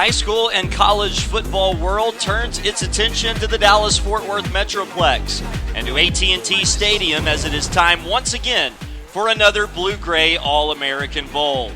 high school and college football world turns its attention to the Dallas-Fort Worth Metroplex and to AT&T Stadium as it is time once again for another Blue-Gray All-American Bowl.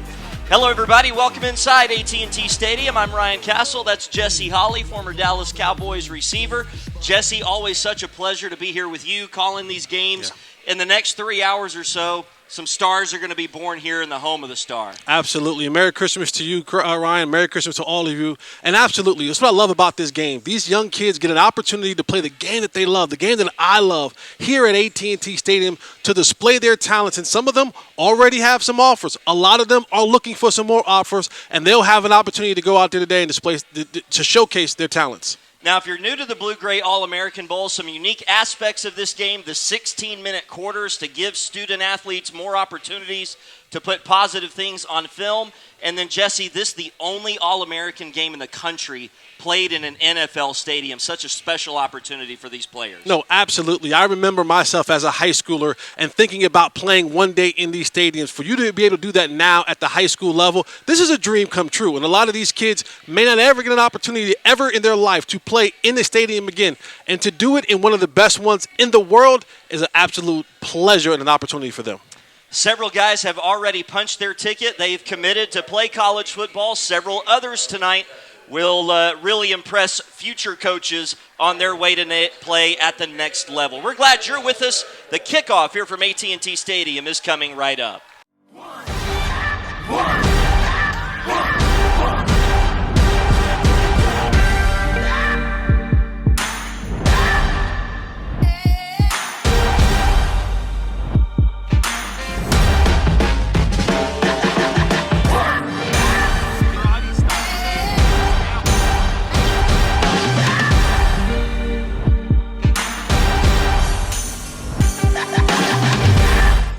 Hello, everybody. Welcome inside AT&T Stadium. I'm Ryan Castle. That's Jesse Holley, former Dallas Cowboys receiver. Jesse, always such a pleasure to be here with you, calling these games. In the next 3 hours or so, some stars are going to be born here in the home of the star. Absolutely. Merry Christmas to you, Ryan. Merry Christmas to all of you. And absolutely, that's what I love about this game. These young kids get an opportunity to play the game that they love, the game that I love, here at AT&T Stadium to display their talents. And some of them already have some offers. A lot of them are looking for some more offers, and they'll have an opportunity to go out there today and display to showcase their talents. Now, if you're new to the Blue-Gray All-American Bowl, some unique aspects of this game, the 16-minute quarters to give student-athletes more opportunities to put positive things on film. And then, Jesse, this is the only All-American game in the country played in an NFL stadium. Such a special opportunity for these players. No, absolutely. I remember myself as a high schooler and thinking about playing one day in these stadiums. For you to be able to do that now at the high school level, this is a dream come true. And a lot of these kids may not ever get an opportunity ever in their life to play in the stadium again. And to do it in one of the best ones in the world is an absolute pleasure and an opportunity for them. Several guys have already punched their ticket. They've committed to play college football. Several others tonight will really impress future coaches on their way to play at the next level. We're glad you're with us. The kickoff here from AT&T Stadium is coming right up.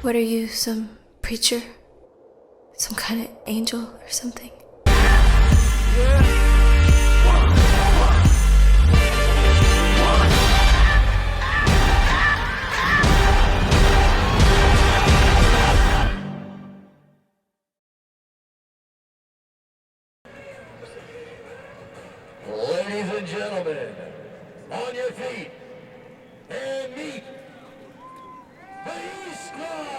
What are you, some preacher? Some kind of angel or something? Ladies and gentlemen, on your feet and meet the East Squad.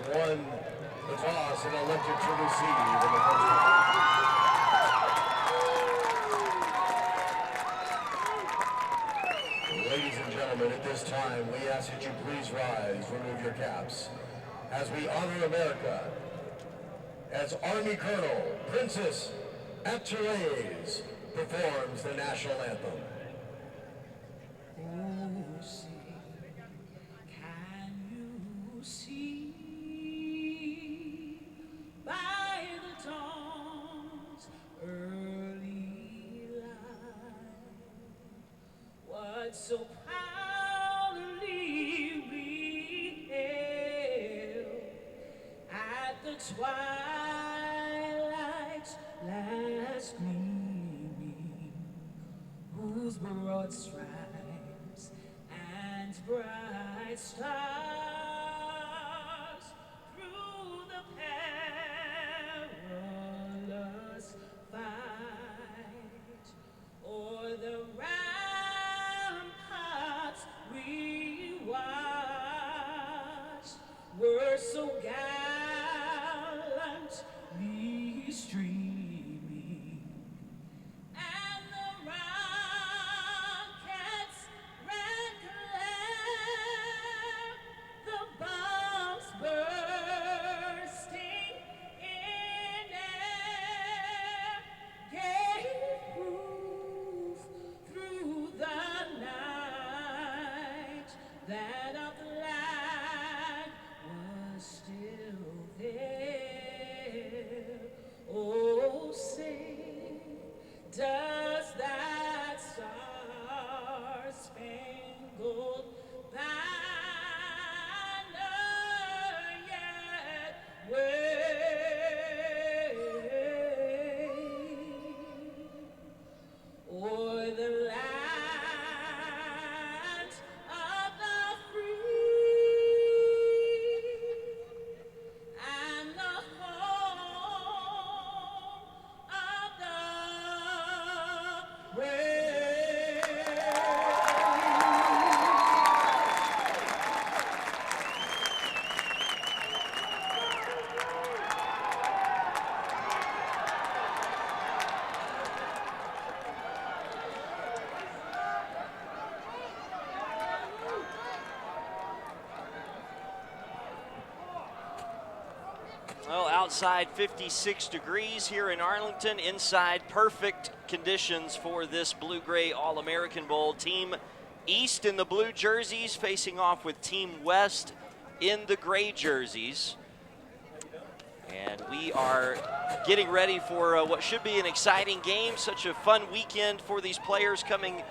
won the toss and elected to receive in the first half. Ladies and gentlemen, at this time, we ask that you please rise, remove your caps, as we honor America, as Army Colonel Princess At-Therese performs the national anthem. Oh, say, can you see by the dawn's early light what so proudly we hailed at the twilight's last gleaming, whose broad stripes and bright stars through the perilous fight o'er the ramparts we watched were so gallantly streaming, and the rocket's red glare, the bombs bursting in air, gave proof through the night that our flag was still there. Oh, say, does that star-spangled banner yet wave o'er the land of the free and the home of the brave? Well, outside 56 degrees here in Arlington, inside perfect conditions for this Blue-Gray All-American Bowl. Team East in the blue jerseys facing off with Team West in the gray jerseys. And we are getting ready for what should be an exciting game. Such a fun weekend for these players coming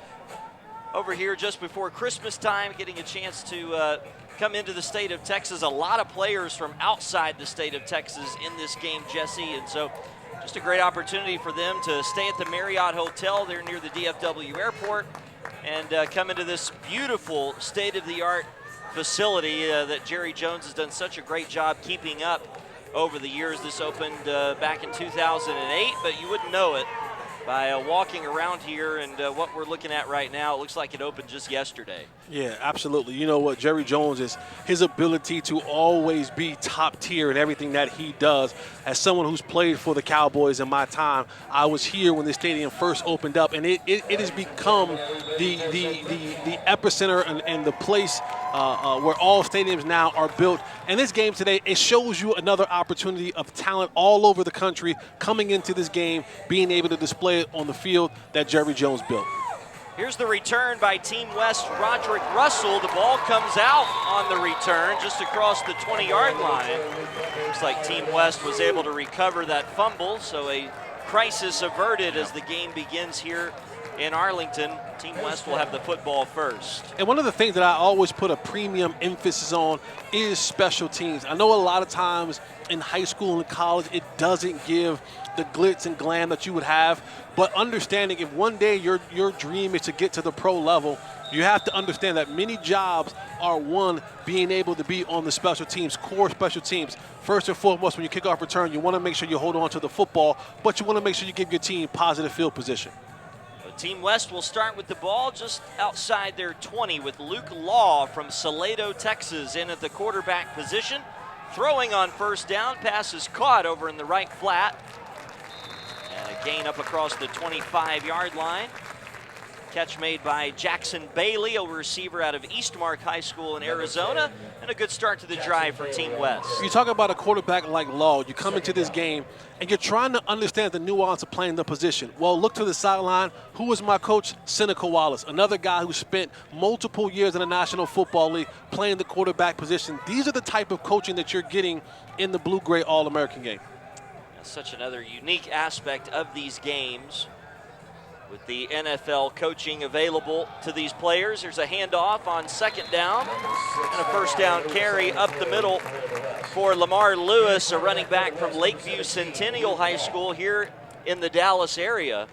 over here just before Christmas time, getting a chance to come into the state of Texas. A lot of players from outside the state of Texas in this game, Jesse, and so just a great opportunity for them to stay at the Marriott Hotel there near the DFW airport and come into this beautiful state-of-the-art facility that Jerry Jones has done such a great job keeping up over the years. This opened back in 2008, but you wouldn't know it by walking around here, and what we're looking at right now, it looks like it opened just yesterday. Yeah, absolutely. You know what, Jerry Jones is his ability to always be top tier in everything that he does. As someone who's played for the Cowboys in my time, I was here when the stadium first opened up, and it has become the epicenter and the place where all stadiums now are built. And this game today, it shows you another opportunity of talent all over the country coming into this game, being able to display it on the field that Jerry Jones built. Here's the return by Team West, Roderick Russell. The ball comes out on the return just across the 20-yard line. Looks like Team West was able to recover that fumble, so a crisis averted as the game begins here in Arlington. Team West will have the football first. And one of the things that I always put a premium emphasis on is special teams. I know a lot of times in high school and college it doesn't give the glitz and glam that you would have, but understanding if one day your dream is to get to the pro level, you have to understand that many jobs are one being able to be on the special teams, core special teams. First and foremost, when you kick off return, you want to make sure you hold on to the football, but you want to make sure you give your team positive field position. Team West will start with the ball just outside their 20 with Luke Law from Salado, Texas in at the quarterback position. throwing on first down. Pass is caught over in the right flat. And a gain up across the 25-yard line. Catch made by Jackson Bailey, a receiver out of Eastmark High School in Arizona, and a good start to the drive for Team West. You talk about a quarterback like Law. You come into this game, and you're trying to understand the nuance of playing the position. Well, look to the sideline. Who was my coach? Seneca Wallace, another guy who spent multiple years in the National Football League playing the quarterback position. These are the type of coaching that you're getting in the Blue-Gray All-American game. That's such another unique aspect of these games. With the NFL coaching available to these players, there's a handoff on second down and a first down carry up the middle for Lamar Lewis, a running back from Lakeview Centennial High School here in the Dallas area.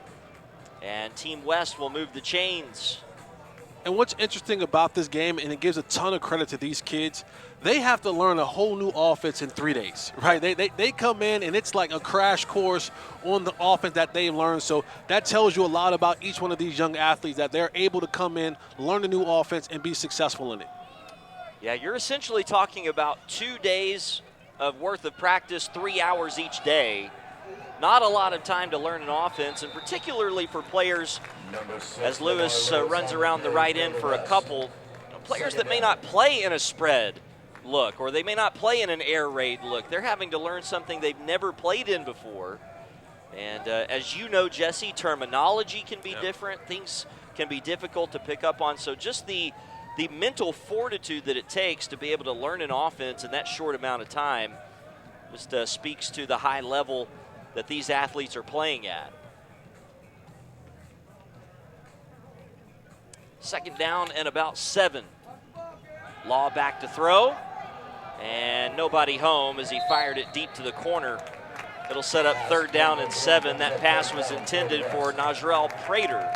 And Team West will move the chains. And what's interesting about this game, and it gives a ton of credit to these kids, they have to learn a whole new offense in 3 days, right? They come in, and it's like a crash course on the offense that they've learned. So that tells you a lot about each one of these young athletes, that they're able to come in, learn a new offense, and be successful in it. Yeah, you're essentially talking about 2 days of worth of practice, 3 hours each day. Not a lot of time to learn an offense, and particularly for players, as Lewis runs around the right end for a couple, players that may not play in a spread look, or they may not play in an air raid look. They're having to learn something they've never played in before. And as you know, Jesse, terminology can be different. Things can be difficult to pick up on. So just the mental fortitude that it takes to be able to learn an offense in that short amount of time just speaks to the high level that these athletes are playing at. Second down and about 7. Law back to throw, and nobody home as he fired it deep to the corner. It'll set up third down and 7. That pass was intended for Najrell Prater.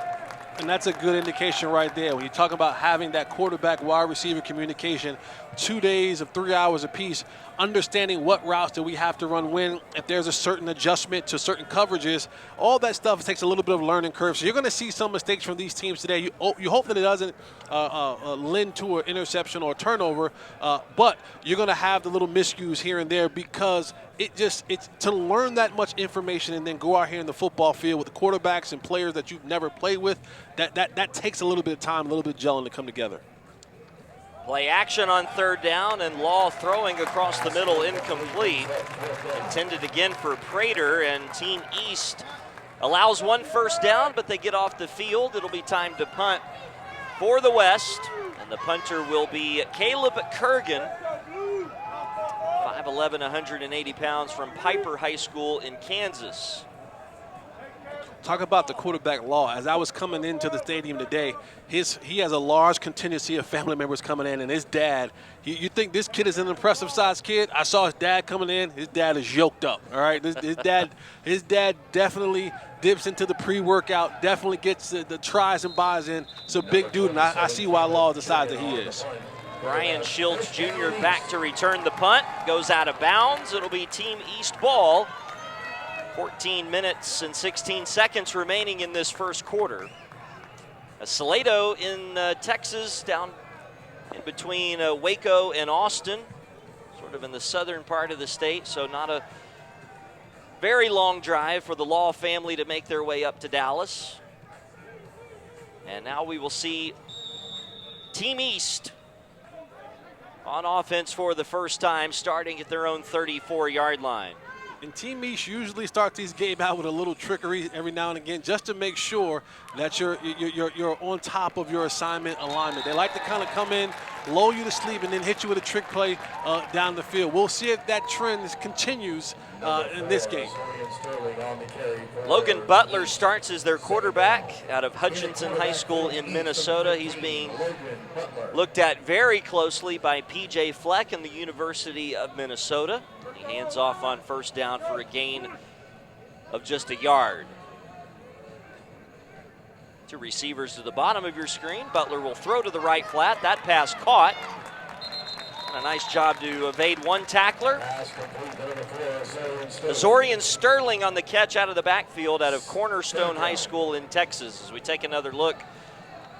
And that's a good indication right there. When you talk about having that quarterback wide receiver communication, 2 days of 3 hours apiece, understanding what routes do we have to run when, if there's a certain adjustment to certain coverages, all that stuff takes a little bit of a learning curve. So you're going to see some mistakes from these teams today. You hope that it doesn't lend to an interception or a turnover, but you're going to have the little miscues here and there because it's to learn that much information and then go out here in the football field with the quarterbacks and players that you've never played with, that takes a little bit of time, a little bit of gelling to come together. Play action on third down, and Law throwing across the middle, incomplete. Intended again for Prater, and Team East allows 1 first down, but they get off the field. It'll be time to punt for the West, and the punter will be Caleb Kurgan, 5'11", 180 pounds from Piper High School in Kansas. Talk about the quarterback Law. As I was coming into the stadium today, he has a large contingency of family members coming in, and his dad, you think this kid is an impressive sized kid? I saw his dad coming in. His dad is yoked up, all right? His dad definitely dips into the pre-workout, definitely gets the tries and buys in. It's a big dude, and I see why Law is the size that he is. Brian Shields Jr. back to return the punt. Goes out of bounds. It'll be Team East ball. 14 minutes and 16 seconds remaining in this first quarter. Salado in Texas, down in between Waco and Austin, sort of in the southern part of the state, so not a very long drive for the Law family to make their way up to Dallas. And now we will see Team East on offense for the first time, starting at their own 34-yard line. And Team East usually starts these games out with a little trickery every now and again just to make sure that you're on top of your assignment alignment. They like to kind of come in, lull you to sleep, and then hit you with a trick play down the field. We'll see if that trend continues in this game. Logan Butler starts as their quarterback out of Hutchinson High School in Minnesota. He's being looked at very closely by P.J. Fleck and the University of Minnesota. He hands off on first down for a gain of just a yard. 2 receivers to the bottom of your screen. Butler will throw to the right flat. That pass caught. And a nice job to evade one tackler. Azorian Sterling on the catch out of the backfield out of Cornerstone High School in Texas. As we take another look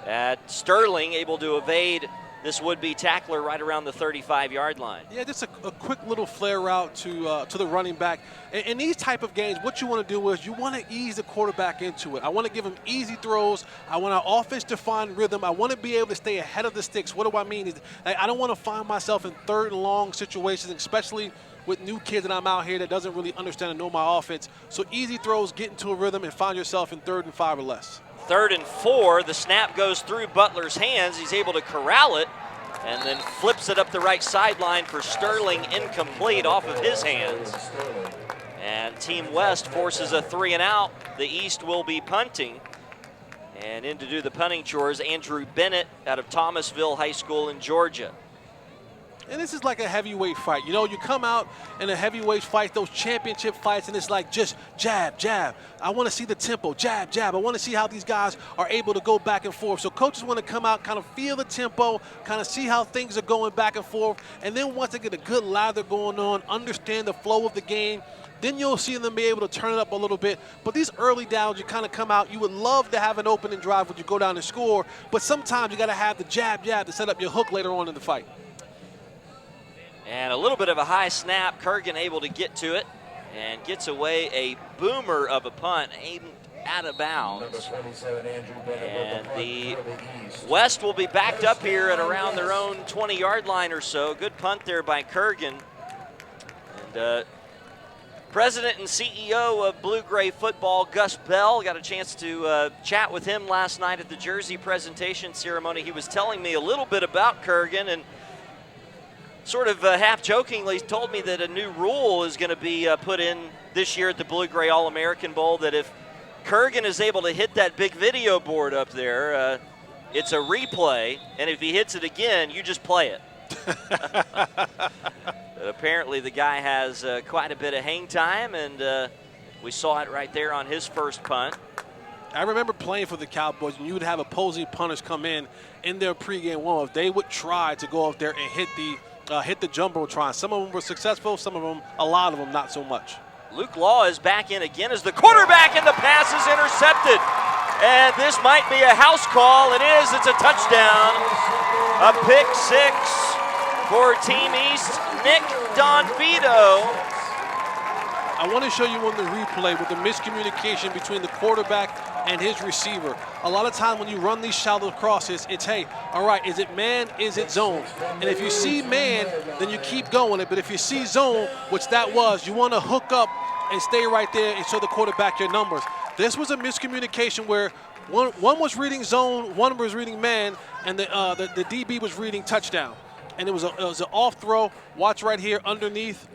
at Sterling, able to evade this would-be tackler right around the 35-yard line. Yeah, just a quick little flare route to the running back. In these type of games, what you want to do is you want to ease the quarterback into it. I want to give him easy throws. I want our offense to find rhythm. I want to be able to stay ahead of the sticks. What do I mean? I don't want to find myself in third and long situations, especially with new kids that I'm out here that doesn't really understand and know my offense. So easy throws, get into a rhythm, and find yourself in 3rd and 5 or less. 3rd and 4, the snap goes through Butler's hands. He's able to corral it and then flips it up the right sideline for Sterling, incomplete off of his hands. And Team West forces a 3 and out. The East will be punting. And in to do the punting chores, Andrew Bennett out of Thomasville High School in Georgia. And this is like a heavyweight fight. You know, you come out in a heavyweight fight, those championship fights, and it's like just jab, jab. I want to see the tempo, jab, jab. I want to see how these guys are able to go back and forth. So coaches want to come out, kind of feel the tempo, kind of see how things are going back and forth. And then once they get a good lather going on, understand the flow of the game, then you'll see them be able to turn it up a little bit. But these early downs, you kind of come out, you would love to have an opening drive when you go down and score, but sometimes you got to have the jab, jab to set up your hook later on in the fight. And a little bit of a high snap. Kurgan able to get to it and gets away a boomer of a punt aimed out of bounds. And the West will be backed up here at around their own 20-yard line or so. Good punt there by Kurgan. And President and CEO of Blue Gray Football, Gus Bell, got a chance to chat with him last night at the jersey presentation ceremony. He was telling me a little bit about Kurgan and sort of half-jokingly told me that a new rule is going to be put in this year at the Blue Gray All-American Bowl, that if Kurgan is able to hit that big video board up there, it's a replay, and if he hits it again, you just play it. But apparently the guy has quite a bit of hang time, and we saw it right there on his first punt. I remember playing for the Cowboys, and you would have opposing punters come in their pregame warm-up. They would try to go up there and hit the Jumbotron. Some of them were successful, a lot of them not so much. Luke Law is back in again as the quarterback, and the pass is intercepted. And this might be a house call. It is. It's a touchdown. A pick six for Team East, Nick Donvito. I want to show you on the replay with the miscommunication between the quarterback and his receiver. A lot of times when you run these shallow crosses, it's, hey, all right, is it man, is it zone? And if you see man, then you keep going it. But if you see zone, which that was, you want to hook up and stay right there and show the quarterback your numbers. This was a miscommunication where one was reading zone, one was reading man, and the DB was reading touchdown. And it was an off throw. Watch right here underneath.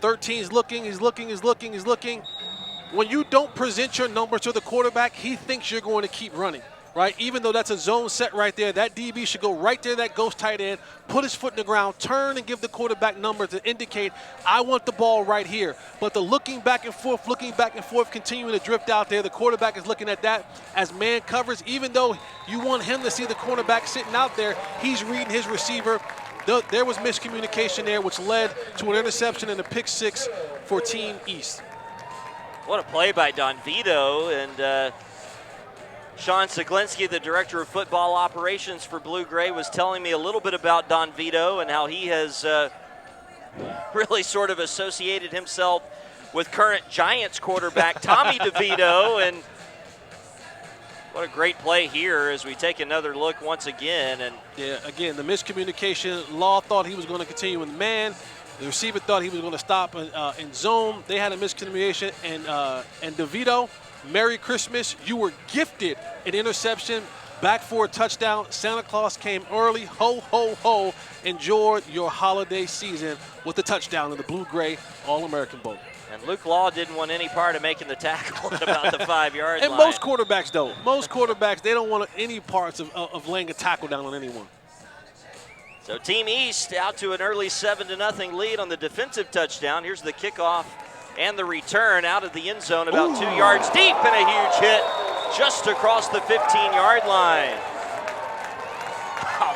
13 is looking, he's looking. When you don't present your numbers to the quarterback, he thinks you're going to keep running, right? Even though that's a zone set right there, that DB should go right there, that ghost tight end, put his foot in the ground, turn and give the quarterback numbers to indicate, I want the ball right here. But the looking back and forth, continuing to drift out there, the quarterback is looking at that as man covers. Even though you want him to see the cornerback sitting out there, he's reading his receiver. There was miscommunication there, which led to an interception and a pick six for Team East. What a play by Donvito, and Sean Siglinski, the director of football operations for Blue Gray, was telling me a little bit about Donvito and how he has really sort of associated himself with current Giants quarterback Tommy DeVito. And what a great play here as we take another look once again. And yeah, again, the miscommunication. Law thought he was going to continue in man. The receiver thought he was going to stop in zone. They had a miscommunication, and DeVito, Merry Christmas. You were gifted an interception, back for a touchdown. Santa Claus came early. Ho, ho, ho. Enjoy your holiday season with the touchdown in the Blue Gray All-American Bowl. And Luke Law didn't want any part of making the tackle at about the 5-yard line. And most quarterbacks don't. Most quarterbacks, they don't want any parts of laying a tackle down on anyone. So Team East out to an early 7-0 lead on the defensive touchdown. Here's the kickoff and the return out of the end zone about 2 yards deep, and a huge hit just across the 15-yard line.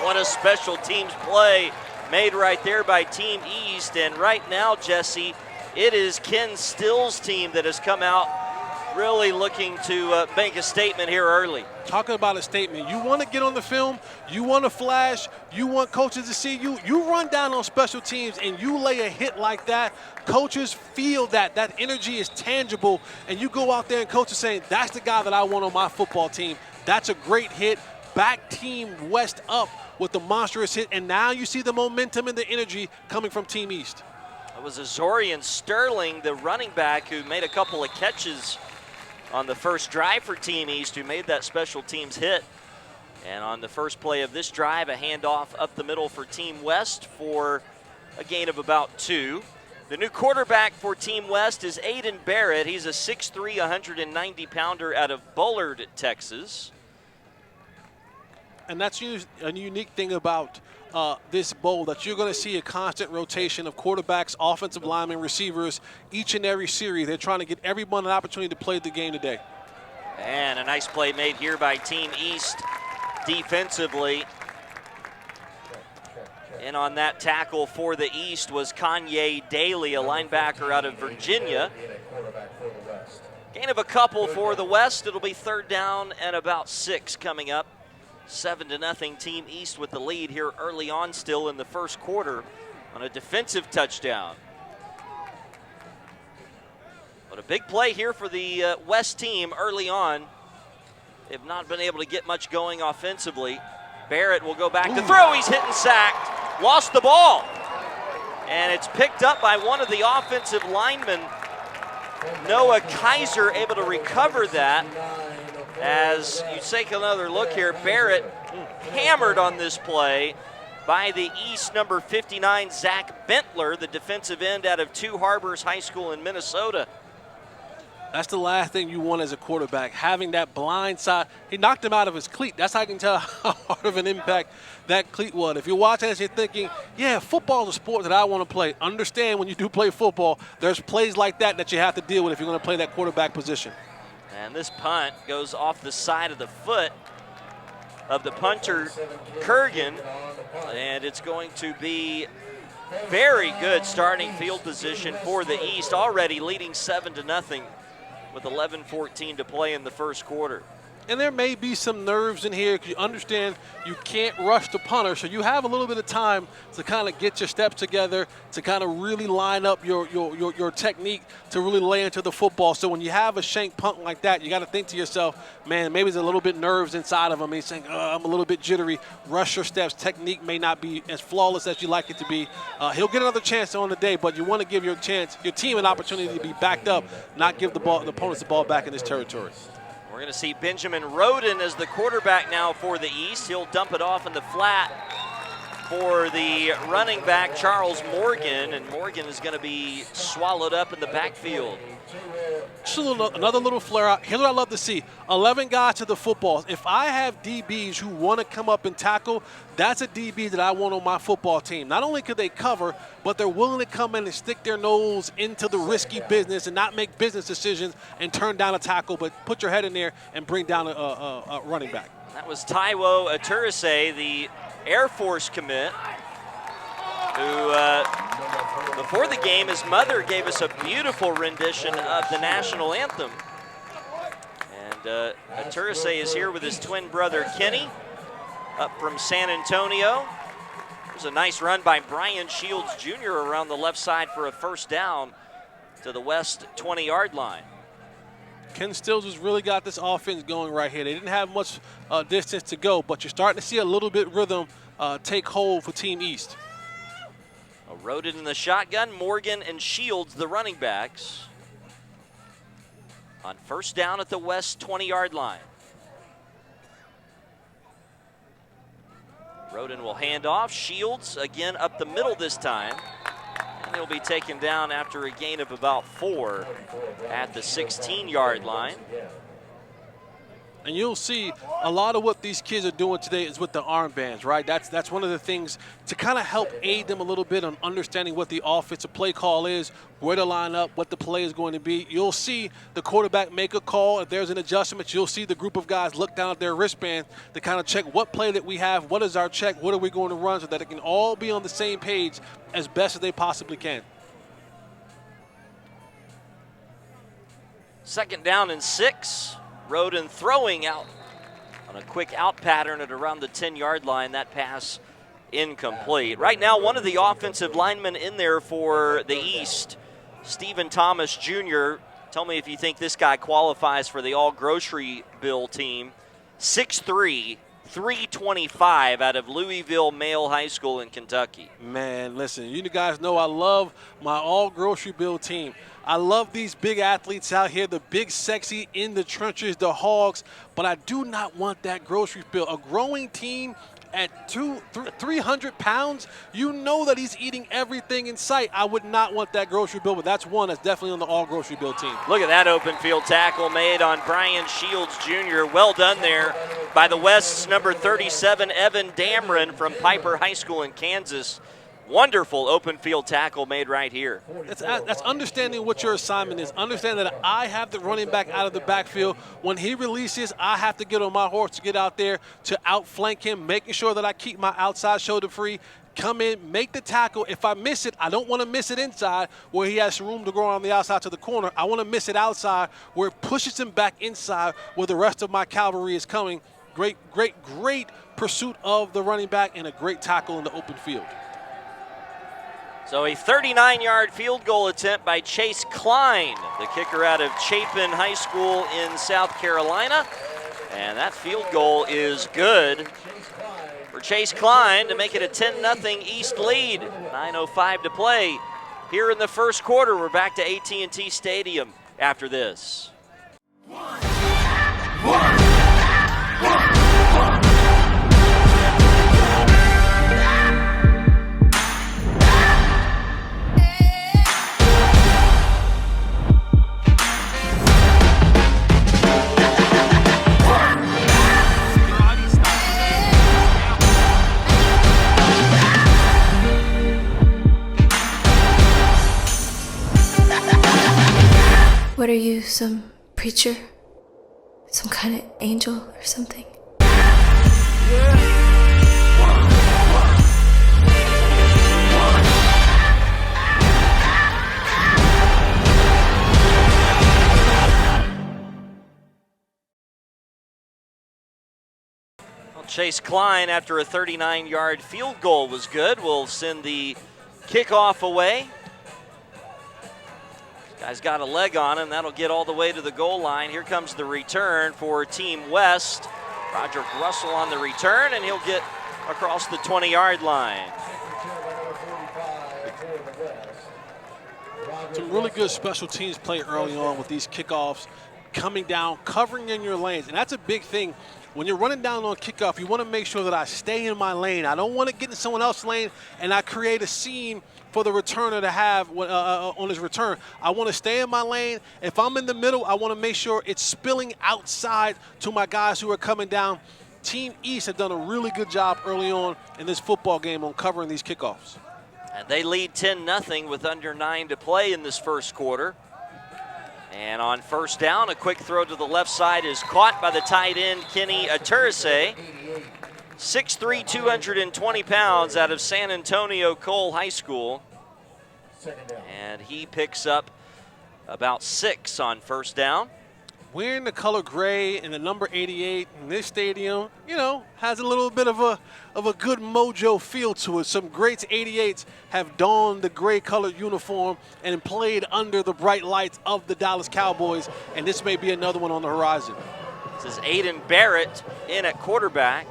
What a special teams play made right there by Team East. And right now, Jesse, it is Ken Still's team that has come out really looking to make a statement here early. Talking about a statement. You want to get on the film, you want to flash, you want coaches to see you, you run down on special teams and you lay a hit like that. Coaches feel that. That energy is tangible, and you go out there and coaches saying, that's the guy that I want on my football team. That's a great hit. Back Team West up with the monstrous hit, and now you see the momentum and the energy coming from Team East. It was Azorian Sterling, the running back, who made a couple of catches on the first drive for Team East, who made that special teams hit. And on the first play of this drive, a handoff up the middle for Team West for a gain of about 2. The new quarterback for Team West is Aiden Barrett. He's a 6'3", 190-pounder out of Bullard, Texas. And that's a unique thing about this bowl, that you're going to see a constant rotation of quarterbacks, offensive linemen, receivers, each and every series. They're trying to get everyone an opportunity to play the game today. And a nice play made here by Team East defensively. And on that tackle for the East was Kanye Daly, a linebacker out of Virginia. Gain of a couple for the West. It'll be 3rd down and about 6 coming up. 7-0 Team East with the lead here early on still in the first quarter on a defensive touchdown. But a big play here for the West team early on. They've not been able to get much going offensively. Barrett will go back to throw. He's hit and sacked. Lost the ball. And it's picked up by one of the offensive linemen, Noah Kaiser, able to recover that. As you take another look here, Barrett hammered on this play by the East number 59, Zach Bentler, the defensive end out of Two Harbors High School in Minnesota. That's the last thing you want as a quarterback, having that blind side. He knocked him out of his cleat. That's how I can tell how hard of an impact that cleat was. If you're watching this, you're thinking, yeah, football is a sport that I want to play. Understand, when you do play football, there's plays like that you have to deal with if you're going to play that quarterback position. And this punt goes off the side of the foot of the punter, Kurgan, and it's going to be very good starting field position for the East, already leading 7-0 with 11:14 to play in the first quarter. And there may be some nerves in here, because you understand you can't rush the punter, so you have a little bit of time to kind of get your steps together, to kind of really line up your technique to really lay into the football. So when you have a shank punt like that, you got to think to yourself, man, maybe there's a little bit nerves inside of him. He's saying, I'm a little bit jittery. Rush your steps. Technique may not be as flawless as you like it to be. He'll get another chance on the day, but you want to give your team an opportunity to be backed up, not give the opponents the ball back in this territory. We're going to see Benjamin Roden as the quarterback now for the East. He'll dump it off in the flat for the running back, Charles Morgan, and Morgan is going to be swallowed up in the backfield. Just another little flare out. Here's what I love to see. 11 guys to the football. If I have DBs who want to come up and tackle, that's a DB that I want on my football team. Not only could they cover, but they're willing to come in and stick their nose into the risky business and not make business decisions and turn down a tackle, but put your head in there and bring down a running back. That was Taiwo Aturise, the Air Force commit, who before the game, his mother gave us a beautiful rendition of the national anthem. And Aturise is here with his twin brother Kenny, up from San Antonio. There's a nice run by Brian Shields Jr. around the left side for a first down to the West 20-yard line. Ken Stills has really got this offense going right here. They didn't have much distance to go, but you're starting to see a little bit rhythm take hold for Team East. Roden in the shotgun, Morgan and Shields the running backs. On first down at the West 20-yard line. Roden will hand off. Shields again up the middle this time. And he'll be taken down after a gain of about 4 at the 16-yard line. And you'll see a lot of what these kids are doing today is with the armbands, right? That's one of the things to kind of help aid them a little bit on understanding what the offensive play call is, where to line up, what the play is going to be. You'll see the quarterback make a call. If there's an adjustment, you'll see the group of guys look down at their wristband to kind of check what play that we have, what is our check, what are we going to run, so that they can all be on the same page as best as they possibly can. 2nd down and 6. Roden throwing out on a quick out pattern at around the 10-yard line. That pass incomplete. Right now, one of the offensive linemen in there for the East, Stephen Thomas Jr. Tell me if you think this guy qualifies for the all-grocery bill team. 6'3", 325 out of Louisville Male High School in Kentucky. Man, listen, you guys know I love my all-grocery bill team. I love these big athletes out here, the big, sexy, in the trenches, the hogs, but I do not want that grocery bill. A growing team at 300 pounds, you know that he's eating everything in sight. I would not want that grocery bill, but that's one that's definitely on the all-grocery bill team. Look at that open field tackle made on Brian Shields Jr. Well done there by the West's number 37, Evan Damron from Piper High School in Kansas. Wonderful open field tackle made right here. That's understanding what your assignment is. Understand that I have the running back out of the backfield. When he releases, I have to get on my horse to get out there to outflank him, making sure that I keep my outside shoulder free, come in, make the tackle. If I miss it, I don't want to miss it inside where he has room to go on the outside to the corner. I want to miss it outside where it pushes him back inside where the rest of my cavalry is coming. Great pursuit of the running back and a great tackle in the open field. So a 39-yard field goal attempt by Chase Klein, the kicker out of Chapin High School in South Carolina. And that field goal is good for Chase Klein to make it a 10-0 East lead. 9:05 to play here in the first quarter. We're back to AT&T Stadium after this. What are you, some preacher? Some kind of angel or something? Well, Chase Klein, after a 39-yard field goal was good, will send the kickoff away. Guy's got a leg on him. That'll get all the way to the goal line. Here comes the return for Team West. Roger Russell on the return, and he'll get across the 20-yard line. Some really good special teams play early on with these kickoffs, coming down, covering in your lanes. And that's a big thing. When you're running down on kickoff, you want to make sure that I stay in my lane. I don't want to get in someone else's lane and I create a scene for the returner to have on his return. I want to stay in my lane. If I'm in the middle, I want to make sure it's spilling outside to my guys who are coming down. Team East have done a really good job early on in this football game on covering these kickoffs. And they lead 10-0 with under 9 to play in this first quarter. And on first down, a quick throw to the left side is caught by the tight end, Kenny Aturise. 6'3", 220 pounds out of San Antonio Cole High School. And he picks up about 6 on first down. Wearing the color gray and the number 88 in this stadium, you know, has a little bit of a good mojo feel to it. Some greats 88s have donned the gray colored uniform and played under the bright lights of the Dallas Cowboys, and this may be another one on the horizon. This is Aiden Barrett in at quarterback,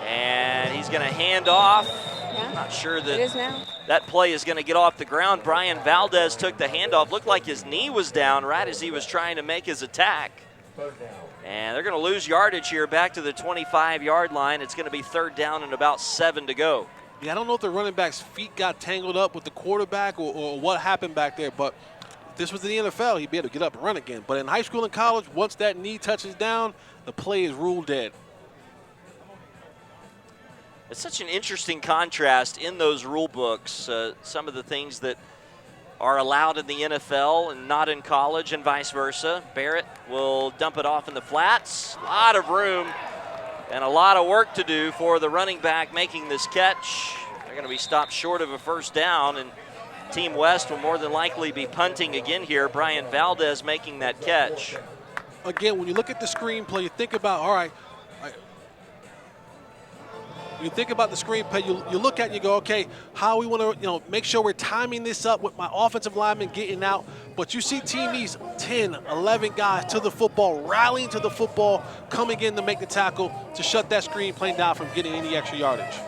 and he's going to hand off. Yeah. Not sure It is now. that play is going to get off the ground. Brian Valdez took the handoff. Looked like his knee was down right as he was trying to make his attack. And they're going to lose yardage here back to the 25-yard line. It's going to be third down and about 7 to go. Yeah, I don't know if the running back's feet got tangled up with the quarterback or what happened back there, but if this was in the NFL, he'd be able to get up and run again. But in high school and college, once that knee touches down, the play is ruled dead. It's such an interesting contrast in those rule books, some of the things that are allowed in the NFL and not in college and vice versa. Barrett will dump it off in the flats. A lot of room and a lot of work to do for the running back making this catch. They're going to be stopped short of a first down, and Team West will more than likely be punting again here. Brian Valdez making that catch. Again, when you look at the screenplay, you think about, all right, you think about the screenplay, you look at it and you go, okay, how we want to make sure we're timing this up with my offensive lineman getting out. But you see Team East, 10, 11 guys to the football, rallying to the football, coming in to make the tackle to shut that screenplay down from getting any extra yardage.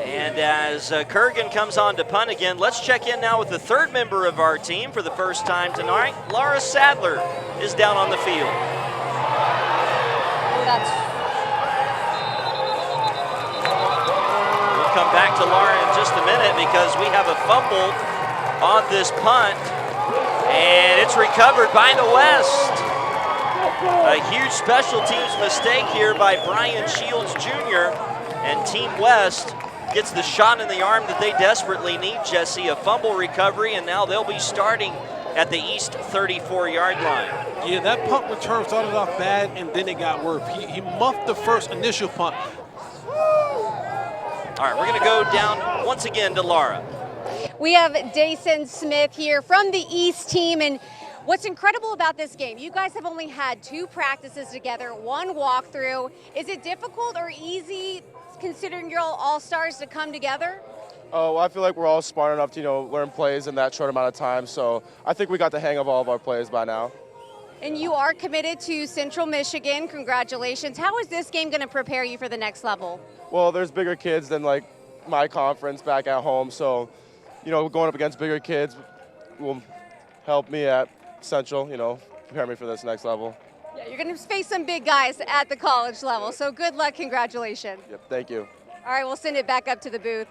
And as Kurgan comes on to punt again, let's check in now with the third member of our team for the first time tonight. Laura Sadler is down on the field. We'll come back to Laura in just a minute because we have a fumble on this punt, and it's recovered by the West. A huge special teams mistake here by Brian Shields Jr., and Team West gets the shot in the arm that they desperately need, Jesse. A fumble recovery, and now they'll be starting at the East 34-yard line. Yeah, that punt return started off bad, and then it got worse. He muffed the first initial punt. All right, we're going to go down once again to Laura. We have Dason Smith here from the East team, and what's incredible about this game, you guys have only had 2 practices together, 1 walkthrough. Is it difficult or easy, considering you're all stars, to come together? Oh, well, I feel like we're all smart enough to, learn plays in that short amount of time. So I think we got the hang of all of our plays by now. And you are committed to Central Michigan. Congratulations. How is this game going to prepare you for the next level? Well, there's bigger kids than my conference back at home. So, going up against bigger kids will help me at Central, prepare me for this next level. Yeah, you're going to face some big guys at the college level. So good luck. Congratulations. Yep, thank you. All right, we'll send it back up to the booth.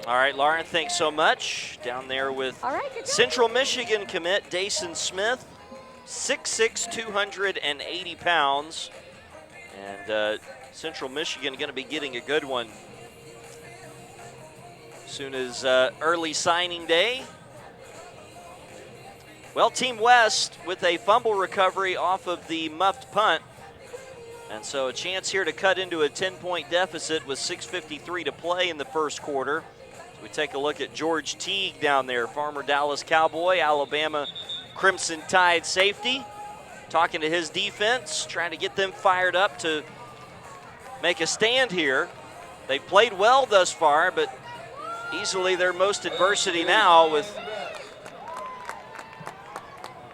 All right, Lauren, thanks so much. Down there with Central Michigan commit Dason Smith, 6'6", 280 pounds. And Central Michigan going to be getting a good one as soon as early signing day. Well, Team West with a fumble recovery off of the muffed punt. And so a chance here to cut into a 10-point deficit with 6:53 to play in the first quarter. So we take a look at George Teague down there, former Dallas Cowboy, Alabama Crimson Tide safety, talking to his defense, trying to get them fired up to make a stand here. They've played well thus far, but easily their most adversity now with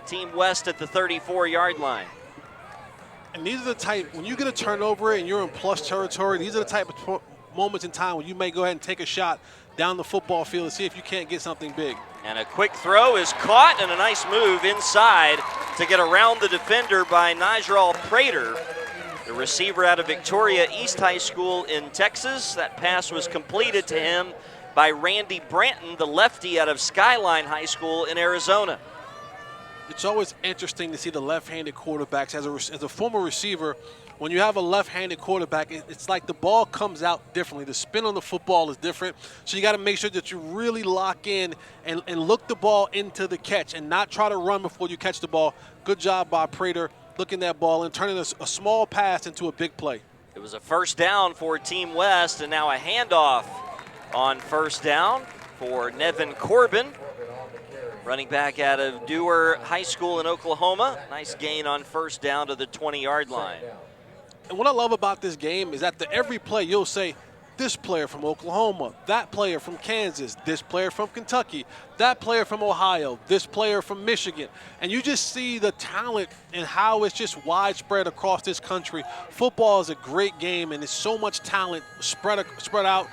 Team West at the 34-yard line. And these are the type, when you get a turnover and you're in plus territory, these are the type of moments in time when you may go ahead and take a shot down the football field and see if you can't get something big. And a quick throw is caught, and a nice move inside to get around the defender by Nigel Prater, the receiver out of Victoria East High School in Texas. That pass was completed to him by Randy Branton, the lefty out of Skyline High School in Arizona. It's always interesting to see the left-handed quarterbacks. As a former receiver, when you have a left-handed quarterback, it's like the ball comes out differently. The spin on the football is different. So you got to make sure that you really lock in and look the ball into the catch and not try to run before you catch the ball. Good job by Prater looking that ball and turning a small pass into a big play. It was a first down for Team West, and now a handoff on first down for Nevin Corbin, running back out of Dewar High School in Oklahoma. Nice gain on first down to the 20-yard line. And what I love about this game is that every play you'll say, this player from Oklahoma, that player from Kansas, this player from Kentucky, that player from Ohio, this player from Michigan. And you just see the talent and how it's just widespread across this country. Football is a great game, and there's so much talent spread out.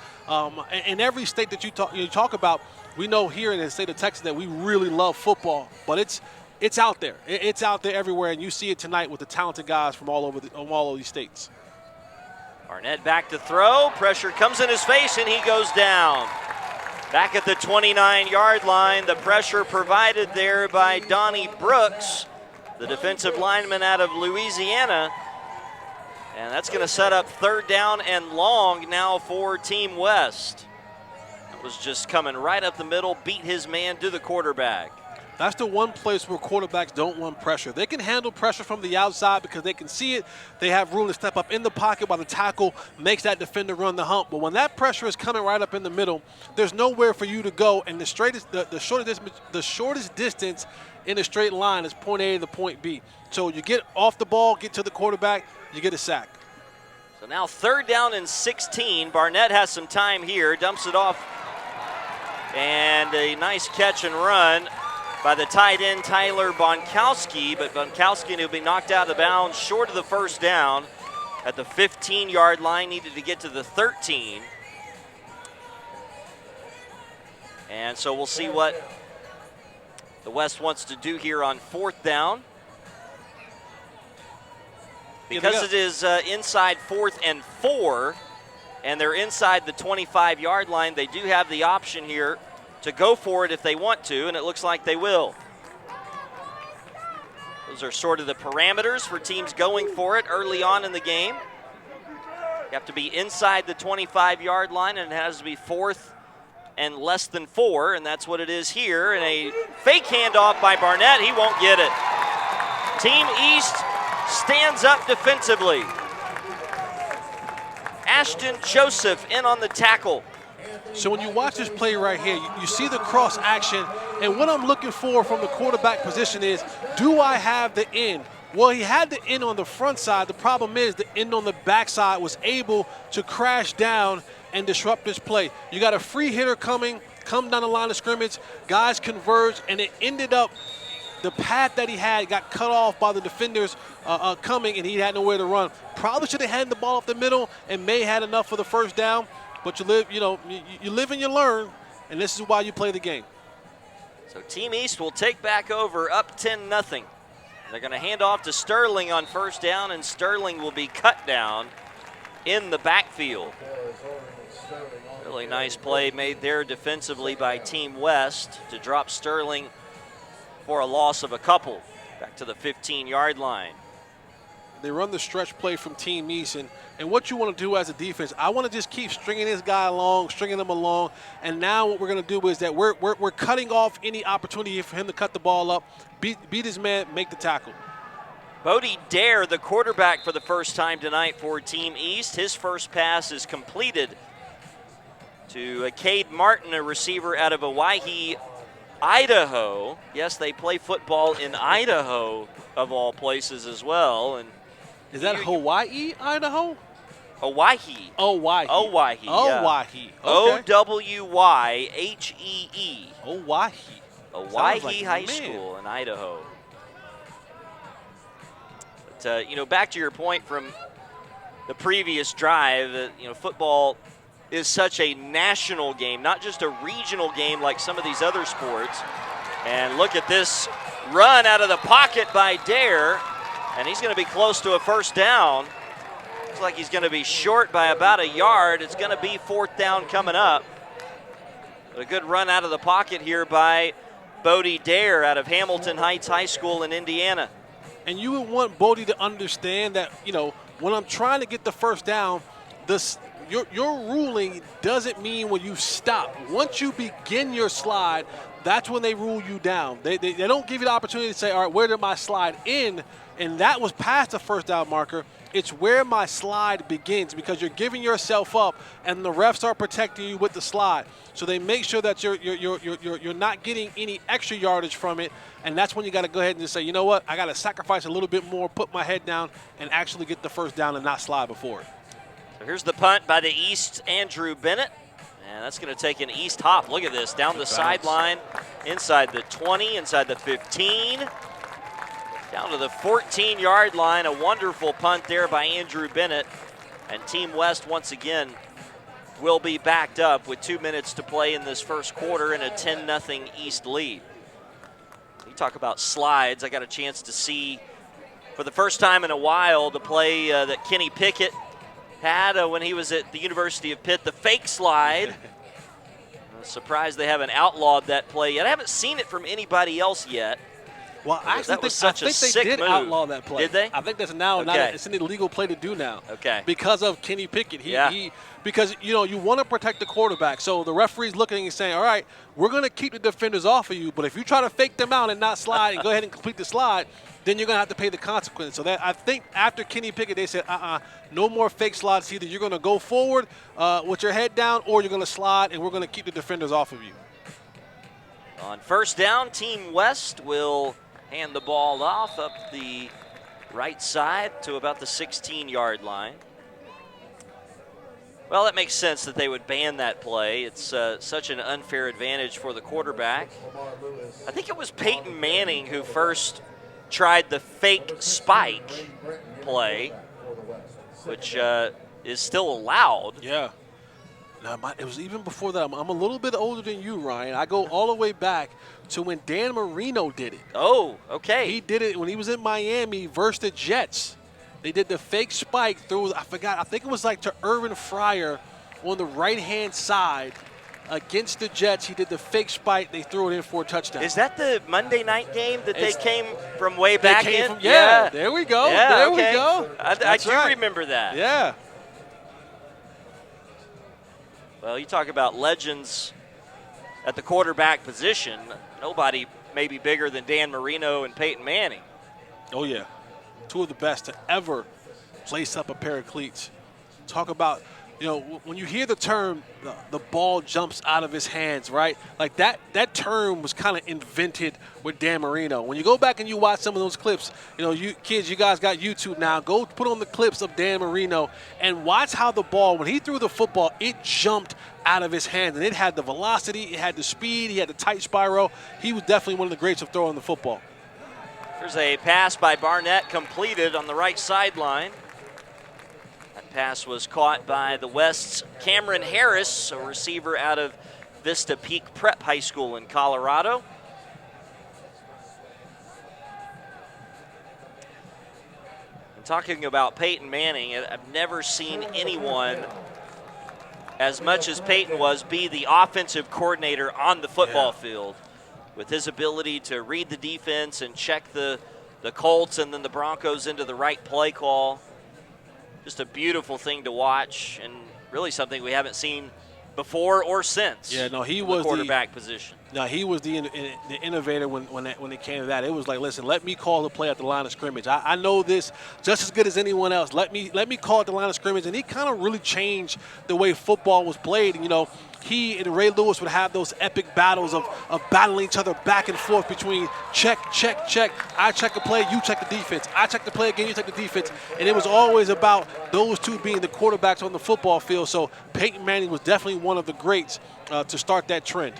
In every state that you talk about, we know here in the state of Texas that we really love football, but it's out there. It's out there everywhere, and you see it tonight with the talented guys from all over these states. Arnett back to throw. Pressure comes in his face, and he goes down. Back at the 29-yard line, the pressure provided there by Donnie Brooks, the defensive lineman out of Louisiana. And that's going to set up third down and long now for Team West. It was just coming right up the middle, beat his man to the quarterback. That's the one place where quarterbacks don't want pressure. They can handle pressure from the outside because they can see it. They have room to step up in the pocket while the tackle makes that defender run the hump. But when that pressure is coming right up in the middle, there's nowhere for you to go. And the shortest distance in a straight line is point A to point B. So you get off the ball, get to the quarterback, you get a sack. So now 3rd down and 16. Barnett has some time here, dumps it off. And a nice catch and run by the tight end Tyler Bonkowski, but Bonkowski will be knocked out of bounds short of the first down at the 15-yard line, needed to get to the 13. And so we'll see what the West wants to do here on 4th down. Because it is inside 4th and 4, and they're inside the 25-yard line, they do have the option here to go for it if they want to, and it looks like they will. Those are sort of the parameters for teams going for it early on in the game. You have to be inside the 25-yard line, and it has to be 4th and less than 4, and that's what it is here. And a fake handoff by Barnett. He won't get it. Team East stands up defensively. Ashton Joseph in on the tackle. So when you watch this play right here, you see the cross action, and what I'm looking for from the quarterback position is, do I have the end? Well, he had the end on the front side. The problem is the end on the back side was able to crash down and disrupt this play. You got a free hitter coming, come down the line of scrimmage, guys converge, and it ended up the path that he had got cut off by the defenders coming, and he had nowhere to run. Probably should have had the ball up the middle and may had enough for the first down. But you live and you learn, and this is why you play the game. So Team East will take back over, up 10-0. They're going to hand off to Sterling on first down, and Sterling will be cut down in the backfield. Really nice play made there defensively by Team West to drop Sterling for a loss of a couple back to the 15-yard line. They run the stretch play from Team East, and what you want to do as a defense, I want to just keep stringing this guy along, stringing him along, and now what we're going to do is that we're cutting off any opportunity for him to cut the ball up, beat his man, make the tackle. Bodie Dare, the quarterback for the first time tonight for Team East. His first pass is completed to Cade Martin, a receiver out of Owyhee, Idaho. Yes, they play football in Idaho, of all places, as well. And is that Hawaii, Idaho? Owyhee. Owyhee. Owyhee. Owyhee. Yeah. Owyhee. Owyhee. Owyhee High School in Idaho. But, back to your point from the previous drive, football is such a national game, not just a regional game like some of these other sports. And look at this run out of the pocket by Dare, and he's going to be close to a first down. Looks like he's going to be short by about a yard. It's going to be 4th down coming up. But a good run out of the pocket here by Bodie Dare out of Hamilton Heights High School in Indiana. And you would want Bodie to understand that, when I'm trying to get the first down, your ruling doesn't mean when you stop. Once you begin your slide, that's when they rule you down. They don't give you the opportunity to say, all right, where did my slide end? And that was past the first down marker. It's where my slide begins, because you're giving yourself up, and the refs are protecting you with the slide. So they make sure that you're not getting any extra yardage from it, and that's when you got to go ahead and just say, you know what, I got to sacrifice a little bit more, put my head down, and actually get the first down and not slide before it. So here's the punt by the East, Andrew Bennett. And that's going to take an East hop. Look at this, down the sideline, inside the 20, inside the 15, down to the 14-yard line. A wonderful punt there by Andrew Bennett. And Team West, once again, will be backed up with 2 minutes to play in this first quarter and a 10-0 East lead. You talk about slides. I got a chance to see, for the first time in a while, the play that Kenny Pickett had when he was at the University of Pitt, the fake slide. I'm surprised they haven't outlawed that play yet. I haven't seen it from anybody else yet. Well, I That was think such a they sick did move. outlaw that play. Did they? I think that's now Okay. it's an illegal play to do now. Okay. Because of Kenny Pickett. Yeah. Because you want to protect the quarterback. So the referee's looking and saying, all right, we're going to keep the defenders off of you, but if you try to fake them out and not slide and go ahead and complete the slide, then you're going to have to pay the consequence. So that I think after Kenny Pickett, they said, no more fake slides. Either you're going to go forward with your head down or you're going to slide, and we're going to keep the defenders off of you. On first down, Team West will hand the ball off up the right side to about the 16-yard line. Well, that makes sense that they would ban that play. It's such an unfair advantage for the quarterback. I think it was Peyton Manning who first tried the fake spike play, which is still allowed. Yeah. Now, it was even before that. I'm a little bit older than you, Ryan. I go all the way back to when Dan Marino did it. Oh, okay. He did it when he was in Miami versus the Jets. They did the fake spike through, I think it was like to Irvin Fryer on the right-hand side against the Jets. He did the fake spike. They threw it in for a touchdown. Is that the Monday night game that they came from way back in? Yeah, there we go. Yeah, there okay. we go. I do remember that. Yeah. Well, you talk about legends at the quarterback position. Nobody maybe bigger than Dan Marino and Peyton Manning. Oh, yeah. Two of the best to ever lace up a pair of cleats. Talk about, when you hear the term, the ball jumps out of his hands, right? Like that term was kind of invented with Dan Marino. When you go back and you watch some of those clips, you kids, you guys got YouTube now. Go put on the clips of Dan Marino and watch how the ball, when he threw the football, it jumped out of his hands. And it had the velocity, it had the speed, he had the tight spiral. He was definitely one of the greats of throwing the football. There's a pass by Barnett completed on the right sideline. That pass was caught by the West's Cameron Harris, a receiver out of Vista Peak Prep High School in Colorado. And talking about Peyton Manning, I've never seen anyone, as much as Peyton was, be the offensive coordinator on the football field. With his ability to read the defense and check the Colts and then the Broncos into the right play call. Just a beautiful thing to watch, and really something we haven't seen before or since. Yeah, no, he was the quarterback position. No, he was the innovator when it came to that. It was like, listen, let me call the play at the line of scrimmage. I know this just as good as anyone else. Let me call at the line of scrimmage, and he kind of really changed the way football was played. And, he and Ray Lewis would have those epic battles of battling each other back and forth between check, check, check. I check a play, you check the defense. I check the play again, you check the defense. And it was always about those two being the quarterbacks on the football field. So Peyton Manning was definitely one of the greats to start that trend.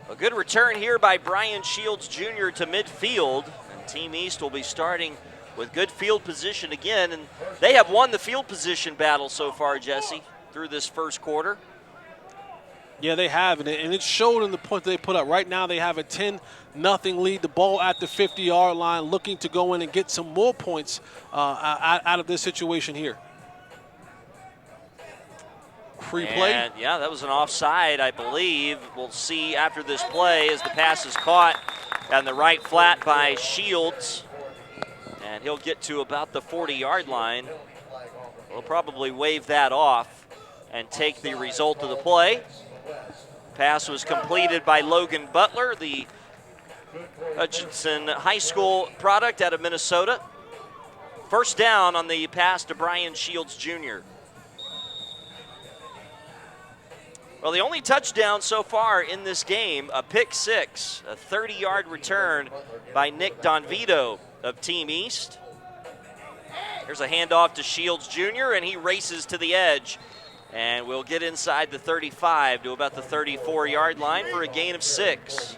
A good return here by Brian Shields Jr. to midfield. And Team East will be starting with good field position again. And they have won the field position battle so far, Jesse, through this first quarter. Yeah, they have, and it showed in the point they put up. Right now they have a 10-0 lead, the ball at the 50-yard line, looking to go in and get some more points out of this situation here. Free play. And, yeah, that was an offside, I believe. We'll see after this play as the pass is caught on the right flat by Shields. And he'll get to about the 40-yard line. We'll probably wave that off and take the result of the play. Pass was completed by Logan Butler, the Hutchinson High School product out of Minnesota. First down on the pass to Brian Shields Jr. Well, the only touchdown so far in this game, a pick six, a 30-yard return by Nick Donvito of Team East. Here's a handoff to Shields Jr., and he races to the edge. And we'll get inside the 35 to about the 34-yard line for a gain of 6.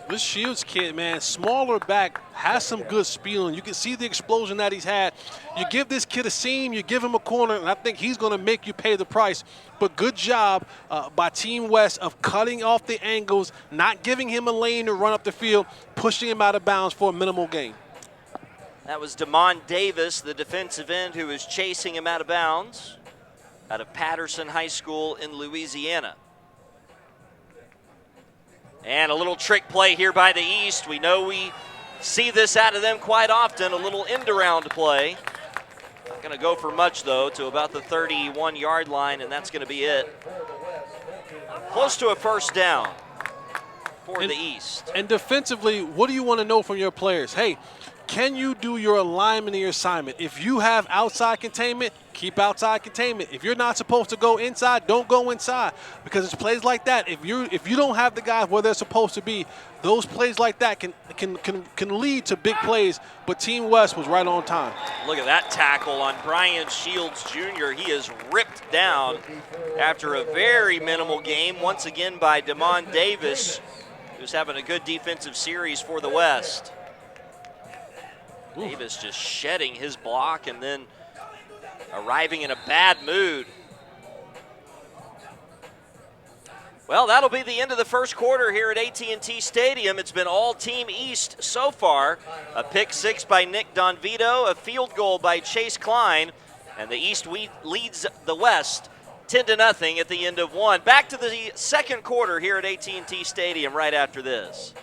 This Shields kid, man, smaller back, has some good speed on. You can see the explosion that he's had. You give this kid a seam, you give him a corner, and I think he's going to make you pay the price. But good job by Team West of cutting off the angles, not giving him a lane to run up the field, pushing him out of bounds for a minimal gain. That was Damon Davis, the defensive end, who was chasing him out of bounds out of Patterson High School in Louisiana. And a little trick play here by the East. We know we see this out of them quite often, a little end-around play. Not going to go for much, though, to about the 31-yard line, and that's going to be it. Close to a first down for the East. And defensively, what do you want to know from your players? Hey, can you do your alignment and your assignment? If you have outside containment, keep outside containment. If you're not supposed to go inside, don't go inside, because it's plays like that. If you don't have the guys where they're supposed to be, those plays like that can lead to big plays. But Team West was right on time. Look at that tackle on Brian Shields Jr. He is ripped down after a very minimal game, once again by Damon Davis, who's having a good defensive series for the West. Ooh. Davis just shedding his block and then arriving in a bad mood. Well, that'll be the end of the first quarter here at AT&T Stadium. It's been all Team East so far. A pick six by Nick Donvito, a field goal by Chase Klein, and the East leads the West 10-0 at the end of one. Back to the second quarter here at AT&T Stadium right after this.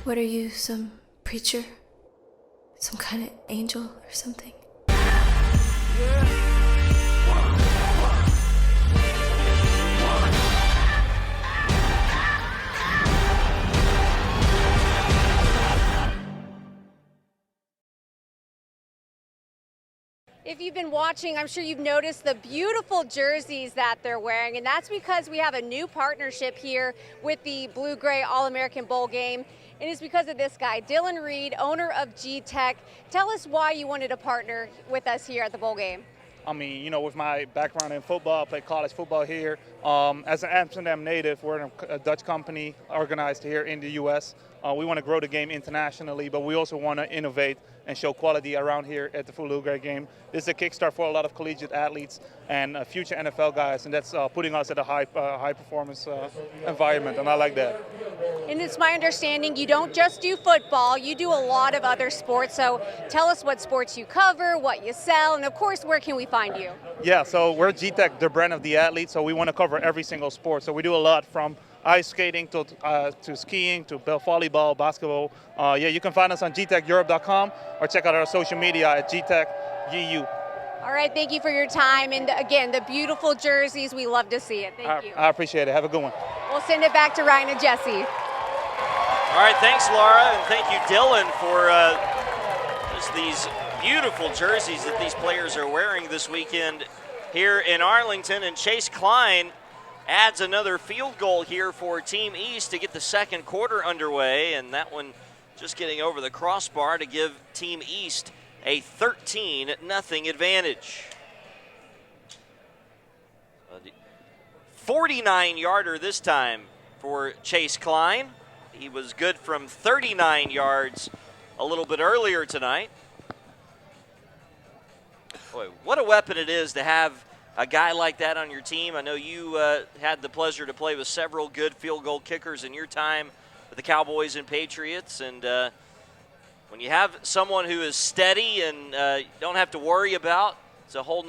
What are you, some preacher? Some kind of angel or something? If you've been watching, I'm sure you've noticed the beautiful jerseys that they're wearing, and that's because we have a new partnership here with the Blue-Gray All-American Bowl game. And it's because of this guy, Dylan Reed, owner of G-Tech. Tell us why you wanted to partner with us here at the bowl game. I mean, you know, with my background in football, I played college football here. As an Amsterdam native, we're a Dutch company organized here in the U.S. We want to grow the game internationally, but we also want to innovate and show quality around here at the Blue-Gray game. This is a kickstart for a lot of collegiate athletes and future NFL guys, and that's putting us at a high performance environment, and I like that. And it's my understanding you don't just do football, you do a lot of other sports. So tell us what sports you cover, what you sell, and of course, where can we find you? Yeah, so we're G-Tech, the brand of the athlete, so we want to cover every single sport. So we do a lot from ice skating to skiing to volleyball, basketball. You can find us on gtecheurope.com or check out our social media at gtecheu. All right, thank you for your time. And again, the beautiful jerseys, we love to see it. Thank you. I appreciate it. Have a good one. We'll send it back to Ryan and Jesse. All right, thanks, Laura, and thank you, Dylan, for just these beautiful jerseys that these players are wearing this weekend here in Arlington. And Chase Klein adds another field goal here for Team East to get the second quarter underway, and that one just getting over the crossbar to give Team East a 13-0 advantage. 49-yarder this time for Chase Klein. He was good from 39 yards a little bit earlier tonight. Boy, what a weapon it is to have a guy like that on your team. I know you had the pleasure to play with several good field goal kickers in your time with the Cowboys and Patriots. And when you have someone who is steady and don't have to worry about, it's a whole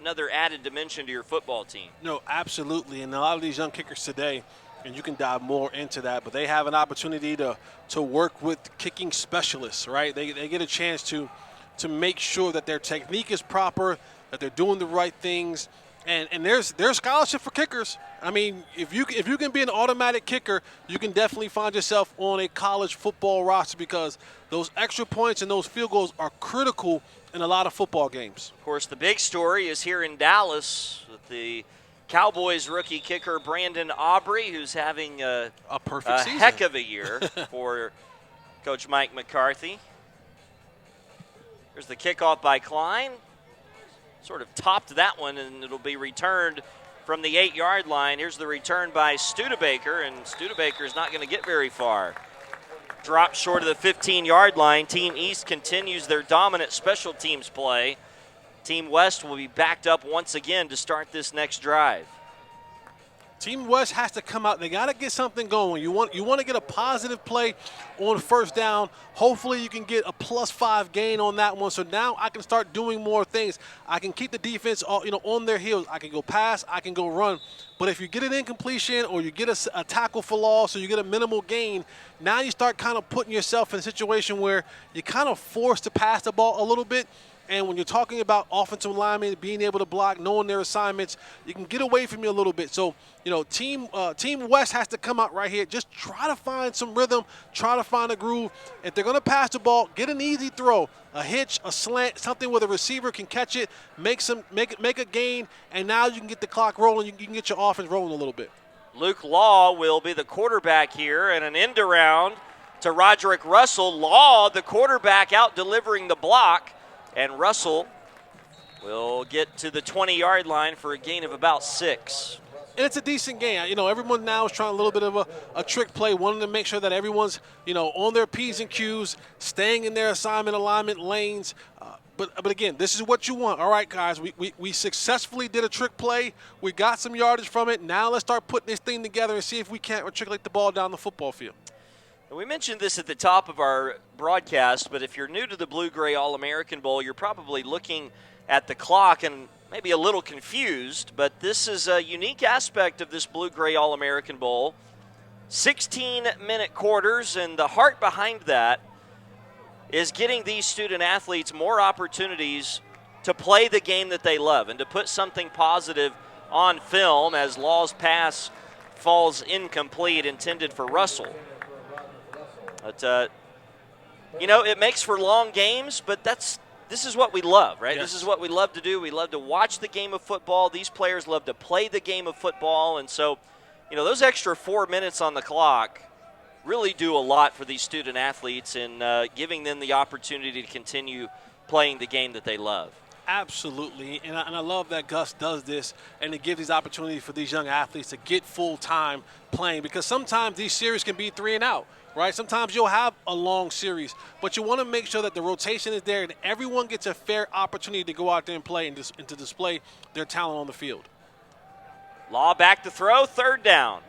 another added dimension to your football team. No, absolutely. And a lot of these young kickers today, and you can dive more into that, but they have an opportunity to work with kicking specialists, right? They get a chance to make sure that their technique is proper, that they're doing the right things, and there's scholarship for kickers. I mean, if you can be an automatic kicker, you can definitely find yourself on a college football roster, because those extra points and those field goals are critical in a lot of football games. Of course, the big story is here in Dallas with the Cowboys rookie kicker Brandon Aubrey, who's having a perfect season. Heck of a year for Coach Mike McCarthy. Here's the kickoff by Klein. Sort of topped that one, and it'll be returned from the 8-yard line. Here's the return by Studebaker, and Studebaker's not going to get very far. Dropped short of the 15-yard line. Team East continues their dominant special teams play. Team West will be backed up once again to start this next drive. Team West has to come out. They got to get something going. You want to get a positive play on first down. Hopefully you can get a +5 gain on that one. So now I can start doing more things. I can keep the defense on their heels. I can go pass. I can go run. But if you get an incompletion or you get a tackle for loss or you get a minimal gain, now you start kind of putting yourself in a situation where you're kind of forced to pass the ball a little bit. And when you're talking about offensive linemen being able to block, knowing their assignments, you can get away from you a little bit. So, Team West has to come out right here. Just try to find some rhythm, try to find a groove. If they're going to pass the ball, get an easy throw, a hitch, a slant, something where the receiver can catch it, make a gain, and now you can get the clock rolling. You can get your offense rolling a little bit. Luke Law will be the quarterback here, and an end around to Roderick Russell. Law, the quarterback, out delivering the block. And Russell will get to the 20-yard line for a gain of about 6. And it's a decent game. Everyone now is trying a little bit of a trick play, wanting to make sure that everyone's, on their P's and Q's, staying in their assignment alignment lanes. But again, this is what you want. All right, guys, we successfully did a trick play. We got some yardage from it. Now let's start putting this thing together and see if we can't matriculate the ball down the football field. We mentioned this at the top of our broadcast, but if you're new to the Blue-Gray All-American Bowl, you're probably looking at the clock and maybe a little confused, but this is a unique aspect of this Blue-Gray All-American Bowl. 16-minute quarters, and the heart behind that is getting these student-athletes more opportunities to play the game that they love and to put something positive on film as Law's pass falls incomplete, intended for Russell. But, it makes for long games, but this is what we love, right? Yes. This is what we love to do. We love to watch the game of football. These players love to play the game of football. And so, those extra 4 minutes on the clock really do a lot for these student athletes in giving them the opportunity to continue playing the game that they love. Absolutely, and I love that Gus does this and to give these opportunities for these young athletes to get full time playing, because sometimes these series can be 3 and out, right? Sometimes you'll have a long series, but you want to make sure that the rotation is there and everyone gets a fair opportunity to go out there and play and to display their talent on the field. Law back to throw, 3rd down.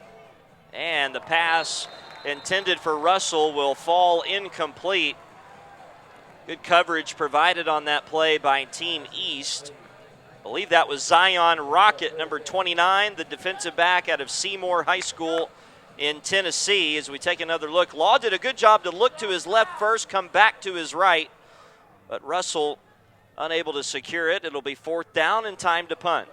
And the pass intended for Russell will fall incomplete. Good coverage provided on that play by Team East. I believe that was Zion Rocket, number 29, the defensive back out of Seymour High School in Tennessee. As we take another look, Law did a good job to look to his left first, come back to his right, but Russell unable to secure it. It'll be 4th down and time to punt.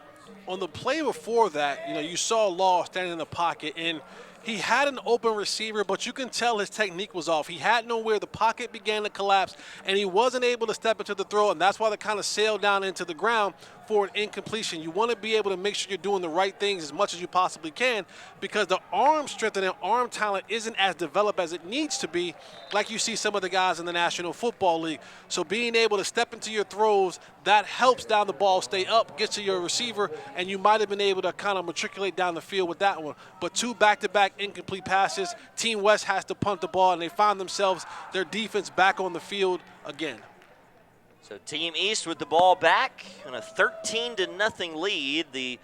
On the play before that, you saw Law standing in the pocket, and he had an open receiver, but you can tell his technique was off. He had nowhere. The pocket began to collapse, and he wasn't able to step into the throw, and that's why they kind of sailed down into the ground for an incompletion. You want to be able to make sure you're doing the right things as much as you possibly can, because the arm strength and the arm talent isn't as developed as it needs to be, like you see some of the guys in the National Football League. So being able to step into your throws, that helps down the ball stay up, gets to your receiver, and you might have been able to kind of matriculate down the field with that one. But 2 back-to-back incomplete passes. Team West has to punt the ball, and they find themselves, their defense back on the field again. So Team East with the ball back and a 13-0 lead. The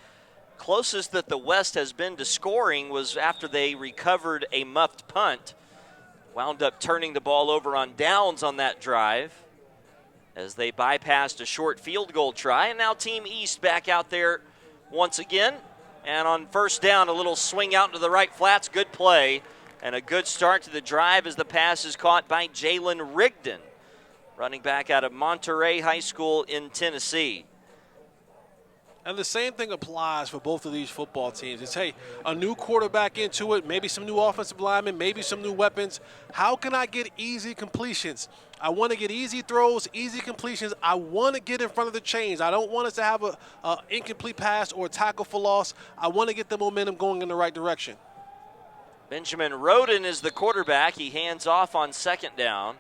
closest that the West has been to scoring was after they recovered a muffed punt. Wound up turning the ball over on downs on that drive as they bypassed a short field goal try. And now Team East back out there once again. And on 1st down, a little swing out into the right flats. Good play and a good start to the drive as the pass is caught by Jalen Rigdon, running back out of Monterey High School in Tennessee. And the same thing applies for both of these football teams. It's, hey, a new quarterback into it, maybe some new offensive linemen, maybe some new weapons. How can I get easy completions? I want to get easy throws, easy completions. I want to get in front of the chains. I don't want us to have an incomplete pass or a tackle for loss. I want to get the momentum going in the right direction. Benjamin Roden is the quarterback. He hands off on 2nd down.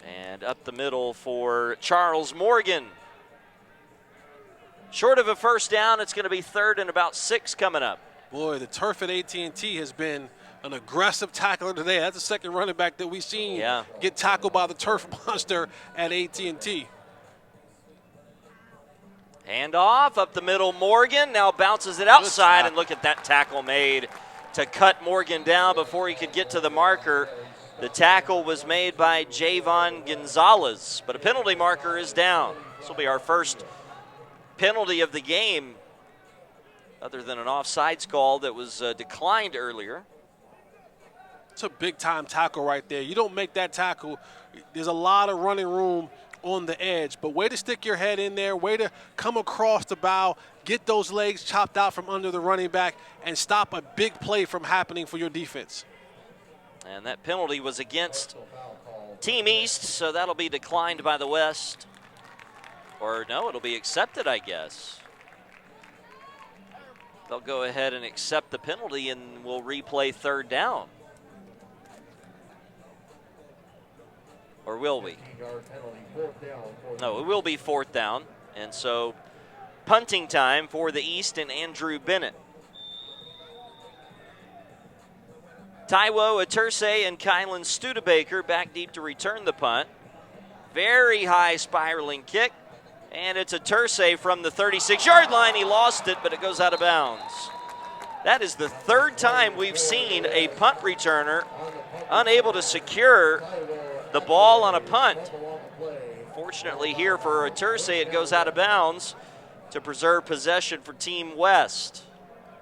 And up the middle for Charles Morgan. Short of a 1st down, it's going to be 3rd and about 6 coming up. Boy, the turf at AT&T has been an aggressive tackler today. That's the second running back that we've seen get tackled by the turf monster at AT&T. Handoff up the middle, Morgan now bounces it outside, and look at that tackle made to cut Morgan down before he could get to the marker. The tackle was made by Javon Gonzalez, but a penalty marker is down. This will be our first penalty of the game, other than an offsides call that was declined earlier. It's a big-time tackle right there. You don't make that tackle, there's a lot of running room on the edge, but way to stick your head in there, way to come across the bow, get those legs chopped out from under the running back, and stop a big play from happening for your defense. And that penalty was against Team East, so that'll be declined by the West. Or no, it'll be accepted, I guess. They'll go ahead and accept the penalty, and we'll replay third down. Or will we? No, it will be fourth down. And so punting time for the East and Andrew Bennett. Taiwo Aturse and Kylan Studebaker back deep to return the punt. Very high spiraling kick. And it's Aturse from the 36-yard line. He lost it, but it goes out of bounds. That is the third time we've seen a punt returner unable to secure the ball on a punt. Fortunately here for Aturse, it goes out of bounds to preserve possession for Team West.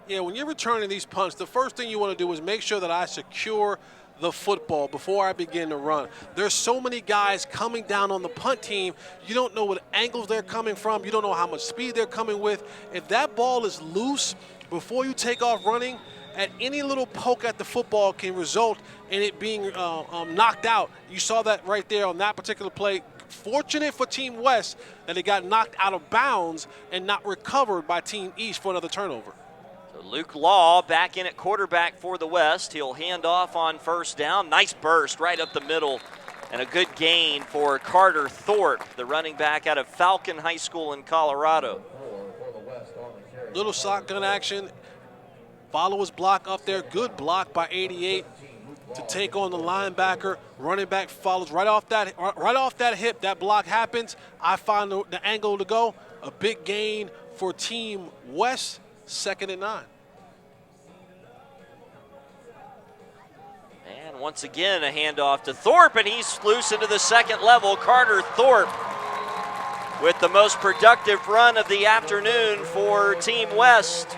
Yeah, when you're returning these punts, the first thing you want to do is make sure that I secure the football before I begin to run. There's so many guys coming down on the punt team. You don't know what angles they're coming from. You don't know how much speed they're coming with. If that ball is loose before you take off running, at any little poke at the football can result in it being knocked out. You saw that right there on that particular play. Fortunate for Team West that it got knocked out of bounds and not recovered by Team East for another turnover. So Luke Law back in at quarterback for the West. He'll hand off on first down. Nice burst right up the middle and a good gain for Carter Thorpe, the running back out of Falcon High School in Colorado. Little shotgun action. Follow his block up there. Good block by 88 to take on the linebacker. Running back follows right off that hip. That block happens. I find the angle to go. A big gain for Team West. 2nd and 9. And once again, a handoff to Thorpe, and he's loose into the second level. Carter Thorpe with the most productive run of the afternoon for Team West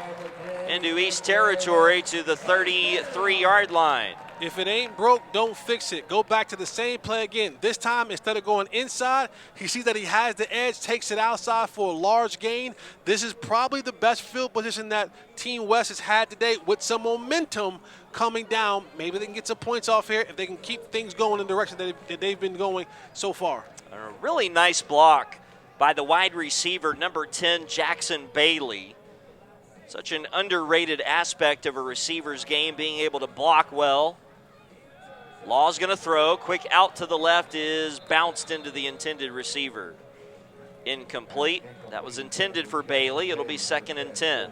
into East Territory to the 33-yard line. If it ain't broke, don't fix it. Go back to the same play again. This time, instead of going inside, he sees that he has the edge, takes it outside for a large gain. This is probably the best field position that Team West has had today with some momentum coming down. Maybe they can get some points off here if they can keep things going in the direction that they've been going so far. A really nice block by the wide receiver, number 10, Jackson Bailey. Such an underrated aspect of a receiver's game, being able to block well. Law's going to throw. Quick out to the left is bounced into the intended receiver. Incomplete. That was intended for Bailey. It'll be 2nd and 10.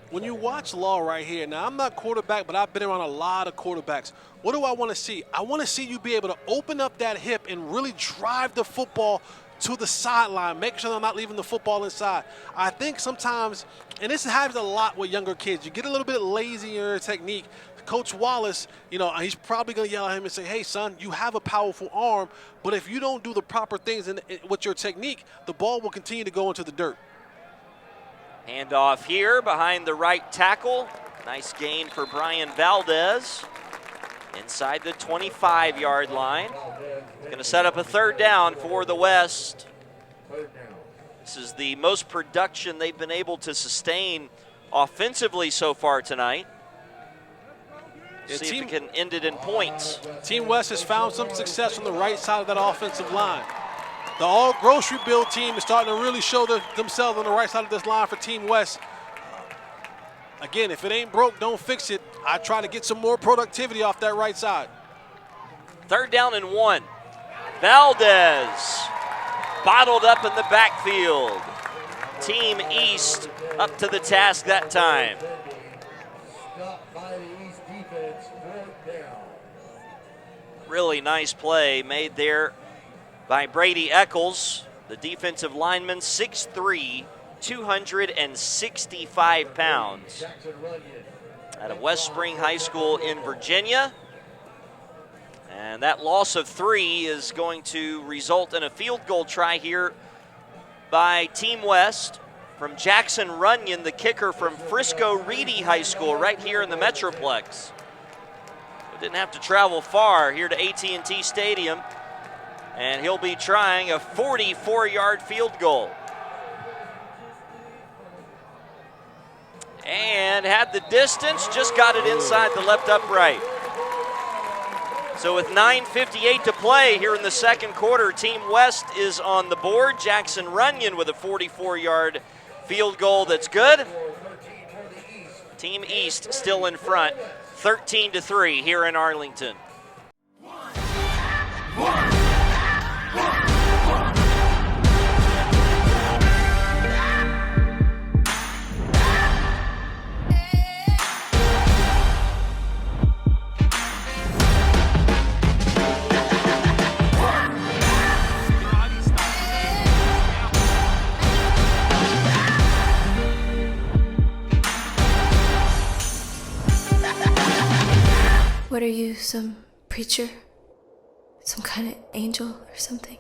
When you watch Law right here, now I'm not quarterback, but I've been around a lot of quarterbacks. What do I want to see? I want to see you be able to open up that hip and really drive the football to the sideline, make sure they're not leaving the football inside. I think sometimes, and this happens a lot with younger kids, you get a little bit lazy in your technique. Coach Wallace, he's probably going to yell at him and say, hey, son, you have a powerful arm, but if you don't do the proper things with your technique, the ball will continue to go into the dirt. Handoff here behind the right tackle. Nice gain for Brian Valdez inside the 25-yard line. Going to set up a third down for the West. This is the most production they've been able to sustain offensively so far tonight. See if it can end it in points. Team West has found some success on the right side of that offensive line. The all-grocery bill team is starting to really show themselves on the right side of this line for Team West. Again, if it ain't broke, don't fix it. I try to get some more productivity off that right side. 3rd down and 1. Valdez bottled up in the backfield. Team East up to the task that time. Stop by the East defense, Really nice play made there by Brady Eccles, the defensive lineman, 6'3", 265 pounds. Out of West Spring High School in Virginia. And that loss of 3 is going to result in a field goal try here by Team West from Jackson Runyon, the kicker from Frisco Reedy High School, right here in the Metroplex. Didn't have to travel far here to AT&T Stadium, and he'll be trying a 44-yard field goal. And had the distance, just got it inside the left upright. So with 9:58 to play here in the second quarter, Team West is on the board. Jackson Runyon with a 44-yard field goal that's good. Team East still in front, 13-3 here in Arlington. What are you, some preacher? Some kind of angel or something?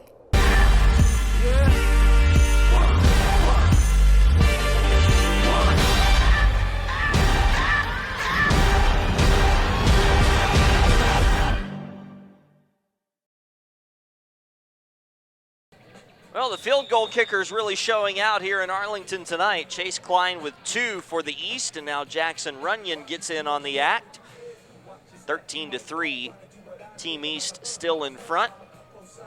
Well, the field goal kicker is really showing out here in Arlington tonight. Chase Klein with 2 for the East, and now Jackson Runyon gets in on the act. 13-3, Team East still in front.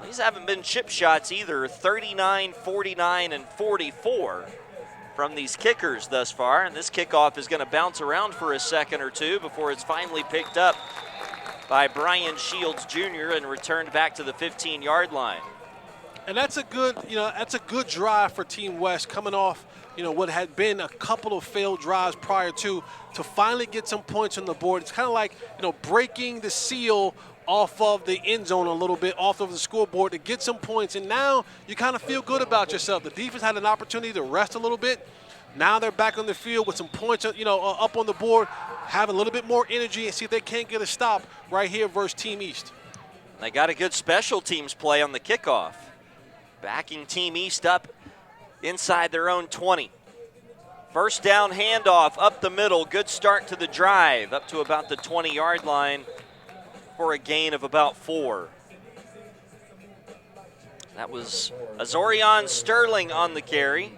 These haven't been chip shots either, 39, 49, and 44 from these kickers thus far. And this kickoff is going to bounce around for a second or two before it's finally picked up by Brian Shields Jr. and returned back to the 15-yard line. And that's a good, that's a good drive for Team West coming off, what had been a couple of failed drives prior to finally get some points on the board. It's kind of like, breaking the seal off of the end zone a little bit, off of the scoreboard to get some points. And now you kind of feel good about yourself. The defense had an opportunity to rest a little bit. Now they're back on the field with some points, up on the board, have a little bit more energy and see if they can't get a stop right here versus Team East. They got a good special teams play on the kickoff, backing Team East up inside their own 20. First down handoff up the middle. Good start to the drive, up to about the 20-yard line for a gain of about 4. That was Azorion Sterling on the carry.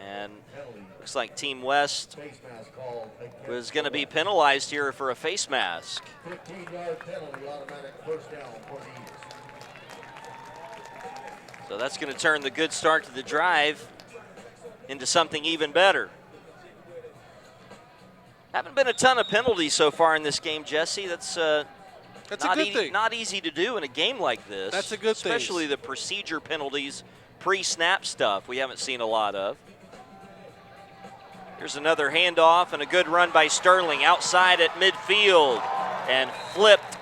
And looks like Team West was going to be penalized here for a face mask. 15-yard penalty, automatic first down for the East. So that's going to turn the good start to the drive into something even better. Haven't been a ton of penalties so far in this game, Jesse. That's a good thing. Not easy to do in a game like this. That's a good thing. Especially the procedure penalties, pre-snap stuff we haven't seen a lot of. Here's another handoff and a good run by Sterling outside at midfield and flipped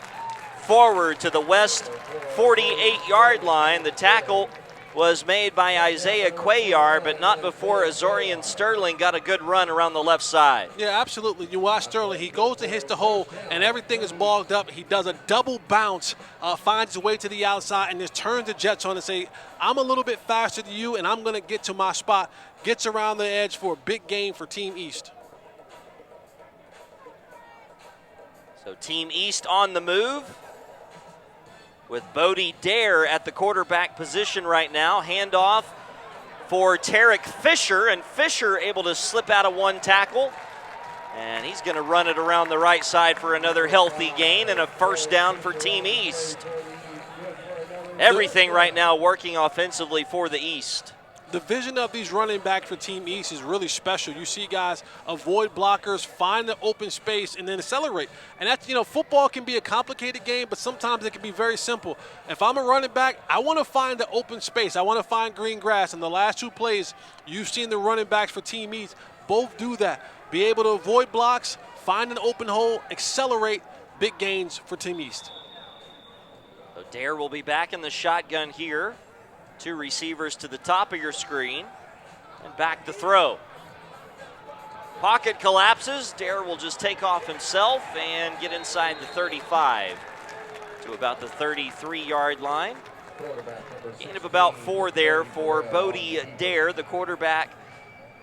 forward to the West 48-yard line. The tackle was made by Isaiah Cuellar, but not before Azorian Sterling got a good run around the left side. Yeah, absolutely. You watch Sterling. He goes to hit the hole, and everything is bogged up. He does a double bounce, finds his way to the outside, and just turns the Jets on and say, I'm a little bit faster than you, and I'm going to get to my spot. Gets around the edge for a big gain for Team East. So Team East on the move, with Bodie Dare at the quarterback position right now. Handoff for Tarek Fisher, and Fisher able to slip out of one tackle. And he's going to run it around the right side for another healthy gain and a first down for Team East. Everything right now working offensively for the East. The vision of these running backs for Team East is really special. You see guys avoid blockers, find the open space, and then accelerate. And that's, football can be a complicated game, but sometimes it can be very simple. If I'm a running back, I want to find the open space. I want to find green grass. And the last 2 plays, you've seen the running backs for Team East both do that. Be able to avoid blocks, find an open hole, accelerate, big gains for Team East. So Dare will be back in the shotgun here. 2 receivers to the top of your screen. And back to throw. Pocket collapses. Dare will just take off himself and get inside the 35 to about the 33-yard line. Gain of about 4 there for Bodie Dare, the quarterback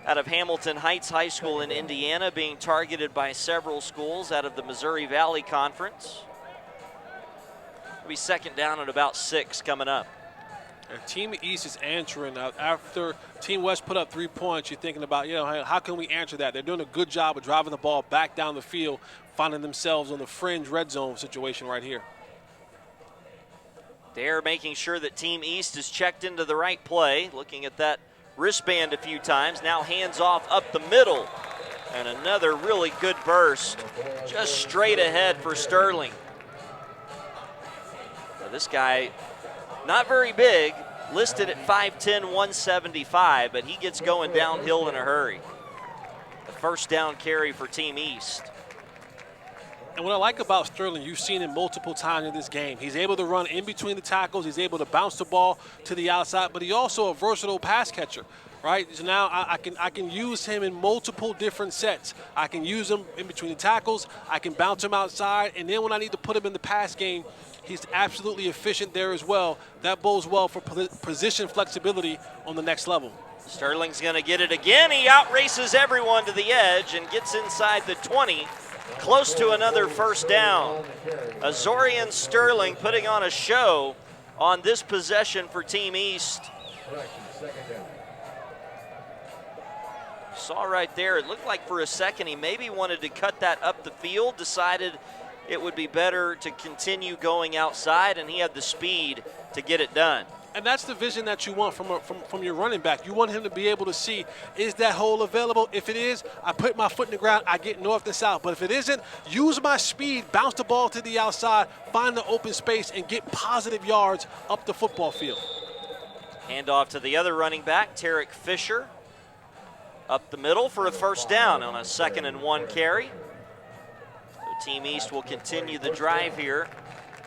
out of Hamilton Heights High School in Indiana, being targeted by several schools out of the Missouri Valley Conference. It'll be second down at about 6 coming up. And Team East is answering. After Team West put up 3 points, you're thinking about, how can we answer that? They're doing a good job of driving the ball back down the field, finding themselves on the fringe red zone situation right here. Dare making sure that Team East is checked into the right play, looking at that wristband a few times. Now hands off up the middle. And another really good burst, just straight ahead for Sterling. Now this guy, not very big, listed at 5'10", 175, but he gets going downhill in a hurry. The first down carry for Team East. And what I like about Sterling, you've seen him multiple times in this game. He's able to run in between the tackles. He's able to bounce the ball to the outside, but he's also a versatile pass catcher, right? So now I can use him in multiple different sets. I can use him in between the tackles. I can bounce him outside, and then when I need to put him in the pass game, he's absolutely efficient there as well. That bodes well for position flexibility on the next level. Sterling's going to get it again. He outraces everyone to the edge and gets inside the 20. Close to another first down. Azorian Sterling putting on a show on this possession for Team East. Saw right there, it looked like for a second he maybe wanted to cut that up the field, decided it would be better to continue going outside, and he had the speed to get it done. And that's the vision that you want from your running back. You want him to be able to see, is that hole available? If it is, I put my foot in the ground, I get north and south. But if it isn't, use my speed, bounce the ball to the outside, find the open space, and get positive yards up the football field. Handoff to the other running back, Tarek Fisher, up the middle for a first down on a 2nd and 1 carry. So Team East will continue the drive here.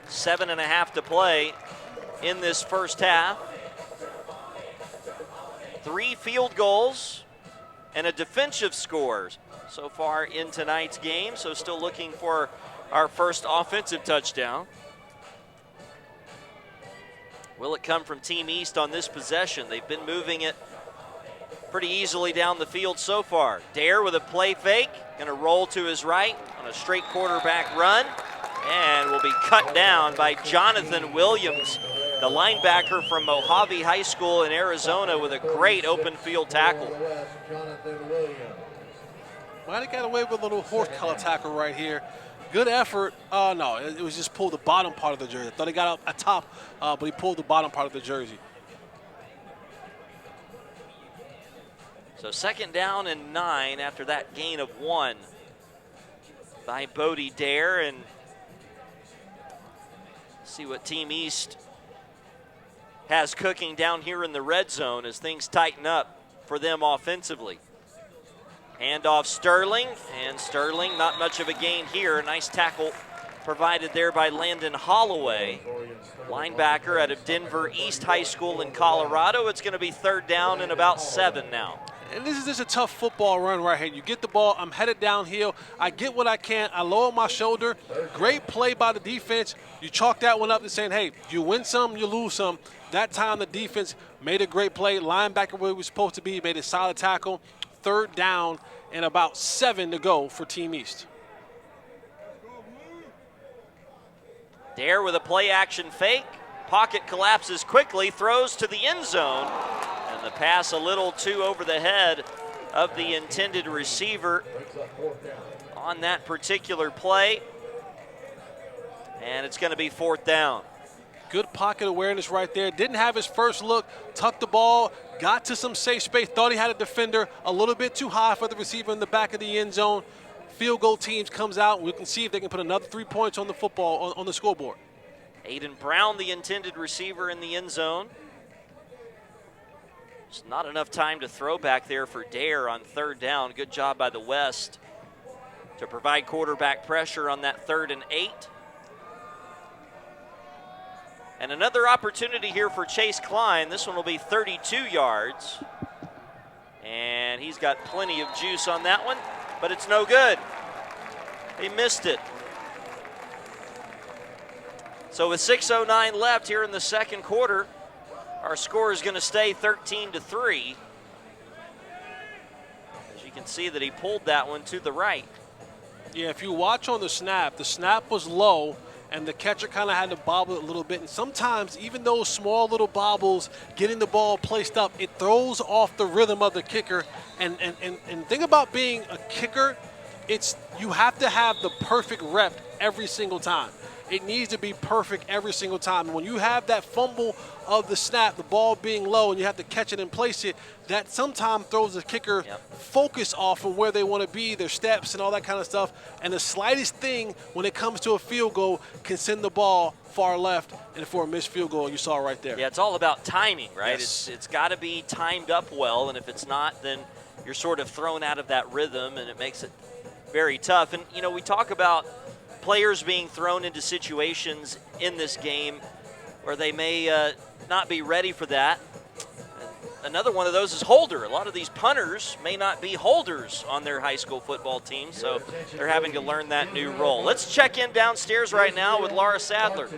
7.5 to play in this first half. 3 field goals and a defensive score so far in tonight's game. So still looking for our first offensive touchdown. Will it come from Team East on this possession? They've been moving it pretty easily down the field so far. Dare with a play fake, gonna roll to his right on a straight quarterback run, and will be cut down by Jonathan Williams, the linebacker from Mojave High School in Arizona, with a great open field tackle. Might have got away with a little horse collar tackle right here. Good effort. No, it was just pulled the bottom part of the jersey. I thought he got up top, but he pulled the bottom part of the jersey. So 2nd down and 9 after that gain of 1 by Bodie Dare, and see what Team East has cooking down here in the red zone as things tighten up for them offensively. Handoff Sterling, and Sterling not much of a gain here. Nice tackle provided there by Landon Holloway, linebacker out of Denver East High School in Colorado. It's going to be 3rd down and about 7 now. And this is just a tough football run right here. You get the ball, I'm headed downhill. I get what I can. I lower my shoulder. Great play by the defense. You chalk that one up and saying, hey, you win some, you lose some. That time the defense made a great play. Linebacker where he was supposed to be, made a solid tackle. 3rd down and about 7 to go for Team East. Dare with a play action fake. Pocket collapses quickly, throws to the end zone. And the pass a little too over the head of the intended receiver on that particular play. And it's going to be 4th down. Good pocket awareness right there. Didn't have his first look, tucked the ball, got to some safe space, thought he had a defender, a little bit too high for the receiver in the back of the end zone. Field goal teams comes out. We can see if they can put another 3 points on the football, on the scoreboard. Aiden Brown, the intended receiver in the end zone. Just not enough time to throw back there for Dare on 3rd down. Good job by the West to provide quarterback pressure on that 3rd and 8. And another opportunity here for Chase Klein. This one will be 32 yards. And he's got plenty of juice on that one, but it's no good. He missed it. So with 6:09 left here in the second quarter, our score is going to stay 13-3. As you can see that he pulled that one to the right. Yeah, if you watch on the snap was low, and the catcher kind of had to bobble it a little bit. And sometimes, even those small little bobbles, getting the ball placed up, it throws off the rhythm of the kicker. And think about being a kicker, you have to have the perfect rep every single time. It needs to be perfect every single time. And when you have that fumble of the snap, the ball being low, and you have to catch it and place it, that sometimes throws the kicker focus off of where they want to be, their steps and all that kind of stuff. And the slightest thing when it comes to a field goal can send the ball far left, and for a missed field goal, you saw right there. Yeah, it's all about timing, right? Yes. It's got to be timed up well, and if it's not, then you're sort of thrown out of that rhythm, and it makes it very tough. And, you know, we talk about players being thrown into situations in this game where they may not be ready for that. And another one of those is holder. A lot of these punters may not be holders on their high school football team, so they're having to learn that new role. Let's check in downstairs right now with Laura Sadler.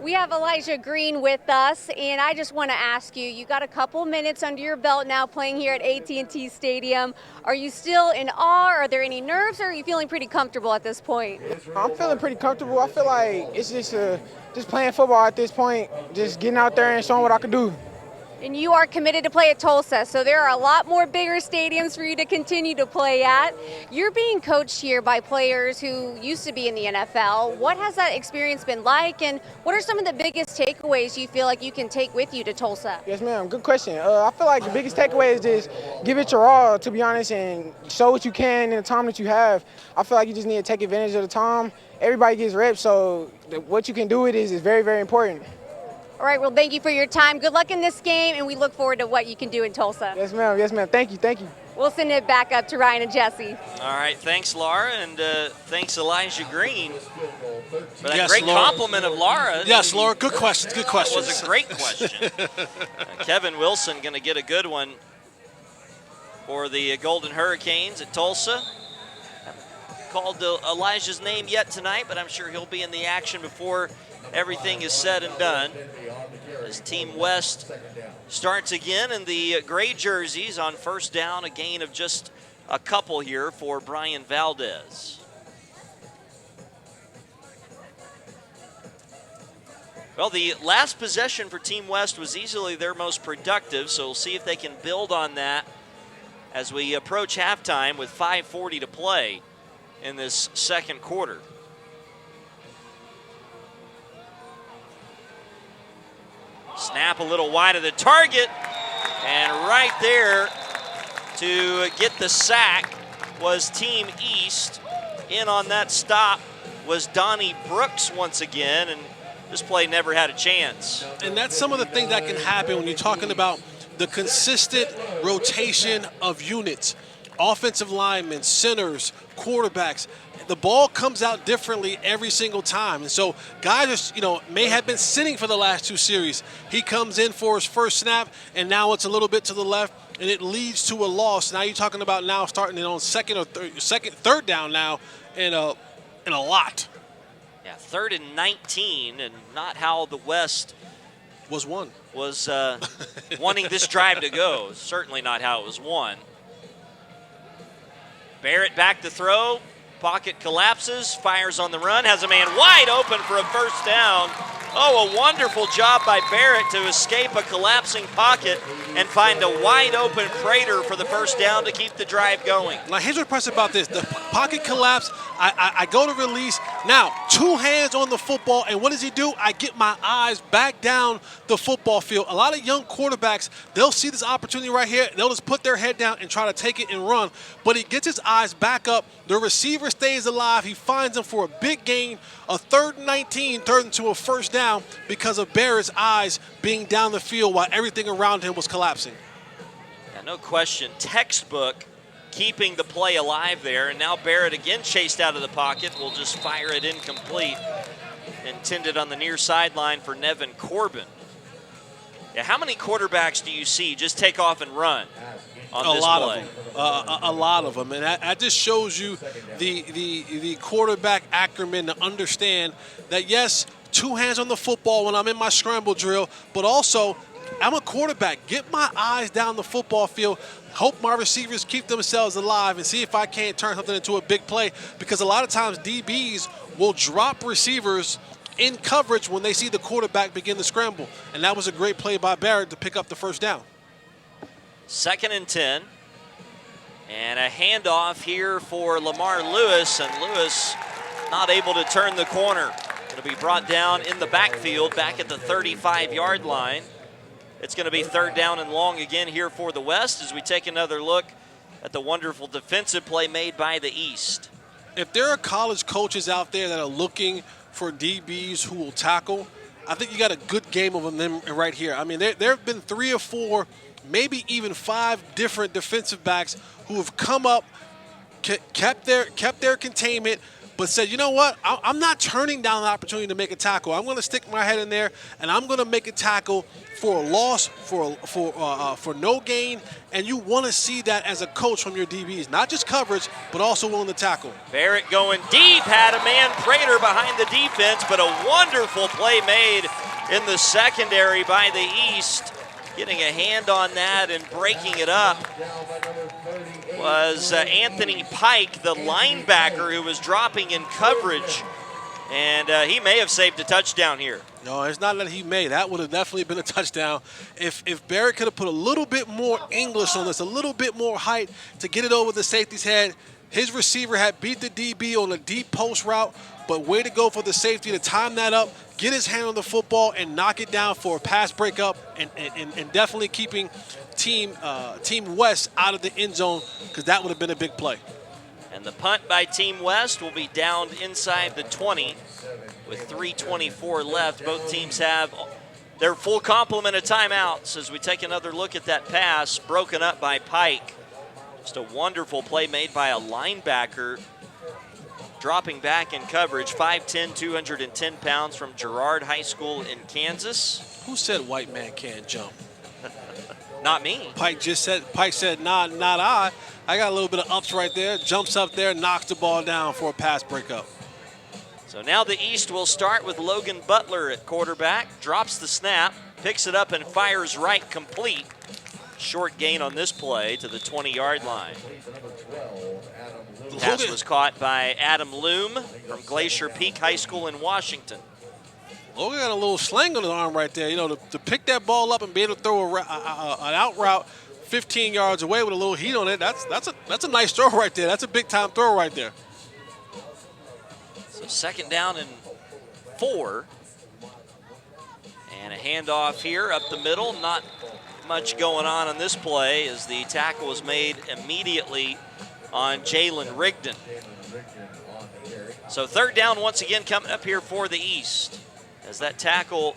We have Elijah Green with us, and I just want to ask you, you got a couple minutes under your belt now playing here at AT&T Stadium. Are you still in awe? Are there any nerves, or are you feeling pretty comfortable at this point? I'm feeling pretty comfortable. I feel like it's just playing football at this point, just getting out there and showing what I can do. And you are committed to play at Tulsa, so there are a lot more bigger stadiums for you to continue to play at. You're being coached here by players who used to be in the NFL. What has that experience been like, and what are some of the biggest takeaways you feel like you can take with you to Tulsa? Yes, ma'am. Good question. I feel like the biggest takeaway is just give it your all, to be honest, and show what you can in the time that you have. I feel like you just need to take advantage of the time. Everybody gets reps, so what you can do with it is very, very important. All right, well, thank you for your time. Good luck in this game, and we look forward to what you can do in Tulsa. Yes, ma'am. Yes, ma'am. Thank you. Thank you. We'll send it back up to Ryan and Jesse. All right, thanks, Laura, and thanks, Elijah Green, for that Yes, great Laura. compliment of Laura. Yes, Laura, good questions, good questions. That was a great question. Kevin Wilson going to get a good one for the Golden Hurricanes at Tulsa. Haven't called Elijah's name yet tonight, but I'm sure he'll be in the action before everything is said and done. As Team West starts again in the gray jerseys on first down, a gain of just a couple here for Brian Valdez. Well, the last possession for Team West was easily their most productive, so we'll see if they can build on that as we approach halftime with 5:40 to play in this second quarter. Snap a little wide of the target, and right there to get the sack was Team East. In on that stop was Donnie Brooks once again, and this play never had a chance. And that's some of the things that can happen when you're talking about the consistent rotation of units. Offensive linemen, centers, quarterbacks. The ball comes out differently every single time. And so guys may have been sitting for the last two series. He comes in for his first snap, and now it's a little bit to the left, and it leads to a loss. Now you're talking about now starting it on third down now, in a lot. Yeah, 3rd and 19, and not how the West was wanting this drive to go. Certainly not how it was won. Barrett back to throw. Pocket collapses, fires on the run, has a man wide open for a first down. Oh, a wonderful job by Barrett to escape a collapsing pocket and find a wide open Prater for the first down to keep the drive going. Now, here's what's impressive about this. The pocket collapse, I go to release. Now, two hands on the football, and what does he do? I get my eyes back down the football field. A lot of young quarterbacks, they'll see this opportunity right here. They'll just put their head down and try to take it and run. But he gets his eyes back up. The receiver stays alive. He finds him for a big gain, a 3rd and 19, turned into a first down because of Barrett's eyes being down the field while everything around him was collapsing. Yeah, no question. Textbook keeping the play alive there. And now Barrett again chased out of the pocket. Will just fire it incomplete. Intended on the near sideline for Nevin Corbin. Yeah, how many quarterbacks do you see just take off and run on this play? A lot of them. And that just shows you the quarterback acumen to understand that, yes, 2 hands on the football when I'm in my scramble drill, but also I'm a quarterback. Get my eyes down the football field. Hope my receivers keep themselves alive and see if I can't turn something into a big play, because a lot of times DBs will drop receivers in coverage when they see the quarterback begin to scramble. And that was a great play by Barrett to pick up the first down. 2nd and 10. And a handoff here for Lamar Lewis, and Lewis not able to turn the corner. Going to be brought down in the backfield back at the 35-yard line. It's going to be 3rd down and long again here for the West as we take another look at the wonderful defensive play made by the East. If there are college coaches out there that are looking for DBs who will tackle, I think you got a good game of them right here. I mean, there have been 3 or 4, maybe even 5 different defensive backs who have come up, kept their containment, but said, you know what, I'm not turning down the opportunity to make a tackle. I'm going to stick my head in there, and I'm going to make a tackle for a loss, for no gain, and you want to see that as a coach from your DBs. Not just coverage, but also willing to tackle. Barrett going deep, had a man Prater behind the defense, but a wonderful play made in the secondary by the East. Getting a hand on that and breaking it up was Anthony Pike, the linebacker, who was dropping in coverage. And he may have saved a touchdown here. No, it's not that he may. That would have definitely been a touchdown. If Barrett could have put a little bit more English on this, a little bit more height to get it over the safety's head. His receiver had beat the DB on a deep post route, but way to go for the safety to time that up, get his hand on the football, and knock it down for a pass breakup, and definitely keeping Team West out of the end zone, because that would have been a big play. And the punt by Team West will be down inside the 20 with 3:24 left. Both teams have their full complement of timeouts as we take another look at that pass broken up by Pike. Just a wonderful play made by a linebacker dropping back in coverage. 5'10", 210 pounds from Girard High School in Kansas. Who said white man can't jump? Not me. Pike said, nah, not I. I got a little bit of ups right there. Jumps up there, knocks the ball down for a pass breakup. So now the East will start with Logan Butler at quarterback. Drops the snap, picks it up and fires right, complete. Short gain on this play to the 20-yard line. Pass was caught by Adam Loom from Glacier Peak High School in Washington. Logan got a little slang on his arm right there. You know, to pick that ball up and be able to throw an out route 15 yards away with a little heat on it, that's a nice throw right there. That's a big-time throw right there. So 2nd down and 4. And a handoff here up the middle. Not much going on this play as the tackle was made immediately on Jalen Rigdon. So 3rd down once again coming up here for the East, as that tackle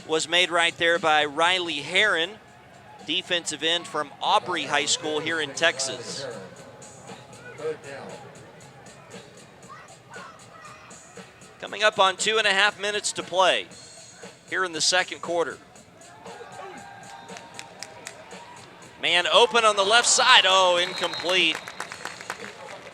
was made right there by Riley Heron, defensive end from Aubrey High School here in Texas. Coming up on 2.5 minutes to play here in the 2nd quarter. Man open on the left side. Oh, incomplete.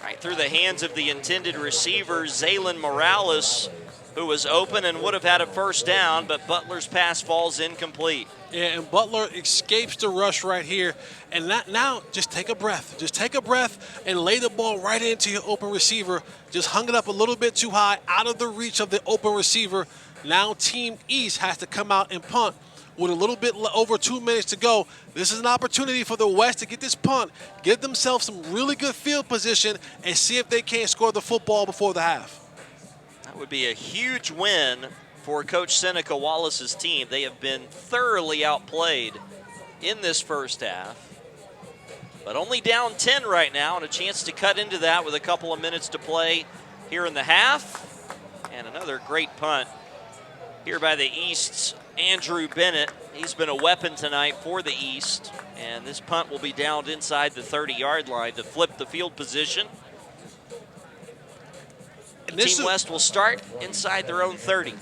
Right through the hands of the intended receiver, Zaylen Morales, who was open and would have had a 1st down, but Butler's pass falls incomplete. Yeah, and Butler escapes the rush right here. And now just take a breath. Just take a breath and lay the ball right into your open receiver. Just hung it up a little bit too high, out of the reach of the open receiver. Now Team East has to come out and punt with a little bit over 2 minutes to go. This is an opportunity for the West to get this punt, get themselves some really good field position, and see if they can't score the football before the half. That would be a huge win for Coach Seneca Wallace's team. They have been thoroughly outplayed in this first half, but only down 10 right now, and a chance to cut into that with a couple of minutes to play here in the half. And another great punt here by the East's Andrew Bennett. He's been a weapon tonight for the East. And this punt will be downed inside the 30-yard line to flip the field position. Team West will start inside their own 30.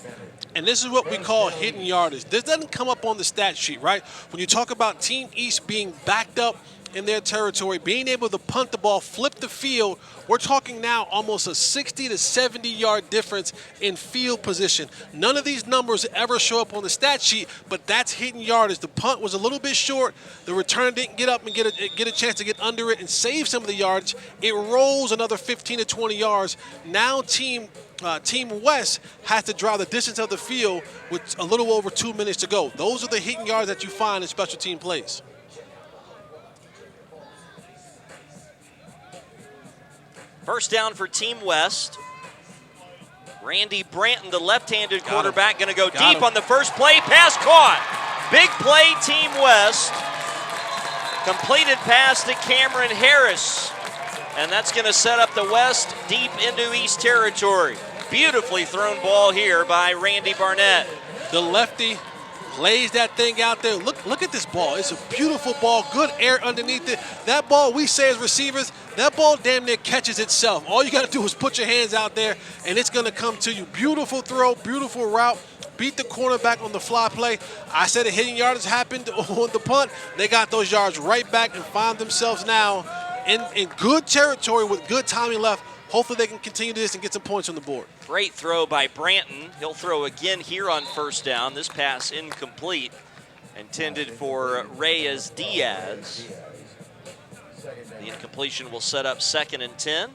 And this is what we call hidden yardage. This doesn't come up on the stat sheet, right? When you talk about Team East being backed up in their territory, being able to punt the ball, flip the field, we're talking now almost a 60 to 70-yard difference in field position. None of these numbers ever show up on the stat sheet, but that's hidden yardage. The punt was a little bit short. The return didn't get up and get a chance to get under it and save some of the yardage. It rolls another 15 to 20 yards. Now Team West has to drive the distance of the field with a little over 2 minutes to go. Those are the hidden yards that you find in special team plays. First down for Team West. Randy Branton, the left-handed quarterback, going to go deep on the first play. Pass caught. Big play, Team West. Completed pass to Cameron Harris. And that's going to set up the West deep into East territory. Beautifully thrown ball here by Randy Barnett. The lefty lays that thing out there. Look at this ball. It's a beautiful ball. Good air underneath it. That ball, we say as receivers, that ball damn near catches itself. All you got to do is put your hands out there, and it's going to come to you. Beautiful throw, beautiful route. Beat the cornerback on the fly play. I said a hidden yardage happened on the punt. They got those yards right back and find themselves now in good territory with good timing left. Hopefully they can continue this and get some points on the board. Great throw by Branton. He'll throw again here on first down. This pass incomplete, intended for Reyes Diaz. The incompletion will set up 2nd and 10.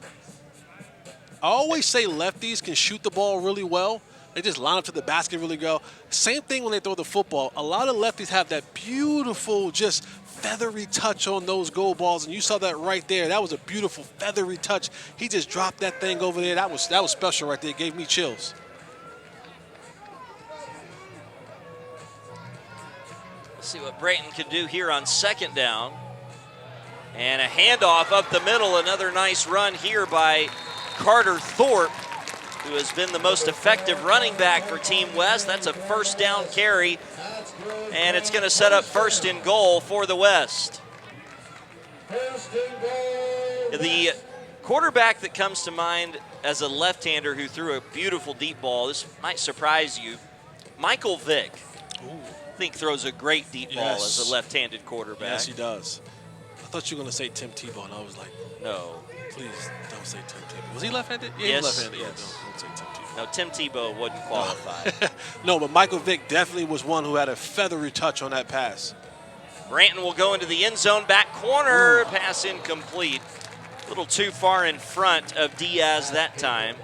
I always say lefties can shoot the ball really well. They just line up to the basket really well. Same thing when they throw the football. A lot of lefties have that beautiful, just feathery touch on those goal balls, and you saw that right there. That was a beautiful feathery touch. He just dropped that thing over there. That was special right there. It gave me chills. Let's see what Branton can do here on 2nd down. And a handoff up the middle. Another nice run here by Carter Thorpe, who has been the most effective running back for Team West. That's a first down carry, and it's going to set up 1st and goal for the West. The quarterback that comes to mind as a left-hander who threw a beautiful deep ball, this might surprise you, Michael Vick. I think throws a great deep ball as a left-handed quarterback. Yes, he does. I thought you were going to say Tim Tebow, and I was like, no. Please don't say Tim Tebow. Was he left-handed? Yeah, yes, he was left-handed. Yes. Yeah, don't say Tim Tebow. No, Tim Tebow wouldn't qualify. No, but Michael Vick definitely was one who had a feathery touch on that pass. Branton will go into the end zone, back corner, pass incomplete. A little too far in front of Diaz that time.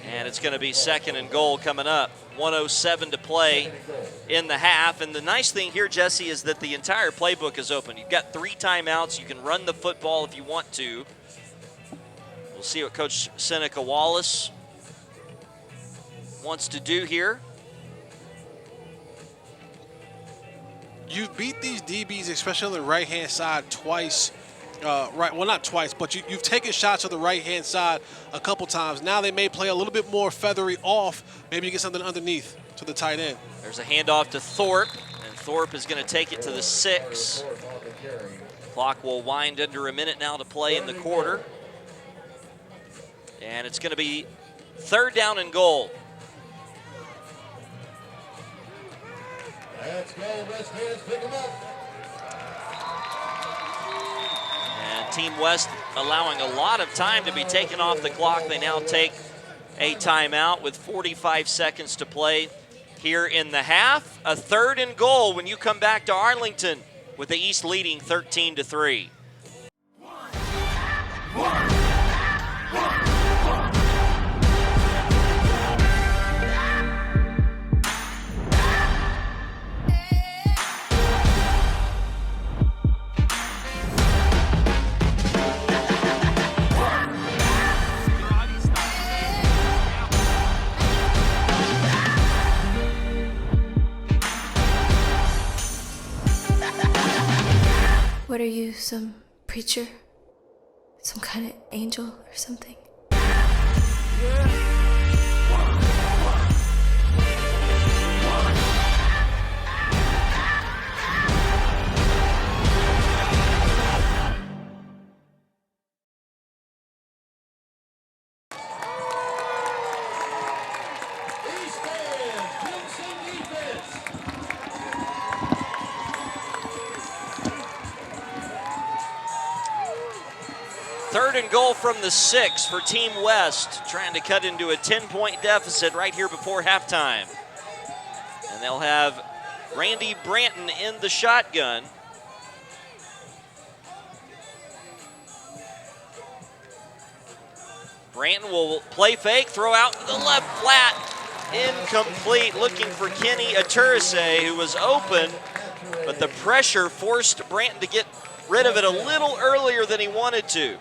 And it's going to be 2nd and goal coming up. 1:07 to play in the half. And the nice thing here, Jesse, is that the entire playbook is open. You've got 3 timeouts. You can run the football if you want to. We'll see what Coach Seneca Wallace wants to do here. You've beat these DBs, especially on the right-hand side, twice. Well, not twice, but you've taken shots to the right-hand side a couple times. Now they may play a little bit more feathery off. Maybe you get something underneath to the tight end. There's a handoff to Thorpe, and Thorpe is going to take it to the 6. Clock will wind under a minute now to play in the quarter. And it's going to be 3rd down and goal. Let's go, Redskins, pick them up. And Team West allowing a lot of time to be taken off the clock. They now take a timeout with 45 seconds to play here in the half. A 3rd and goal when you come back to Arlington with the East leading 13-3. What are you, some preacher? Some kind of angel or something? 3rd and goal from the 6 for Team West, trying to cut into a 10-point deficit right here before halftime. And they'll have Randy Branton in the shotgun. Branton will play fake, throw out to the left flat, incomplete, looking for Kenny Aturise, who was open, but the pressure forced Branton to get rid of it a little earlier than he wanted to.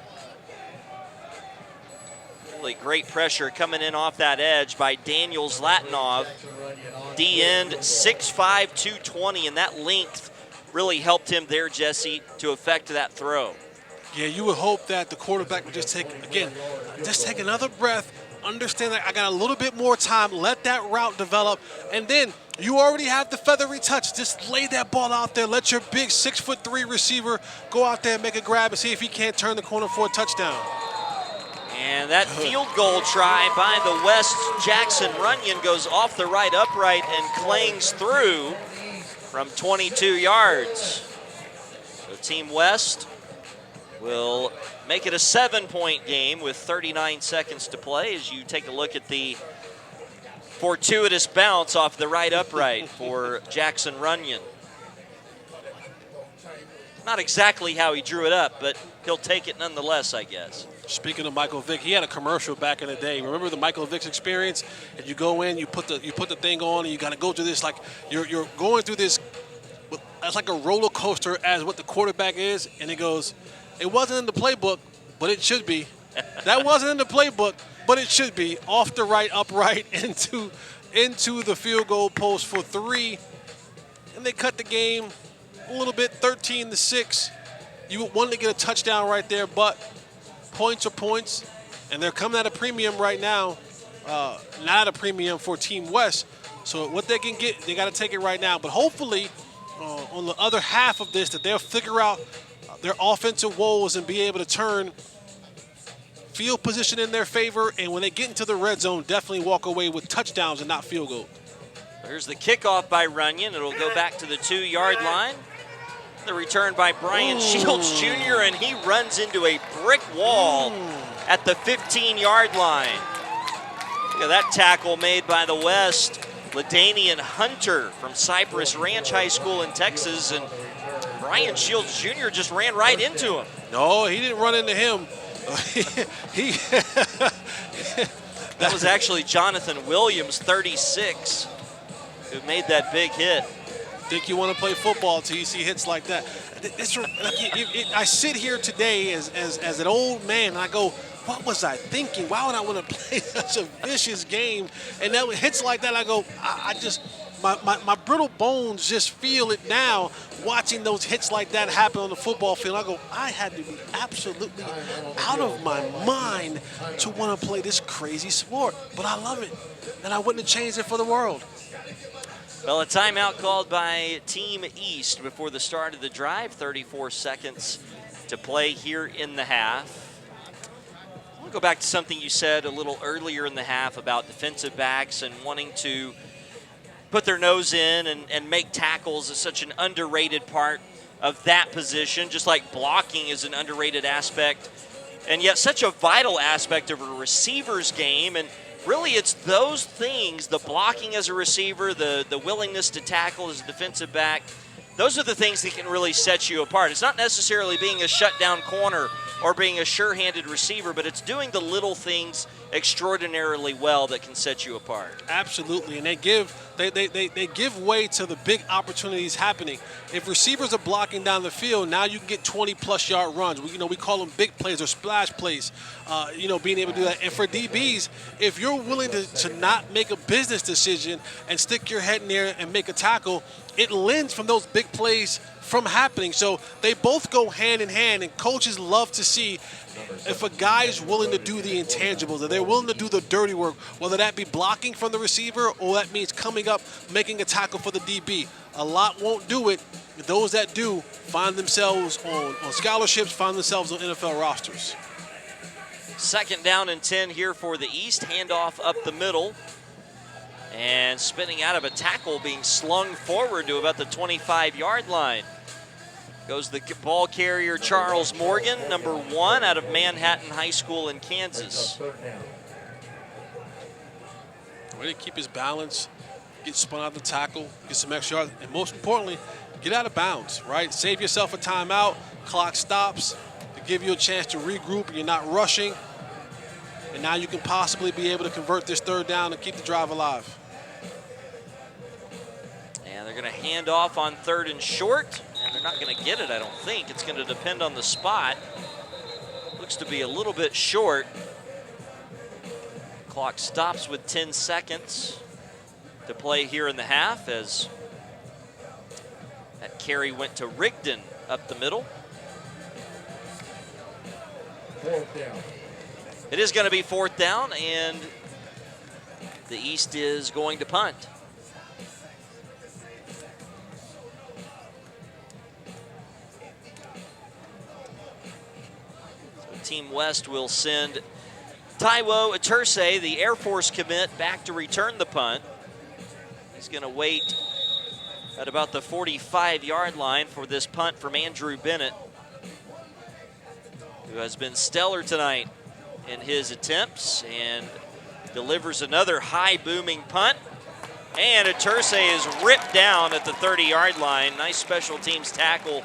Really great pressure coming in off that edge by Daniel Zlatanov. D-end, 6'5", 220, and that length really helped him there, Jesse, to effect that throw. Yeah, you would hope that the quarterback would just take another breath, understand that I got a little bit more time, let that route develop, and then you already have the feathery touch. Just lay that ball out there. Let your big 6'3" receiver go out there and make a grab and see if he can't turn the corner for a touchdown. And that field goal try by the West Jackson Runyon goes off the right upright and clangs through from 22 yards. So Team West will make it a 7-point game with 39 seconds to play as you take a look at the fortuitous bounce off the right upright for Jackson Runyon. Not exactly how he drew it up, but he'll take it nonetheless, I guess. Speaking of Michael Vick, he had a commercial back in the day. Remember the Michael Vick's experience? And you go in, you put the thing on, and you got to go through this like you're going through this. It's like a roller coaster as what the quarterback is, and he goes, "It wasn't in the playbook, but it should be. That wasn't in the playbook, but it should be." Off the right upright into the field goal post for 3, and they cut the game a little bit, 13-6. You wanted to get a touchdown right there, but points are points, and they're coming at a premium right now. Not at a premium for Team West. So what they can get, they got to take it right now. But hopefully, on the other half of this, that they'll figure out their offensive woes and be able to turn field position in their favor. And when they get into the red zone, definitely walk away with touchdowns and not field goal. There's the kickoff by Runyon. It'll go back to the 2-yard line. The return by Brian Shields Jr., and he runs into a brick wall at the 15-yard line. Look at that tackle made by the West. LaDainian Hunter from Cypress Ranch High School in Texas, and Brian Shields Jr. just ran right into him. No, he didn't run into him. That was actually Jonathan Williams, 36, who made that big hit. Think you want to play football until you see hits like that. I sit here today as an old man, and I go, what was I thinking? Why would I want to play such a vicious game? And then hits like that, I go, my brittle bones just feel it now watching those hits like that happen on the football field. I go, I had to be absolutely out of my mind to want to play this crazy sport. But I love it, and I wouldn't have changed it for the world. Well, a timeout called by Team East before the start of the drive. 34 seconds to play here in the half. I want to go back to something you said a little earlier in the half about defensive backs and wanting to put their nose in and make tackles is such an underrated part of that position, just like blocking is an underrated aspect, and yet such a vital aspect of a receiver's game. And really, it's those things, the blocking as a receiver, the willingness to tackle as a defensive back, those are the things that can really set you apart. It's not necessarily being a shutdown corner or being a sure-handed receiver, but it's doing the little things extraordinarily well that can set you apart. Absolutely, and they give way to the big opportunities happening. If receivers are blocking down the field, now you can get 20-plus yard runs. We call them big plays or splash plays. Being able to do that. And for DBs, if you're willing to not make a business decision and stick your head in there and make a tackle, it lends from those big plays from happening. So they both go hand in hand, and coaches love to see if a guy is willing to do the intangibles, if they're willing to do the dirty work, whether that be blocking from the receiver or that means coming up, making a tackle for the DB. A lot won't do it. Those that do find themselves on scholarships, find themselves on NFL rosters. 2nd down and 10 here for the East. Handoff up the middle. And spinning out of a tackle, being slung forward to about the 25-yard line goes the ball carrier Charles Morgan, number 1 out of Manhattan High School in Kansas. Way to keep his balance, get spun out of the tackle, get some extra yards, and most importantly, get out of bounds, right? Save yourself a timeout, clock stops to give you a chance to regroup, and you're not rushing. And now you can possibly be able to convert this third down and keep the drive alive. And they're going to hand off on 3rd and short, and they're not going to get it, I don't think. It's going to depend on the spot. Looks to be a little bit short. Clock stops with 10 seconds to play here in the half as that carry went to Rigdon up the middle. 4th down. It is going to be 4th down, and the East is going to punt. So Team West will send Taiwo Atursey, the Air Force commit, back to return the punt. He's going to wait at about the 45-yard line for this punt from Andrew Bennett, who has been stellar tonight in his attempts and delivers another high booming punt. And Atursey is ripped down at the 30-yard line. Nice special teams tackle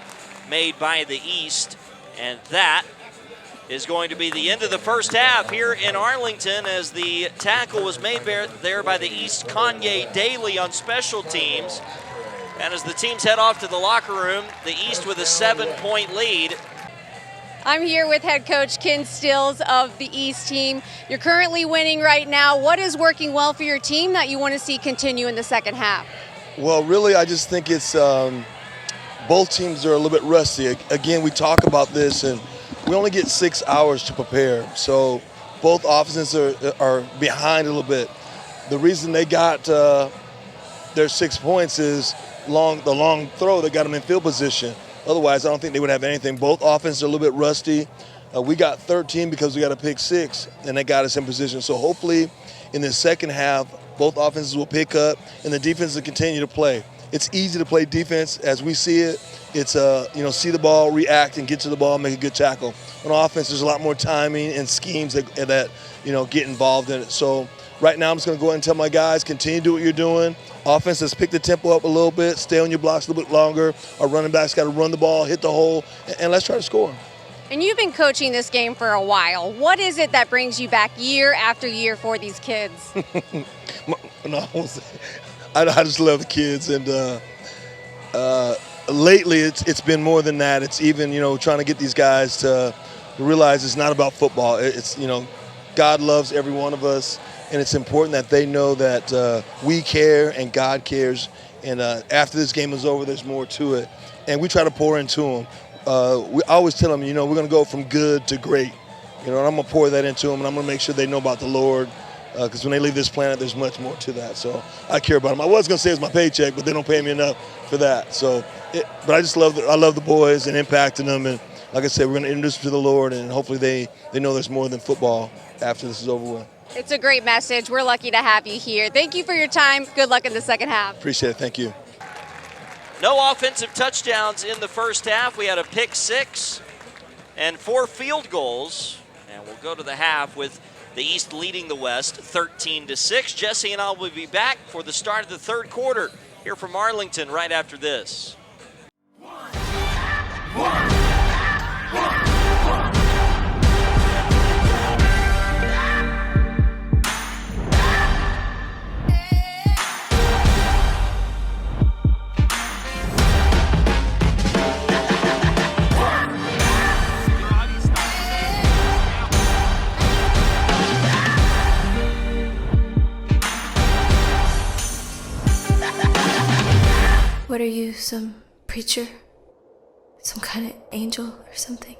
made by the East. And that is going to be the end of the first half here in Arlington, as the tackle was made there by the East Kanye Daly on special teams. And as the teams head off to the locker room, the East with a 7-point lead. I'm here with head coach Ken Stills of the East team. You're currently winning right now. What is working well for your team that you want to see continue in the second half? Well, really, I just think it's both teams are a little bit rusty. Again, we talk about this, and we only get 6 hours to prepare. So both offenses are behind a little bit. The reason they got their 6 points is the long throw that got them in field position. Otherwise, I don't think they would have anything. Both offenses are a little bit rusty. We got 13 because we got a pick 6, and they got us in position. So hopefully in the second half, both offenses will pick up, and the defense will continue to play. It's easy to play defense as we see it. It's, see the ball, react, and get to the ball, make a good tackle. On offense, there's a lot more timing and schemes that get involved in it. So right now I'm just going to go ahead and tell my guys, continue to do what you're doing. Offense, let's pick the tempo up a little bit, stay on your blocks a little bit longer. Our running backs got to run the ball, hit the hole, and let's try to score. And you've been coaching this game for a while. What is it that brings you back year after year for these kids? I just love the kids, and lately it's been more than that. It's even trying to get these guys to realize it's not about football. It's God loves every one of us, and it's important that they know that we care and God cares. And after this game is over, there's more to it, and we try to pour into them. We always tell them, we're going to go from good to great, and I'm going to pour that into them, and I'm going to make sure they know about the Lord. Because when they leave this planet, there's much more to that. So I care about them. I was going to say it's my paycheck, but they don't pay me enough for that. But I just love the boys and impacting them. And like I said, we're going to introduce them to the Lord, and hopefully they know there's more than football after this is over with. It's a great message. We're lucky to have you here. Thank you for your time. Good luck in the second half. Appreciate it. Thank you. No offensive touchdowns in the first half. We had a pick 6 and 4 field goals. And we'll go to the half with the East leading the West 13-6. Jesse and I will be back for the start of the third quarter here from Arlington right after this. What are you, some preacher? Some kind of angel or something?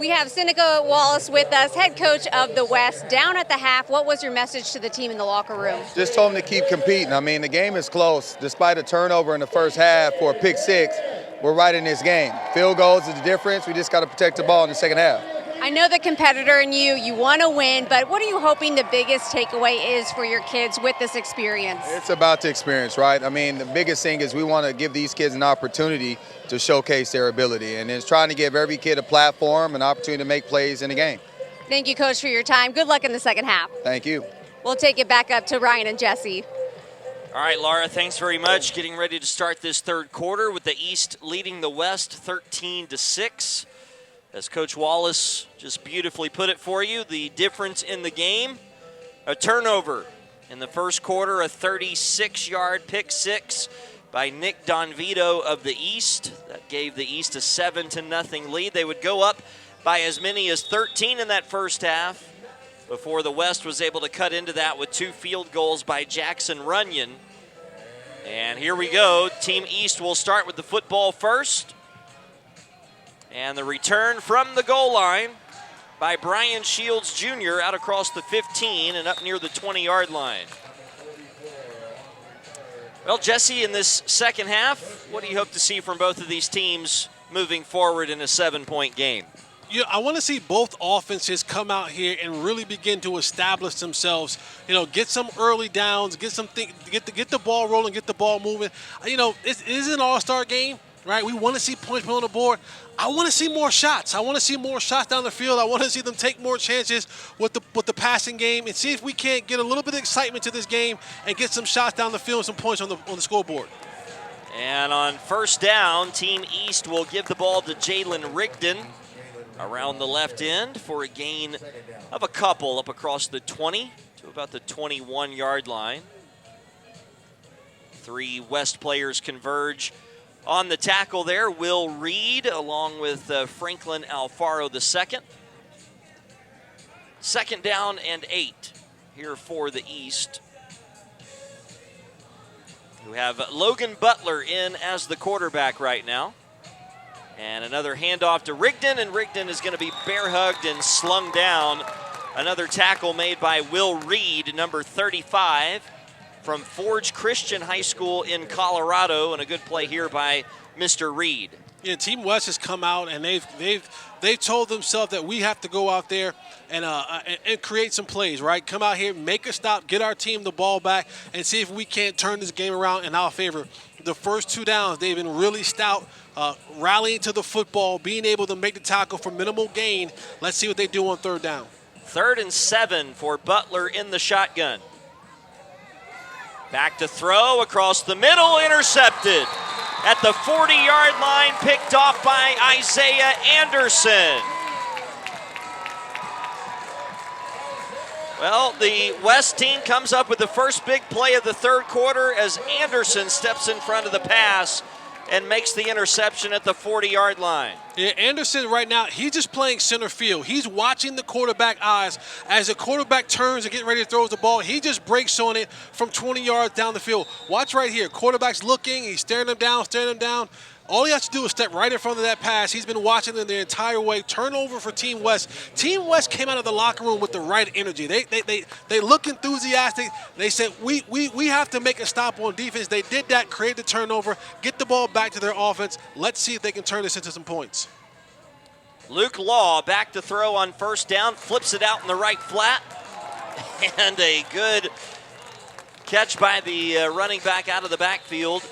We have Seneca Wallace with us, head coach of the West. Down at the half, what was your message to the team in the locker room? Just told them to keep competing. I mean, the game is close. Despite a turnover in the first half for a pick six, we're right in this game. Field goals is the difference. We just got to protect the ball in the second half. I know the competitor in you want to win, but what are you hoping the biggest takeaway is for your kids with this experience? It's about the experience, right? I mean, the biggest thing is we want to give these kids an opportunity to showcase their ability, and it's trying to give every kid a platform, an opportunity to make plays in the game. Thank you, Coach, for your time. Good luck in the second half. Thank you. We'll take it back up to Ryan and Jesse. All right, Laura, thanks very much. Getting ready to start this third quarter with the East leading the West 13-6. As Coach Wallace just beautifully put it for you, the difference in the game, a turnover in the first quarter, a 36-yard pick six by Nick Donvito of the East. That gave the East a 7-0 lead. They would go up by as many as 13 in that first half before the West was able to cut into that with 2 field goals by Jackson Runyon. And here we go. Team East will start with the football first. And the return from the goal line by Brian Shields Jr. out across the 15 and up near the 20-yard line. Well, Jesse, in this second half, what do you hope to see from both of these teams moving forward in a 7-point game? Yeah, I want to see both offenses come out here and really begin to establish themselves. Get some early downs, get the ball rolling, get the ball moving. It is an all-star game, right? We want to see points put on the board. I want to see more shots. I want to see more shots down the field. I want to see them take more chances with the passing game and see if we can't get a little bit of excitement to this game and get some shots down the field and some points on the scoreboard. And on first down, Team East will give the ball to Jalen Rigdon around the left end for a gain of a couple up across the 20 to about the 21-yard line. 3 West players converge on the tackle there. Will Reed along with Franklin Alfaro II. Second down and 8 here for the East, who have Logan Butler in as the quarterback right now. And another handoff to Rigdon, and Rigdon is going to be bear hugged and slung down. Another tackle made by Will Reed, number 35, from Forge Christian High School in Colorado, and a good play here by Mr. Reed. Yeah, Team West has come out and they've told themselves that we have to go out there and create some plays, right? Come out here, make a stop, get our team the ball back, and see if we can't turn this game around in our favor. The first 2 downs, they've been really stout, rallying to the football, being able to make the tackle for minimal gain. Let's see what they do on third down. 3rd and 7 for Butler in the shotgun. Back to throw across the middle, intercepted. At the 40-yard line, picked off by Isaiah Anderson. Well, the West team comes up with the first big play of the third quarter as Anderson steps in front of the pass and makes the interception at the 40-yard line. Yeah, Anderson right now, he's just playing center field. He's watching the quarterback eyes. As the quarterback turns and getting ready to throw the ball, he just breaks on it from 20 yards down the field. Watch right here. Quarterback's looking. He's staring him down. All he has to do is step right in front of that pass. He's been watching them the entire way. Turnover for Team West. Team West came out of the locker room with the right energy. They look enthusiastic. They said, we have to make a stop on defense. They did that, create the turnover, get the ball back to their offense. Let's see if they can turn this into some points. Luke Law back to throw on first down, flips it out in the right flat. And a good catch by the running back out of the backfield.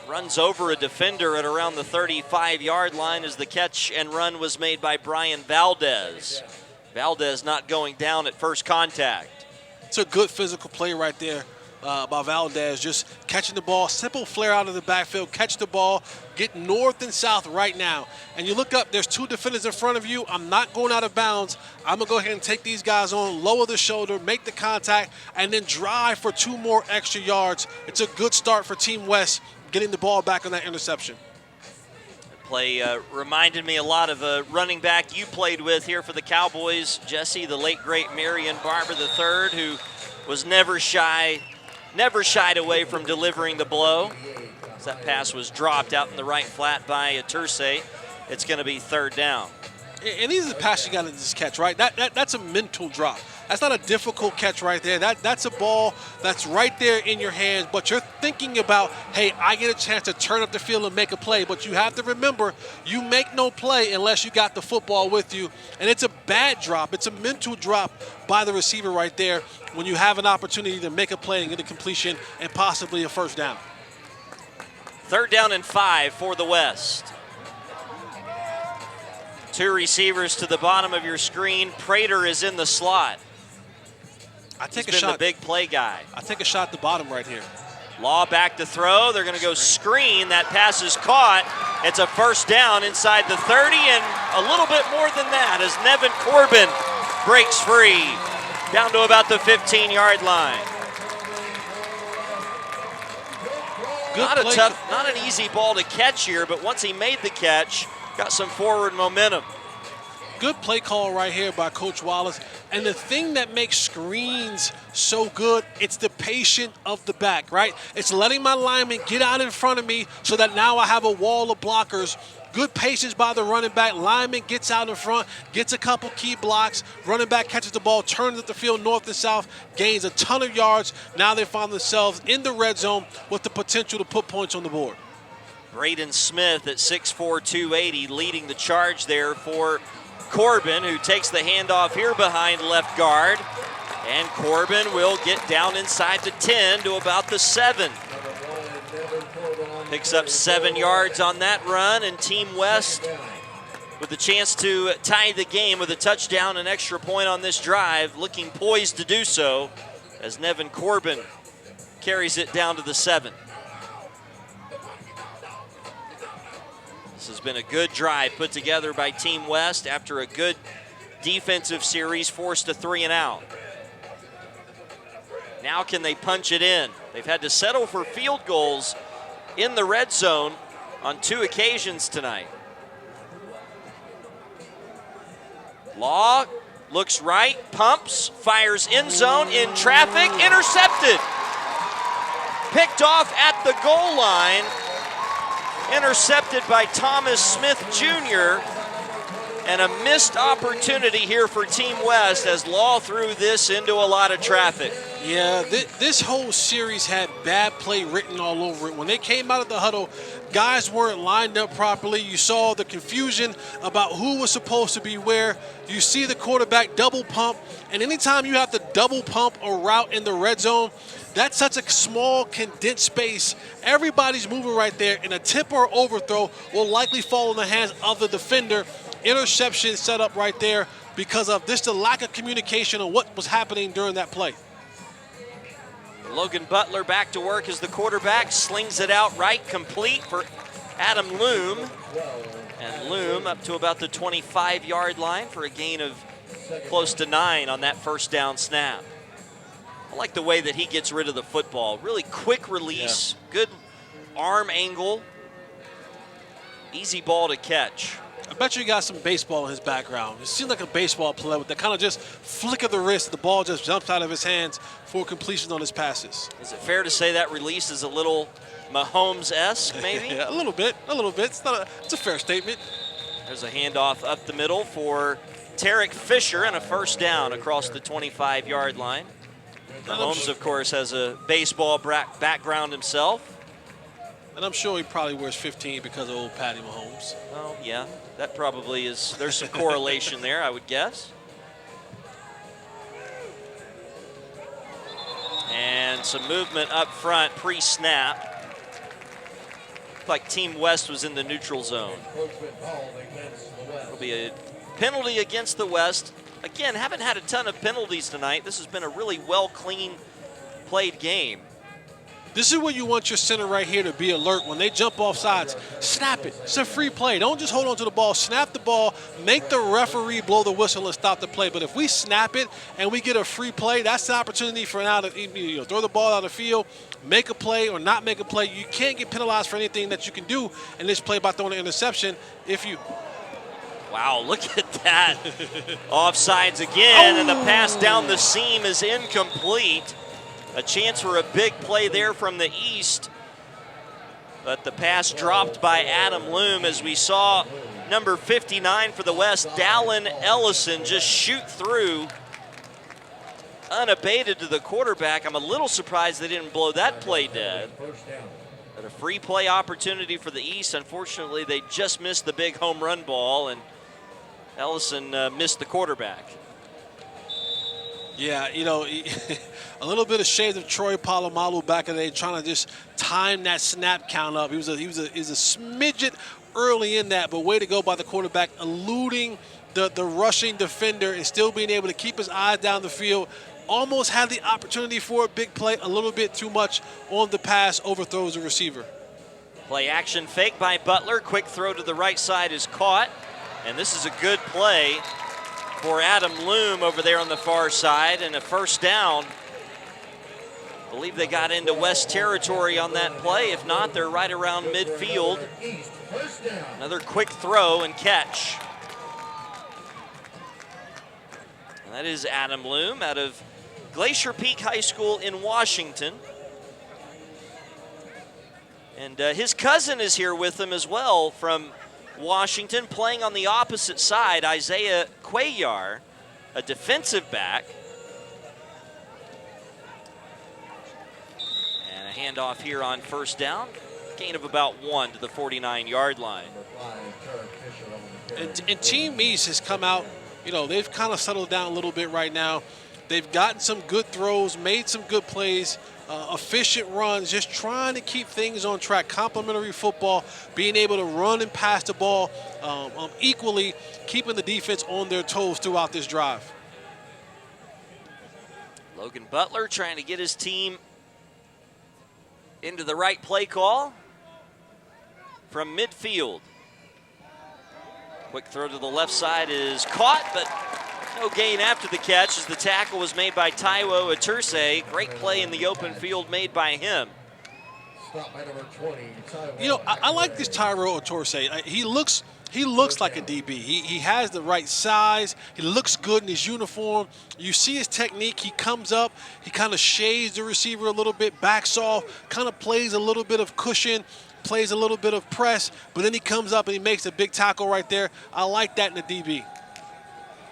Runs over a defender at around the 35-yard line as the catch and run was made by Brian Valdez. Valdez not going down at first contact. It's a good physical play right there by Valdez, just catching the ball, simple flare out of the backfield, catch the ball, get north and south right now. And you look up, there's 2 defenders in front of you. I'm not going out of bounds. I'm going to go ahead and take these guys on, lower the shoulder, make the contact, and then drive for 2 more extra yards. It's a good start for Team West, getting the ball back on that interception. The play reminded me a lot of a running back you played with here for the Cowboys, Jesse, the late, great Marion Barber III, who was never shied away from delivering the blow. As that pass was dropped out in the right flat by Atursay, it's going to be third down. And these are the passes you got to just catch, right? That's a mental drop. That's not a difficult catch right there. That's a ball that's right there in your hands, but you're thinking about, hey, I get a chance to turn up the field and make a play. But you have to remember, you make no play unless you got the football with you. And it's a bad drop. It's a mental drop by the receiver right there when you have an opportunity to make a play and get a completion and possibly a first down. 3rd down and 5 for the West. 2 receivers to the bottom of your screen. Prater is in the slot. He's been the big play guy. I take a shot at the bottom right here. Law back to throw. They're going to go screen. That pass is caught. It's a first down inside the 30 and a little bit more than that as Nevin Corbin breaks free down to about the 15-yard line. Not an easy ball to catch here, but once he made the catch, got some forward momentum. Good play call right here by Coach Wallace. And the thing that makes screens so good, it's the patience of the back, right? It's letting my lineman get out in front of me so that now I have a wall of blockers. Good patience by the running back. Lineman gets out in front, gets a couple key blocks. Running back catches the ball, turns at the field north and south, gains a ton of yards. Now they find themselves in the red zone with the potential to put points on the board. Braden Smith at 6'4", 280, leading the charge there for Corbin, who takes the handoff here behind left guard. And Corbin will get down inside the 10 to about the 7. Picks up 7 yards on that run, and Team West with the chance to tie the game with a touchdown and extra point on this drive, looking poised to do so as Nevin Corbin carries it down to the 7. This has been a good drive put together by Team West after a good defensive series, forced a 3 and out. Now can they punch it in? They've had to settle for field goals in the red zone on 2 occasions tonight. Law looks right, pumps, fires end zone, in traffic, intercepted. Picked off at the goal line. Intercepted by Thomas Smith Jr. And a missed opportunity here for Team West as Law threw this into a lot of traffic. Yeah, this whole series had bad play written all over it. When they came out of the huddle, guys weren't lined up properly. You saw the confusion about who was supposed to be where. You see the quarterback double pump, and anytime you have to double pump a route in the red zone, that's such a small, condensed space. Everybody's moving right there, and a tip or overthrow will likely fall in the hands of the defender. Interception set up right there because of just the lack of communication on what was happening during that play. Logan Butler back to work as the quarterback, slings it out right, complete for Adam Loom. And Loom up to about the 25-yard line for a gain of close to 9 on that first down snap. I like the way that he gets rid of the football. Really quick release, good arm angle, easy ball to catch. I bet you got some baseball in his background. It seems like a baseball player with that kind of just flick of the wrist. The ball just jumps out of his hands for completion on his passes. Is it fair to say that release is a little Mahomes-esque, maybe? Yeah, a little bit. It's a fair statement. There's a handoff up the middle for Tarek Fisher and a first down across the 25-yard line. Mahomes, of course, has a baseball background himself. And I'm sure he probably wears 15 because of old Patty Mahomes. Oh, yeah. That probably is. There's some correlation there, I would guess. And some movement up front pre-snap. Looked like Team West was in the neutral zone. It'll be a penalty against the West. Again, haven't had a ton of penalties tonight. This has been a really well-clean played game. This is where you want your center right here to be alert. When they jump off sides, snap it. It's a free play. Don't just hold on to the ball. Snap the ball. Make the referee blow the whistle and stop the play. But if we snap it and we get a free play, that's the opportunity for now to throw the ball out of the field, make a play or not make a play. You can't get penalized for anything that you can do in this play by throwing an interception if you... Wow, look at that. Offsides again, and the pass down the seam is incomplete. A chance for a big play there from the east. But the pass dropped by Adam Loom as we saw number 59 for the West, Dallin Ellison, just shoot through unabated to the quarterback. I'm a little surprised they didn't blow that play dead. But a free play opportunity for the East. Unfortunately, they just missed the big home run ball, and Ellison missed the quarterback. Yeah, you know, a little bit of shade of Troy Polamalu back in the day, trying to just time that snap count up. He was a smidget early in that, but way to go by the quarterback, eluding the rushing defender and still being able to keep his eyes down the field. Almost had the opportunity for a big play, a little bit too much on the pass, overthrows the receiver. Play action fake by Butler. Quick throw to the right side is caught. And this is a good play for Adam Loom over there on the far side, and a first down. I believe they got into West territory on that play. If not, they're right around midfield. Another quick throw and catch. And that is Adam Loom out of Glacier Peak High School in Washington. And his cousin is here with him as well from Washington, playing on the opposite side, Isaiah Cuellar, a defensive back. And a handoff here on first down. Gain of about 1 to the 49-yard line. And Team East has come out, you know, they've kind of settled down a little bit right now. They've gotten some good throws, made some good plays, efficient runs, just trying to keep things on track. Complementary football, being able to run and pass the ball equally, keeping the defense on their toes throughout this drive. Logan Butler trying to get his team into the right play call from midfield. Quick throw to the left side is caught, but no gain after the catch as the tackle was made by Taiwo Aturse. Great play in the open field made by him. You know, I like this Taiwo Aturse. He looks like a DB. He has the right size. He looks good in his uniform. You see his technique. He comes up. He kind of shades the receiver a little bit, backs off, kind of plays a little bit of cushion, plays a little bit of press, but then he comes up and he makes a big tackle right there. I like that in the DB.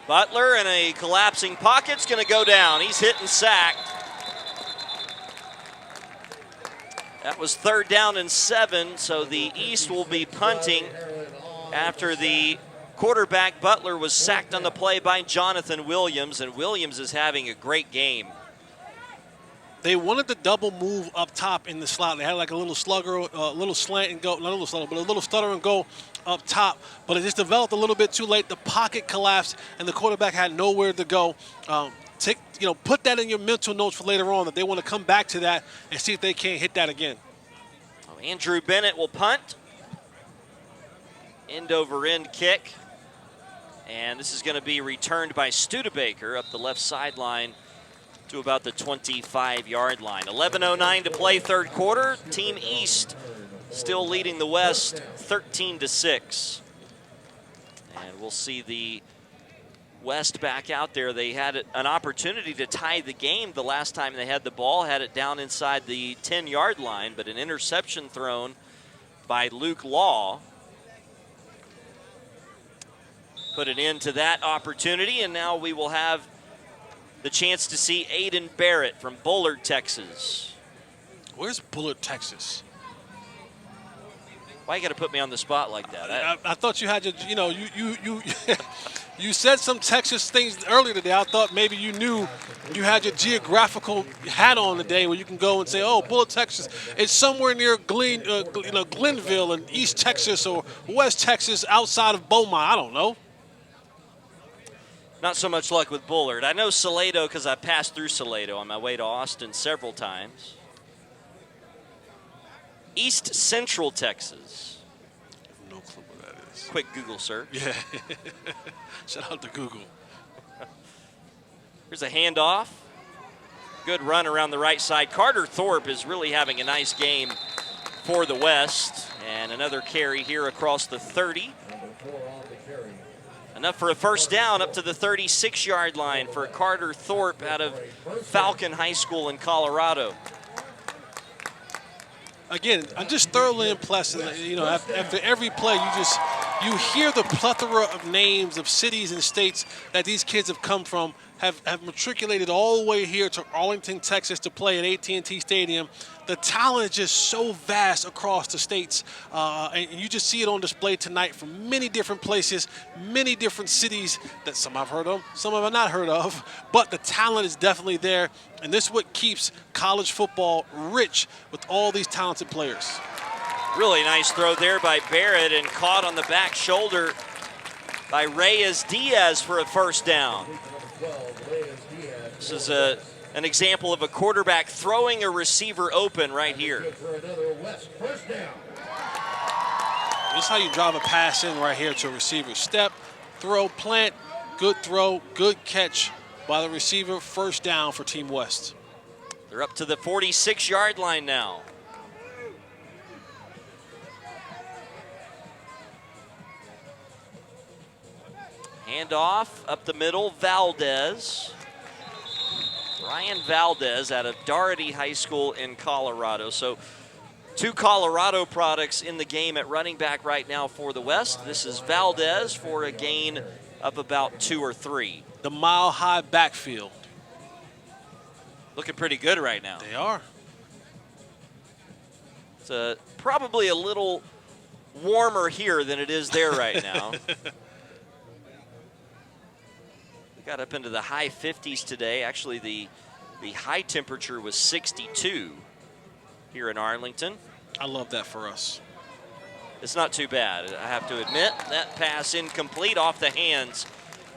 Butler in a collapsing pocket's going to go down. He's hit and sacked. That was 3rd down and 7, so the East will be punting after the quarterback Butler was sacked on the play by Jonathan Williams, and Williams is having a great game. They wanted the double move up top in the slot. They had like a little slugger, a little slant and go, not a little slugger, but a little stutter and go up top. But it just developed a little bit too late. The pocket collapsed, and the quarterback had nowhere to go. Put that in your mental notes for later on that they want to come back to that and see if they can't hit that again. Andrew Bennett will punt. End over end kick. And this is going to be returned by Studebaker up the left sideline to about the 25-yard line. 11:09 to play, third quarter. Team East still leading the West 13-6. And we'll see the West back out there. They had an opportunity to tie the game the last time they had the ball, had it down inside the 10-yard line, but an interception thrown by Luke Law put it into that opportunity, and now we will have the chance to see Aiden Barrett from Bullard, Texas. Where's Bullard, Texas? Why you got to put me on the spot like that? I thought you had your, you said some Texas things earlier today. I thought maybe you knew you had your geographical hat on today where you can go and say, oh, Bullard, Texas. It's somewhere near Glenville in East Texas or West Texas outside of Beaumont. I don't know. Not so much luck with Bullard. I know Salado because I passed through Salado on my way to Austin several times. East Central Texas. No clue where that is. Quick Google search. Yeah. Shout out to Google. Here's a handoff. Good run around the right side. Carter Thorpe is really having a nice game for the West. And another carry here across the 30. Enough for a first down up to the 36-yard line for Carter Thorpe out of Falcon High School in Colorado. Again, I'm just thoroughly impressed. And, you know, after every play, you hear the plethora of names of cities and states that these kids have come from, have matriculated all the way here to Arlington, Texas to play at AT&T Stadium. The talent is just so vast across the states, and you just see it on display tonight from many different places, many different cities that some I've heard of, some I've not heard of, but the talent is definitely there, and this is what keeps college football rich with all these talented players. Really nice throw there by Barrett and caught on the back shoulder by Reyes Diaz for a first down. This is an example of a quarterback throwing a receiver open right here. This is how you drive a pass in right here to a receiver. Step, throw, plant, good throw, good catch by the receiver. First down for Team West. They're up to the 46-yard line now. Handoff up the middle, Valdez. Ryan Valdez out of Doherty High School in Colorado. So 2 Colorado products in the game at running back right now for the West. This is Valdez for a gain of about 2 or 3. The mile-high backfield. Looking pretty good right now. They are. It's probably a little warmer here than it is there right now. Got up into the high 50s today. Actually, the high temperature was 62 here in Arlington. I love that for us. It's not too bad, I have to admit. That pass incomplete off the hands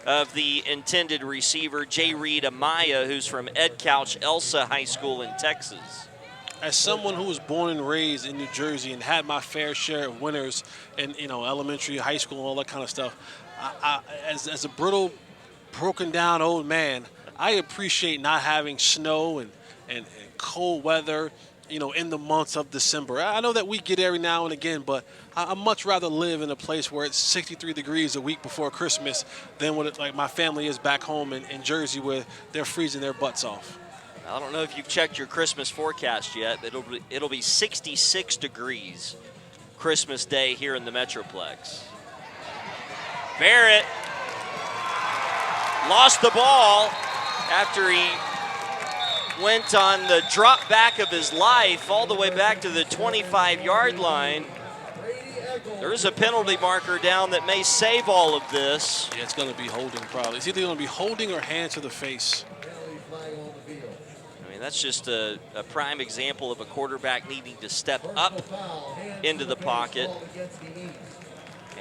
of the intended receiver, J. Reed Amaya, who's from Ed Couch Elsa High School in Texas. As someone who was born and raised in New Jersey and had my fair share of winters in, you know, elementary, high school, and all that kind of stuff, as a brittle, broken down old man, I appreciate not having snow and cold weather, you know, in the months of December. I know that we get every now and again, but I'd much rather live in a place where it's 63 degrees a week before Christmas than what like my family is back home in Jersey where they're freezing their butts off. I don't know if you've checked your Christmas forecast yet, but it'll be 66 degrees Christmas Day here in the Metroplex. Barrett lost the ball after he went on the drop back of his life all the way back to the 25-yard line. There is a penalty marker down that may save all of this. Yeah, it's going to be holding probably. It's either going to be holding or hand to the face. I mean, that's just a prime example of a quarterback needing to step up into the pocket.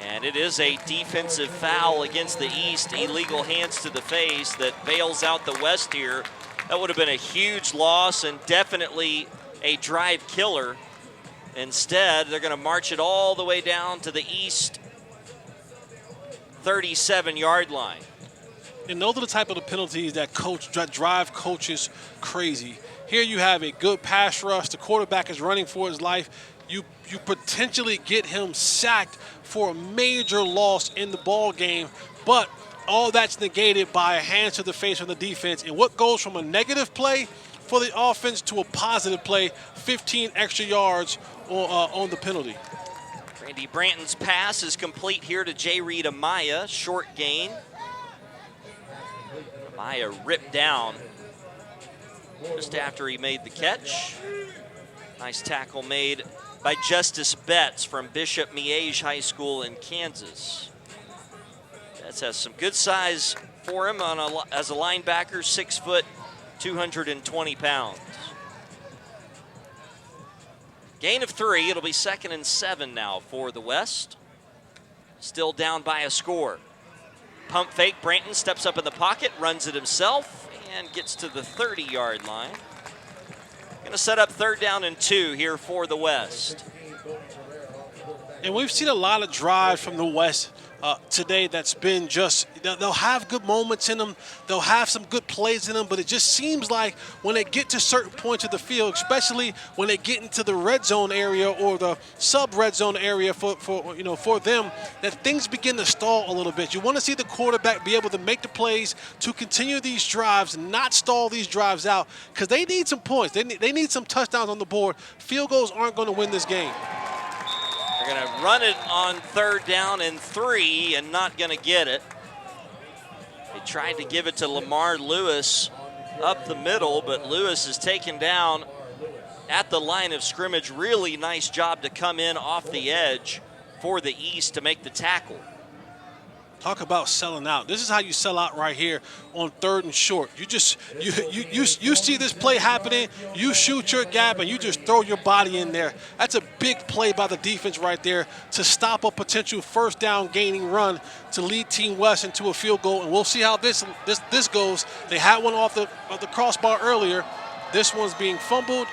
And it is a defensive foul against the East, illegal hands to the face that bails out the West here. That would have been a huge loss and definitely a drive killer. Instead, they're going to march it all the way down to the East 37-yard line. And those are the type of the penalties that drive coaches crazy. Here you have a good pass rush. The quarterback is running for his life. You potentially get him sacked for a major loss in the ball game, but all that's negated by a hand to the face from the defense. And what goes from a negative play for the offense to a positive play, 15 extra yards on the penalty. Randy Branton's pass is complete here to J. Reed Amaya, short gain. Amaya ripped down just after he made the catch. Nice tackle made by Justice Betts from Bishop Miege High School in Kansas. Betts has some good size for him as a linebacker, 6 foot, 220 pounds. Gain of 3, it'll be 2nd and 7 now for the West. Still down by a score. Pump fake, Branton steps up in the pocket, runs it himself, and gets to the 30-yard line. Going to set up 3rd down and 2 here for the West. And we've seen a lot of drives from the West today that's been just, they'll have good moments in them. They'll have some good plays in them, but it just seems like when they get to certain points of the field, especially when they get into the red zone area or the sub-red zone area for them, that things begin to stall a little bit. You want to see the quarterback be able to make the plays to continue these drives, not stall these drives out, because they need some points. They need some touchdowns on the board. Field goals aren't going to win this game. They're going to run it on 3rd down and 3 and not going to get it. They tried to give it to Lamar Lewis up the middle, but Lewis is taken down at the line of scrimmage. Really nice job to come in off the edge for the East to make the tackle. Talk about selling out. This is how you sell out right here on 3rd and short. You see this play happening, you shoot your gap, and you just throw your body in there. That's a big play by the defense right there to stop a potential 1st down gaining run to lead Team West into a field goal. And we'll see how this goes. They had one off the crossbar earlier. This one's being fumbled.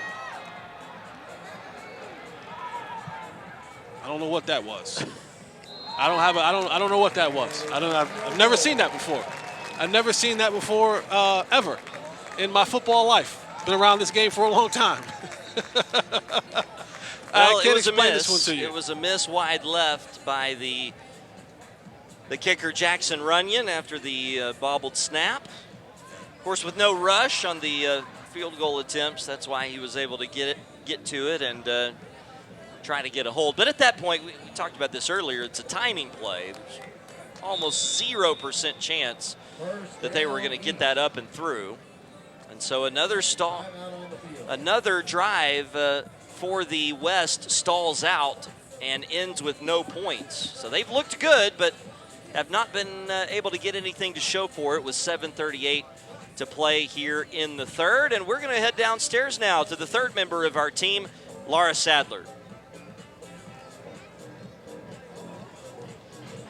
I don't know what that was. I don't know what that was. I've never seen that before. I've never seen that before ever in my football life. Been around this game for a long time. Well, I can't explain this one to you. It was a miss wide left by the kicker Jackson Runyon after the bobbled snap. Of course, with no rush on the field goal attempts, that's why he was able to get to it and trying to get a hold. But at that point, we talked about this earlier, it's a timing play. There's almost 0% chance that they were going to get that up and through. And so another drive for the West stalls out and ends with no points. So they've looked good, but have not been able to get anything to show for it with 7:38 to play here in the 3rd. And we're going to head downstairs now to the 3rd member of our team, Laura Sadler.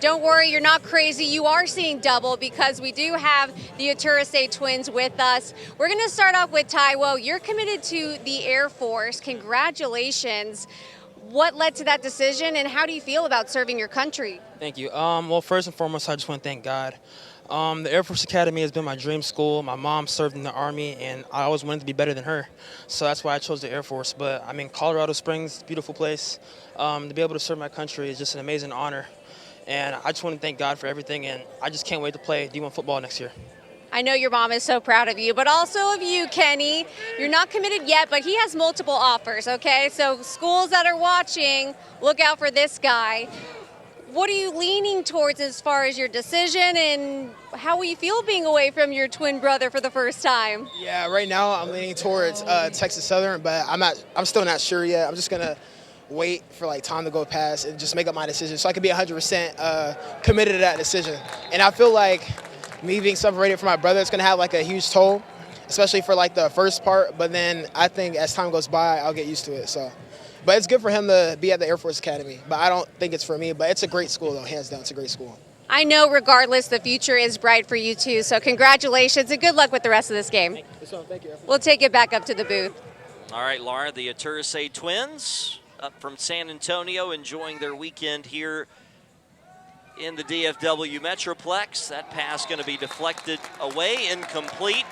Don't worry, you're not crazy. You are seeing double because we do have the Aturise twins with us. We're going to start off with Taiwo. You're committed to the Air Force. Congratulations. What led to that decision, and how do you feel about serving your country? Thank you. Well, first and foremost, I just want to thank God. The Air Force Academy has been my dream school. My mom served in the Army, and I always wanted to be better than her. So that's why I chose the Air Force. But, I mean, Colorado Springs, beautiful place. To be able to serve my country is just an amazing honor. And I just want to thank God for everything, and I just can't wait to play D1 football next year. I know your mom is so proud of you, but also of you, Kenny. You're not committed yet, but he has multiple offers, okay? So schools that are watching, look out for this guy. What are you leaning towards as far as your decision, and how will you feel being away from your twin brother for the first time? Yeah, right now I'm leaning towards Texas Southern, but I'm still not sure yet. I'm just going to wait for time to go past and just make up my decision so I can be 100% committed to that decision. And I feel like me being separated from my brother is going to have a huge toll, especially for the first part. But then I think as time goes by, I'll get used to it. So, but it's good for him to be at the Air Force Academy. But I don't think it's for me. But it's a great school, though, hands down. It's a great school. I know regardless, the future is bright for you too. So congratulations and good luck with the rest of this game. Thank you. We'll take it back up to the booth. All right, Laura, the Aturise twins up from San Antonio, enjoying their weekend here in the DFW Metroplex. That pass going to be deflected away, incomplete.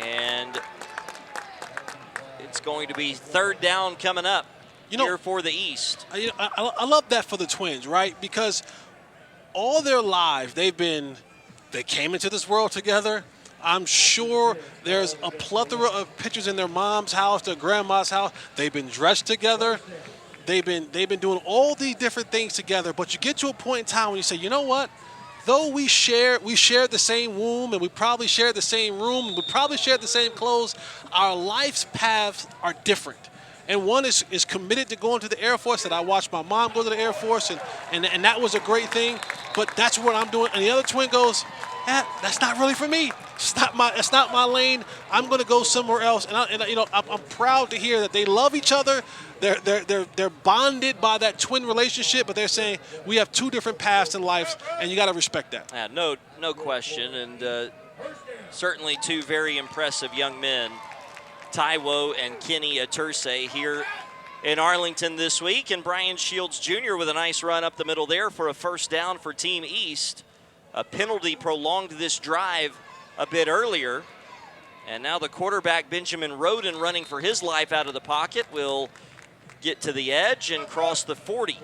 And it's going to be 3rd down coming up here for the East. I love that for the twins, right? Because all their life they came into this world together. I'm sure there's a plethora of pictures in their mom's house, their grandma's house. They've been dressed together. They've been doing all these different things together. But you get to a point in time when you say, you know what? Though we shared the same womb, and we probably shared the same room, and we probably shared the same clothes, our life's paths are different. And one is committed to going to the Air Force, and I watched my mom go to the Air Force, and that was a great thing. But that's what I'm doing. And the other twin goes, that's not really for me. It's not my lane. I'm going to go somewhere else. And I'm proud to hear that they love each other. They're bonded by that twin relationship, but they're saying we have 2 different paths in life, and you got to respect that. Yeah, no question, and certainly 2 very impressive young men, Taiwo and Kenny Aturise, here in Arlington this week. And Brian Shields Jr. with a nice run up the middle there for a first down for Team East. A penalty prolonged this drive a bit earlier. And now the quarterback, Benjamin Roden, running for his life out of the pocket, will get to the edge and cross the 40.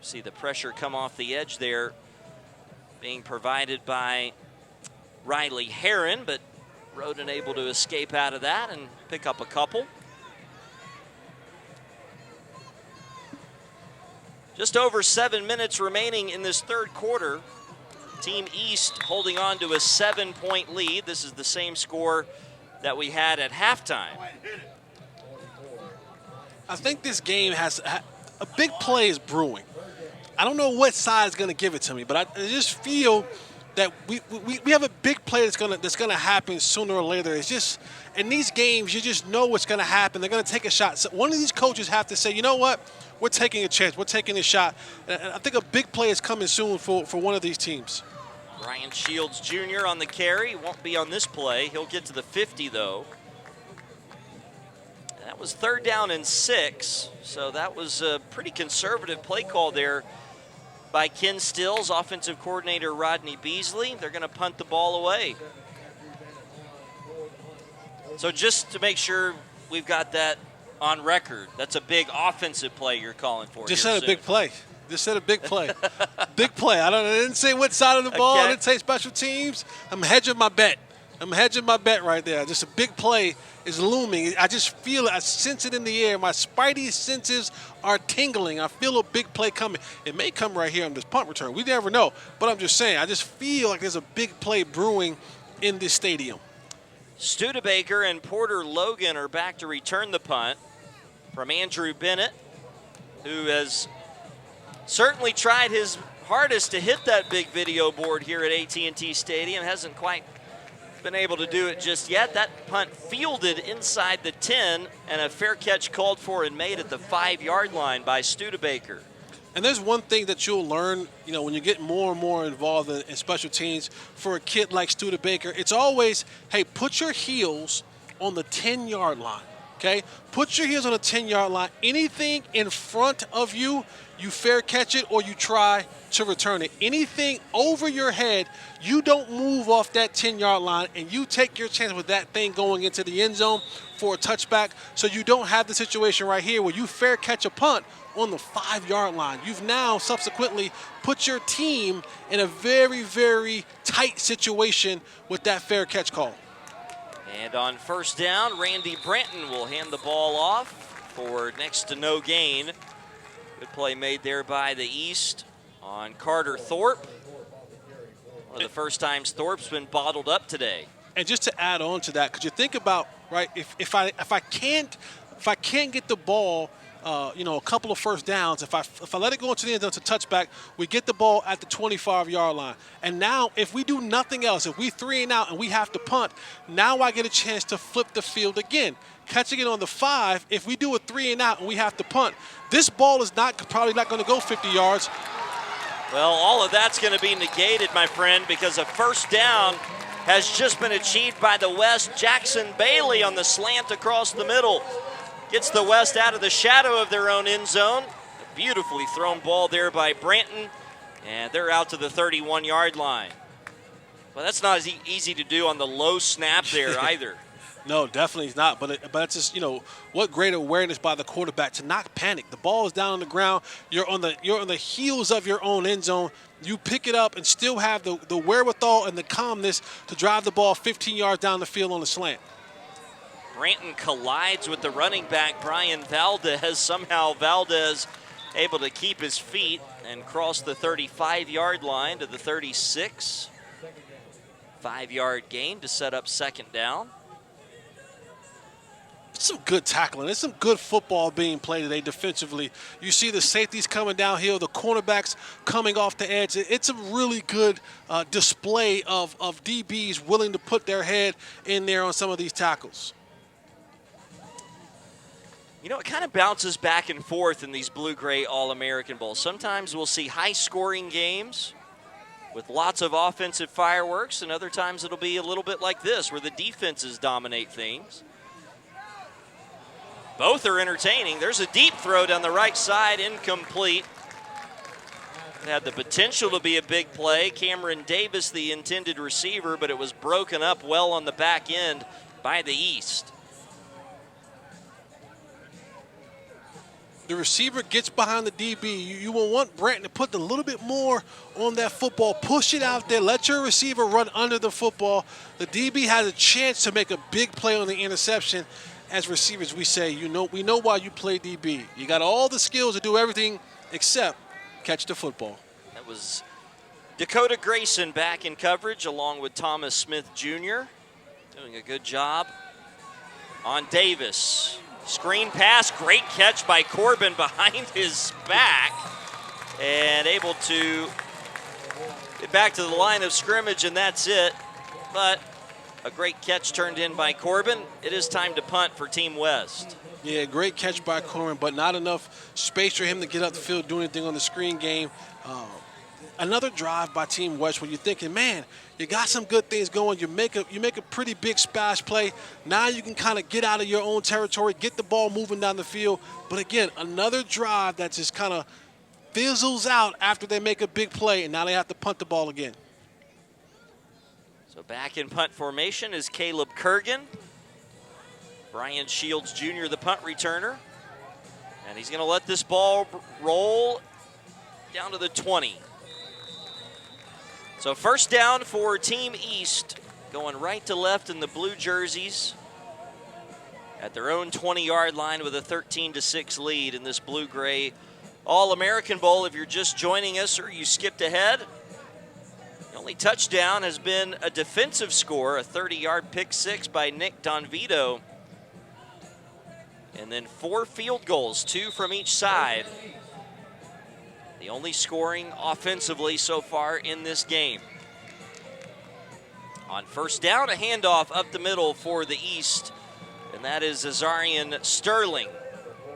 See the pressure come off the edge there, being provided by Riley Heron, but Roden able to escape out of that and pick up a couple. Just over 7 minutes remaining in this third quarter. Team East holding on to a 7-point lead. This is the same score that we had at halftime. I think this game has a big play is brewing. I don't know what side is going to give it to me, but I just feel that we have a big play that's gonna happen sooner or later. It's just in these games, you just know what's going to happen. They're going to take a shot. So one of these coaches have to say, you know what, we're taking a chance. We're taking a shot. And I think a big play is coming soon for one of these teams. Brian Shields Jr. on the carry. Won't be on this play. He'll get to the 50 though. That was 3rd down and 6, so that was a pretty conservative play call there by Ken Stills, offensive coordinator Rodney Beasley. They're going to punt the ball away. So just to make sure we've got that on record, that's a big offensive play you're calling for. Just said a big play. Just said a big play. Big play. I didn't say what side of the ball. I didn't say special teams. I'm hedging my bet. Right there. Just a big play is looming. I just feel it. I sense it in the air. My spidey senses are tingling. I feel a big play coming. It may come right here on this punt return. We never know. But I'm just saying, I just feel like there's a big play brewing in this stadium. Studebaker and Porter Logan are back to return the punt from Andrew Bennett, who has certainly tried his hardest to hit that big video board here at AT&T Stadium. Hasn't quite been able to do it just yet. That punt fielded inside the 10 and a fair catch called for and made at the 5-yard line by Studebaker. And there's one thing that you'll learn, when you get more and more involved in special teams for a kid like Studebaker, it's always, hey, put your heels on the 10-yard line, okay? Put your heels on the 10-yard line. Anything in front of you, you fair catch it or you try to return it. Anything over your head, you don't move off that 10-yard line and you take your chance with that thing going into the end zone for a touchback, so you don't have the situation right here where you fair catch a punt on the 5-yard line. You've now subsequently put your team in a very, very tight situation with that fair catch call. And on first down, Randy Branton will hand the ball off for next to no gain. Good play made there by the East on Carter Thorpe. One of the first times Thorpe's been bottled up today. And just to add on to that, could you think about, right, if I can't get the ball, a couple of first downs, if I let it go into the end zone to touchback, we get the ball at the 25-yard line. And now if we do nothing else, if we 3 and out and we have to punt, now I get a chance to flip the field again. Catching it on the 5, if we do a 3 and out and we have to punt, this ball is probably not going to go 50 yards. Well, all of that's going to be negated, my friend, because a first down has just been achieved by the West. Jackson Bailey on the slant across the middle. Gets the West out of the shadow of their own end zone. A beautifully thrown ball there by Branton. And they're out to the 31-yard line. Well, that's not as easy to do on the low snap there either. No, definitely not. But it's just, what great awareness by the quarterback to not panic. The ball is down on the ground. You're on the heels of your own end zone. You pick it up and still have the wherewithal and the calmness to drive the ball 15 yards down the field on the slant. Branton collides with the running back, Brian Valdez. Somehow Valdez able to keep his feet and cross the 35-yard line to the 36. 5-yard gain to set up second down. Some good tackling. There's some good football being played today defensively. You see the safeties coming downhill, the cornerbacks coming off the edge. It's a really good display of DBs willing to put their head in there on some of these tackles. It kind of bounces back and forth in these blue-gray All-American Bowls. Sometimes we'll see high-scoring games with lots of offensive fireworks, and other times it'll be a little bit like this, where the defenses dominate things. Both are entertaining. There's a deep throw down the right side, incomplete. It had the potential to be a big play. Cameron Davis, the intended receiver, but it was broken up well on the back end by the East. The receiver gets behind the DB. You will want Branton to put a little bit more on that football. Push it out there. Let your receiver run under the football. The DB has a chance to make a big play on the interception. As receivers, we say, we know why you play DB. You got all the skills to do everything except catch the football. That was Dakota Grayson back in coverage along with Thomas Smith Jr. Doing a good job on Davis. Screen pass, great catch by Corbin behind his back and able to get back to the line of scrimmage, and that's it. But a great catch turned in by Corbin. It is time to punt for Team West. Yeah, great catch by Corbin, but not enough space for him to get up the field, do anything on the screen game. Another drive by Team West where you're thinking, man, you got some good things going. You make a pretty big splash play. Now you can kind of get out of your own territory, get the ball moving down the field. But again, another drive that just kind of fizzles out after they make a big play, and now they have to punt the ball again. So back in punt formation is Caleb Kurgan. Brian Shields Jr., the punt returner. And he's going to let this ball roll down to the 20. So first down for Team East, going right to left in the blue jerseys at their own 20-yard line with a 13-6 lead in this blue-gray All-American Bowl. If you're just joining us or you skipped ahead, the only touchdown has been a defensive score, a 30-yard pick six by Nick Donvito. And then 4 field goals, 2 from each side. The only scoring offensively so far in this game. On first down, a handoff up the middle for the East, and that is Azarian Sterling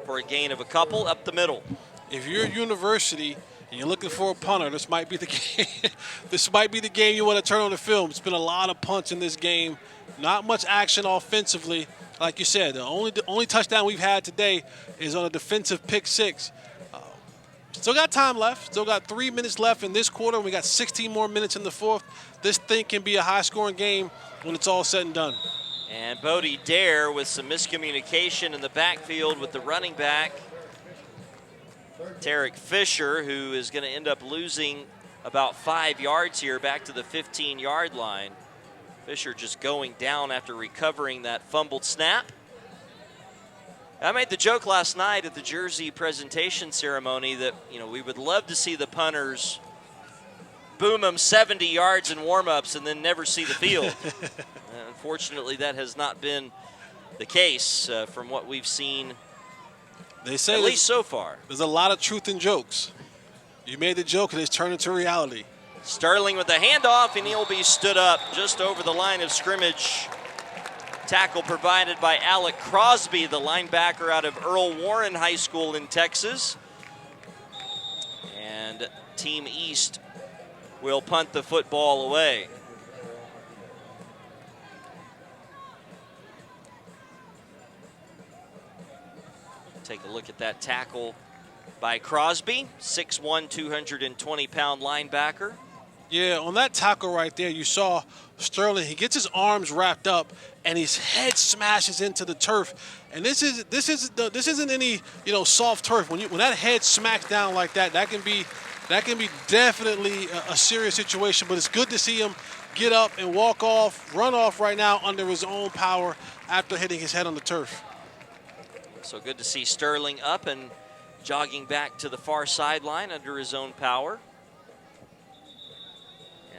for a gain of a couple up the middle. If you're a university and you're looking for a punter, this might be the game. This might be the game you want to turn on the film. It's been a lot of punts in this game. Not much action offensively. Like you said, the only touchdown we've had today is on a defensive pick six. Still got time left. Still got 3 minutes left in this quarter. We got 16 more minutes in the fourth. This thing can be a high-scoring game when it's all said and done. And Bodie Dare with some miscommunication in the backfield with the running back, Tarek Fisher, who is going to end up losing about 5 yards here back to the 15-yard line. Fisher just going down after recovering that fumbled snap. I made the joke last night at the jersey presentation ceremony that, we would love to see the punters boom them 70 yards in warm-ups and then never see the field. Unfortunately, that has not been the case from what we've seen, they say at least so far. There's a lot of truth in jokes. You made the joke and it's turned into reality. Sterling with the handoff, and he'll be stood up just over the line of scrimmage. Tackle provided by Alec Crosby, the linebacker out of Earl Warren High School in Texas. And Team East will punt the football away. Take a look at that tackle by Crosby, 6'1", 220-pound linebacker. Yeah, on that tackle right there, you saw Sterling. He gets his arms wrapped up, and his head smashes into the turf. And this isn't any soft turf. When that head smacks down like that, that can be definitely a serious situation. But it's good to see him get up and walk off, run off right now under his own power after hitting his head on the turf. So good to see Sterling up and jogging back to the far sideline under his own power.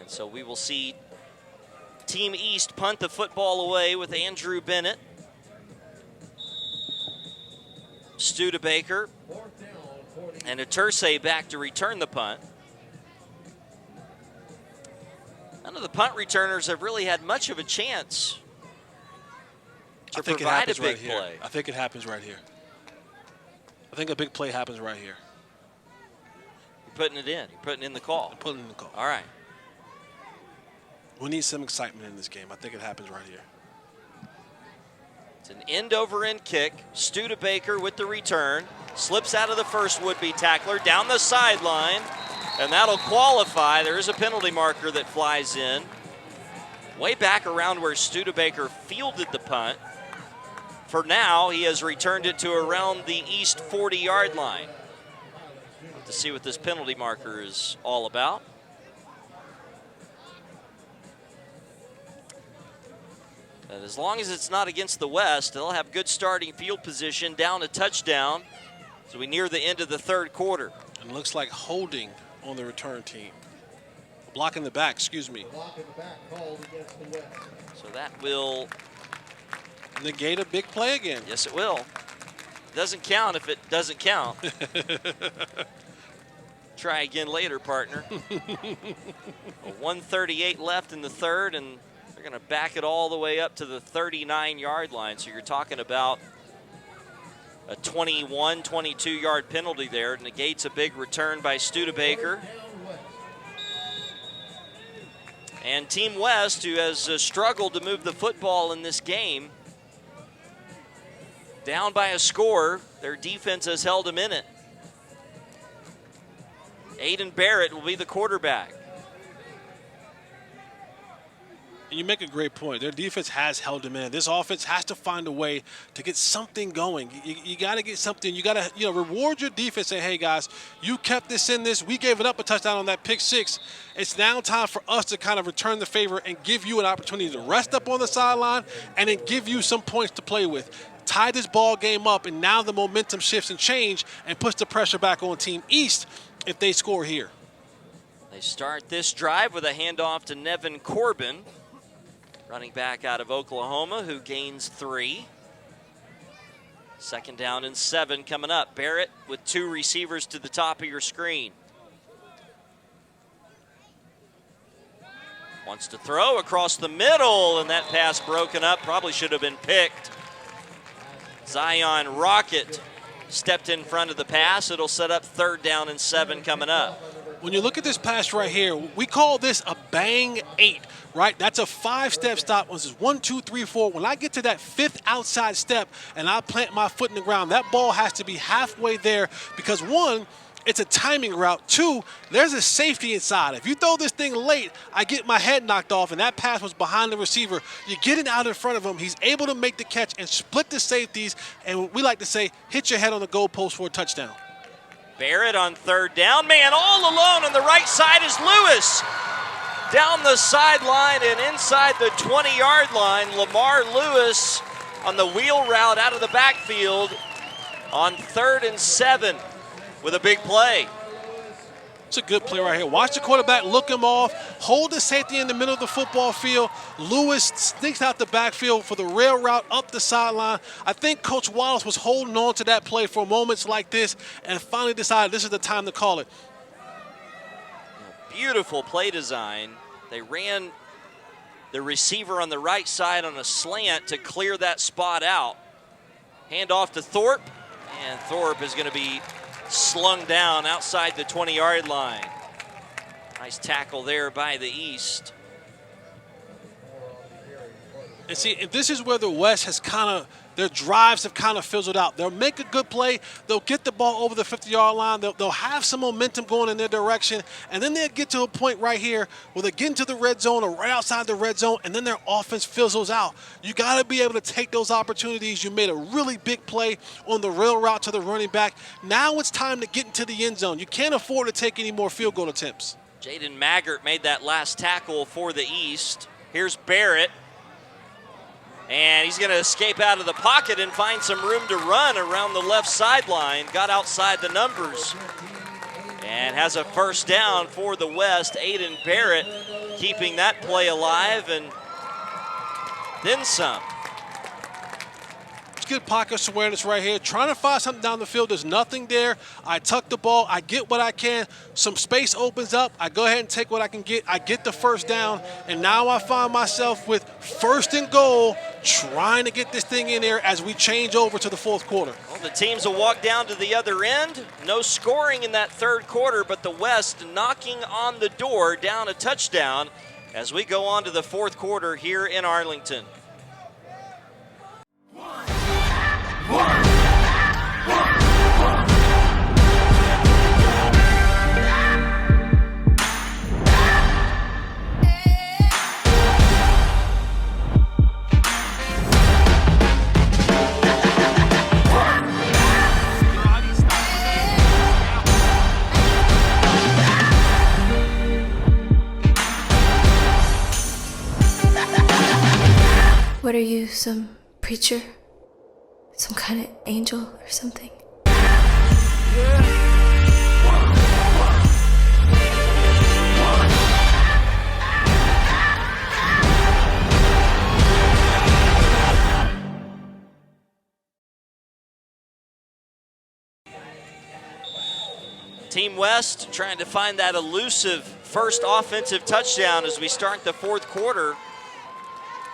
And so we will see Team East punt the football away with Andrew Bennett, Studebaker, and Atursay back to return the punt. None of the punt returners have really had much of a chance to provide a big play. I think it happens right here. I think a big play happens right here. You're putting it in. You're putting in the call. I'm putting in the call. All right. We need some excitement in this game. I think it happens right here. It's an end-over-end kick. Studebaker with the return. Slips out of the first would-be tackler down the sideline, and that'll qualify. There is a penalty marker that flies in. Way back around where Studebaker fielded the punt. For now, he has returned it to around the east 40-yard line. To see what this penalty marker is all about. But as long as it's not against the West, they'll have good starting field position, down a touchdown as we near the end of the third quarter. And looks like holding on the return team. Block in the back, excuse me. So that will negate a big play again. Yes, it will. Doesn't count if it doesn't count. Try again later, partner. 1:38 left in the third, and they're going to back it all the way up to the 39-yard line. So you're talking about a 21, 22-yard penalty there. It negates a big return by Studebaker. And Team West, who has struggled to move the football in this game, down by a score, their defense has held them in it. Aiden Barrett will be the quarterback. And you make a great point. Their defense has held them in. This offense has to find a way to get something going. You got to get something. You got to reward your defense. Say, hey, guys, you kept this in this. We gave it up a touchdown on that pick six. It's now time for us to kind of return the favor and give you an opportunity to rest up on the sideline and then give you some points to play with. Tie this ball game up, and now the momentum shifts and change and puts the pressure back on Team East if they score here. They start this drive with a handoff to Nevin Corbin, running back out of Oklahoma, who gains 3. Second down and 7 coming up. Barrett with 2 receivers to the top of your screen. Wants to throw across the middle, and that pass broken up. Probably should have been picked. Zion Rocket stepped in front of the pass. It'll set up 3rd down and 7 coming up. When you look at this pass right here, we call this a bang 8, right? That's a 5-step stop. This is 1, 2, 3, 4. When I get to that 5th outside step and I plant my foot in the ground, that ball has to be halfway there because 1, it's a timing route. 2, there's a safety inside. If you throw this thing late, I get my head knocked off, and that pass was behind the receiver. You get it out in front of him. He's able to make the catch and split the safeties, and we like to say, hit your head on the goalpost for a touchdown. Barrett on 3rd down. Man, all alone on the right side is Lewis. Down the sideline and inside the 20-yard line, Lamar Lewis on the wheel route out of the backfield on 3rd and 7 with a big play. It's a good play right here. Watch the quarterback look him off, hold the safety in the middle of the football field. Lewis sneaks out the backfield for the rail route up the sideline. I think Coach Wallace was holding on to that play for moments like this and finally decided this is the time to call it. Beautiful play design. They ran the receiver on the right side on a slant to clear that spot out. Hand off to Thorpe, and Thorpe is going to be slung down outside the 20-yard line. Nice tackle there by the East. And see, if this is where the West has their drives have kind of fizzled out. They'll make a good play. They'll get the ball over the 50-yard line. They'll have some momentum going in their direction. And then they'll get to a point right here where they get into the red zone or right outside the red zone, and then their offense fizzles out. You got to be able to take those opportunities. You made a really big play on the rail route to the running back. Now it's time to get into the end zone. You can't afford to take any more field goal attempts. Jaden Maggart made that last tackle for the East. Here's Barrett. And he's going to escape out of the pocket and find some room to run around the left sideline. Got outside the numbers and has a 1st down for the West. Aiden Barrett keeping that play alive and then some. Good pocket awareness right here. Trying to find something down the field. There's nothing there. I tuck the ball. I get what I can. Some space opens up. I go ahead and take what I can get. I get the 1st down. And now I find myself with 1st and goal, trying to get this thing in there as we change over to the 4th quarter. Well, the teams will walk down to the other end. No scoring in that 3rd quarter, but the West knocking on the door down a touchdown as we go on to the 4th quarter here in Arlington. 1, some preacher? Some kind of angel or something? Team West trying to find that elusive first offensive touchdown as we start the fourth quarter.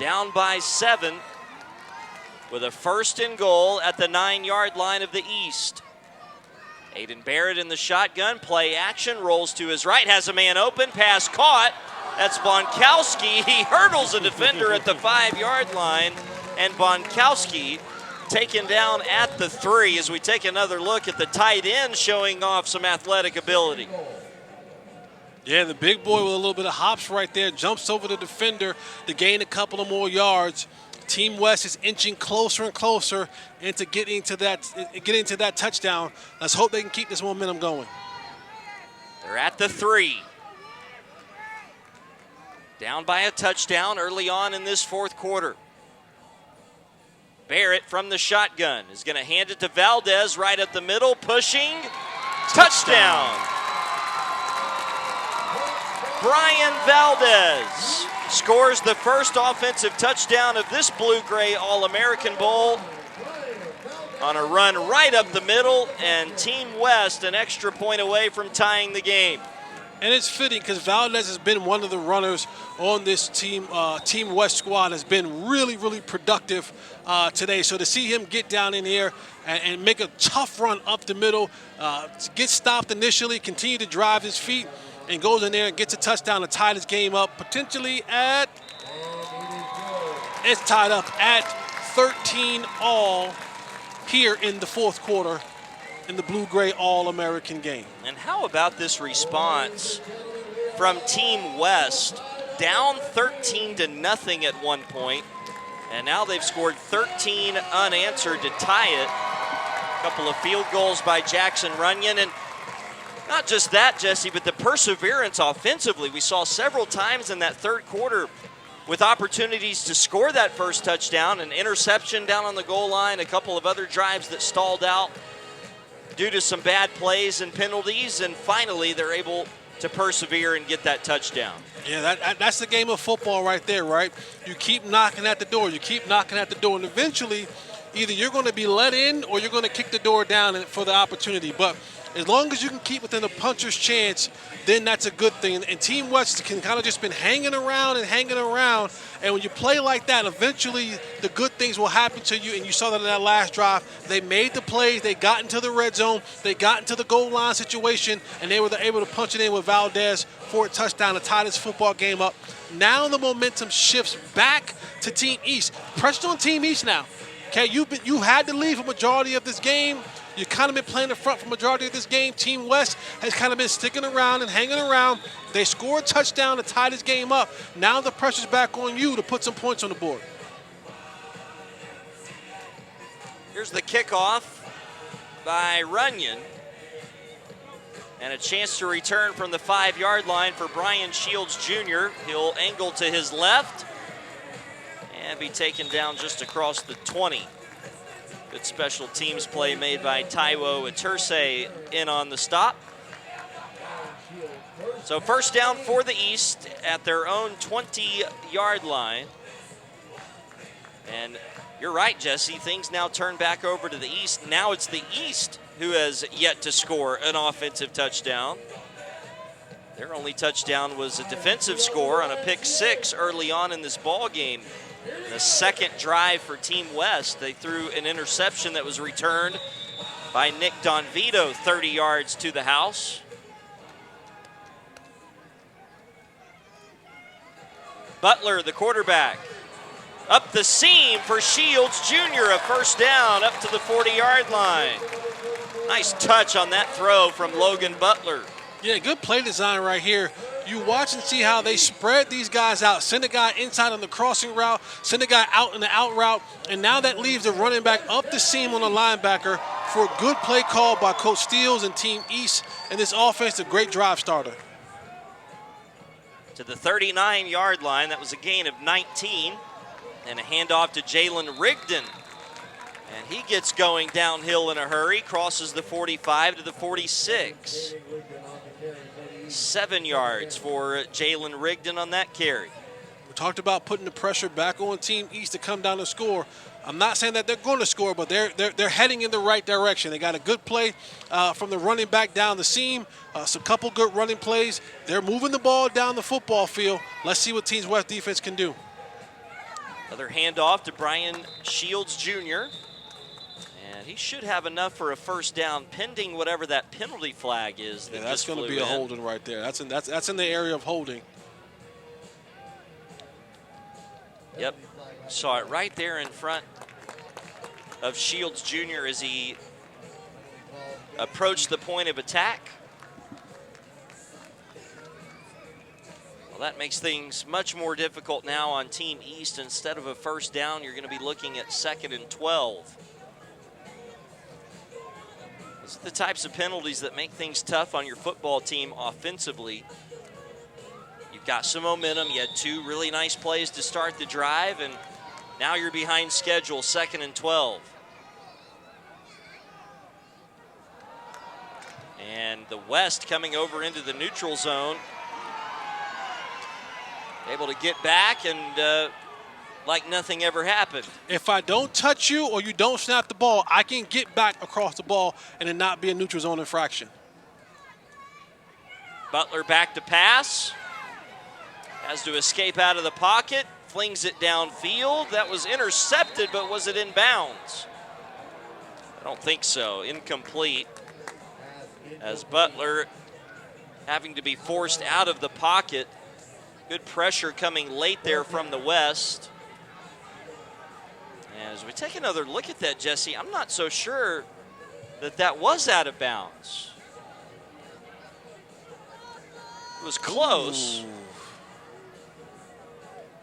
Down by 7 with a 1st and goal at the 9-yard line of the East. Aiden Barrett in the shotgun, play action, rolls to his right, has a man open, pass caught. That's Bonkowski. He hurdles a defender at the 5-yard line, and Bonkowski taken down at the 3 as we take another look at the tight end showing off some athletic ability. Yeah, the big boy with a little bit of hops right there, jumps over the defender to gain a couple of more yards. Team West is inching closer and closer into getting to that touchdown. Let's hope they can keep this momentum going. They're at the 3. Down by a touchdown early on in this fourth quarter. Barrett from the shotgun is going to hand it to Valdez right up the middle, pushing. Touchdown. Brian Valdez scores the first offensive touchdown of this Blue-Gray All-American Bowl on a run right up the middle, and Team West an extra point away from tying the game. And it's fitting because Valdez has been one of the runners on this Team West squad, has been really, really productive today. So to see him get down in here and make a tough run up the middle, get stopped initially, continue to drive his feet, and goes in there and gets a touchdown to tie this game up, potentially it's tied up at 13 all here in the fourth quarter in the Blue-Gray All-American game. And how about this response from Team West, down 13-0 at one point, and now they've scored 13 unanswered to tie it. A couple of field goals by Jackson Runyon, and not just that, Jesse, but the perseverance offensively. We saw several times in that third quarter with opportunities to score that first touchdown, an interception down on the goal line, a couple of other drives that stalled out due to some bad plays and penalties, and finally they're able to persevere and get that touchdown. Yeah, that's the game of football right there, right? You keep knocking at the door, and eventually either you're going to be let in or you're going to kick the door down for the opportunity. But as long as you can keep within a puncher's chance, then that's a good thing. And Team West can kind of just been hanging around. And when you play like that, eventually the good things will happen to you. And you saw that in that last drive. They made the plays. They got into the red zone. They got into the goal line situation. And they were able to punch it in with Valdez for a touchdown to tie this football game up. Now the momentum shifts back to Team East. Pressure on Team East now. Okay, you had to leave a majority of this game. You've kind of been playing the front for the majority of this game. Team West has kind of been sticking around and hanging around. They scored a touchdown to tie this game up. Now the pressure's back on you to put some points on the board. Here's the kickoff by Runyon. And a chance to return from the 5-yard line for Brian Shields Jr. He'll angle to his left and be taken down just across the 20. Good special teams play made by Taiwo Atursey in on the stop. So first down for the East at their own 20-yard line. And you're right, Jesse, things now turn back over to the East. Now it's the East who has yet to score an offensive touchdown. Their only touchdown was a defensive score on a pick 6 early on in this ball game. The second drive for Team West, they threw an interception that was returned by Nick Donvito 30 yards to the house. Butler, the quarterback, up the seam for Shields Jr., a first down up to the 40-yard line. Nice touch on that throw from Logan Butler. Yeah, good play design right here. You watch and see how they spread these guys out. Send a guy inside on the crossing route, send a guy out in the out route, and now that leaves the running back up the seam on the linebacker for a good play call by Coach Steele and Team East. And this offense, a great drive starter. To the 39-yard line, that was a gain of 19. And a handoff to Jalen Rigdon. And he gets going downhill in a hurry, crosses the 45 to the 46. 7 yards for Jalen Rigdon on that carry. We talked about putting the pressure back on Team East to come down and score. I'm not saying that they're going to score, but they're heading in the right direction. They got a good play from the running back down the seam, some couple good running plays. They're moving the ball down the football field. Let's see what Team West defense can do. Another handoff to Brian Shields Jr. And he should have enough for a first down, pending whatever that penalty flag is. Yeah, that's going to be a holding right there. That's in the area of holding. Yep, saw it right there in front of Shields Jr. as he approached the point of attack. Well, that makes things much more difficult now on Team East. Instead of a first down, you're going to be looking at 2nd and 12. These are the types of penalties that make things tough on your football team offensively. You've got some momentum. You had 2 really nice plays to start the drive, and now you're behind schedule, 2nd and 12. And the West coming over into the neutral zone. Able to get back and like nothing ever happened. If I don't touch you or you don't snap the ball, I can get back across the ball and it not be a neutral zone infraction. Butler back to pass. Has to escape out of the pocket. Flings it downfield. That was intercepted, but was it in bounds? I don't think so. Incomplete. As Butler having to be forced out of the pocket. Good pressure coming late there from the West. As we take another look at that, Jesse, I'm not so sure that was out of bounds. It was close. Ooh.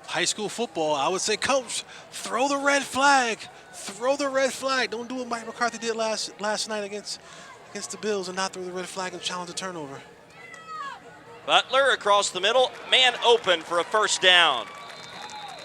High school football, I would say, coach, throw the red flag. Throw the red flag. Don't do what Mike McCarthy did last night against the Bills and not throw the red flag and challenge a turnover. Butler across the middle, man open for a first down.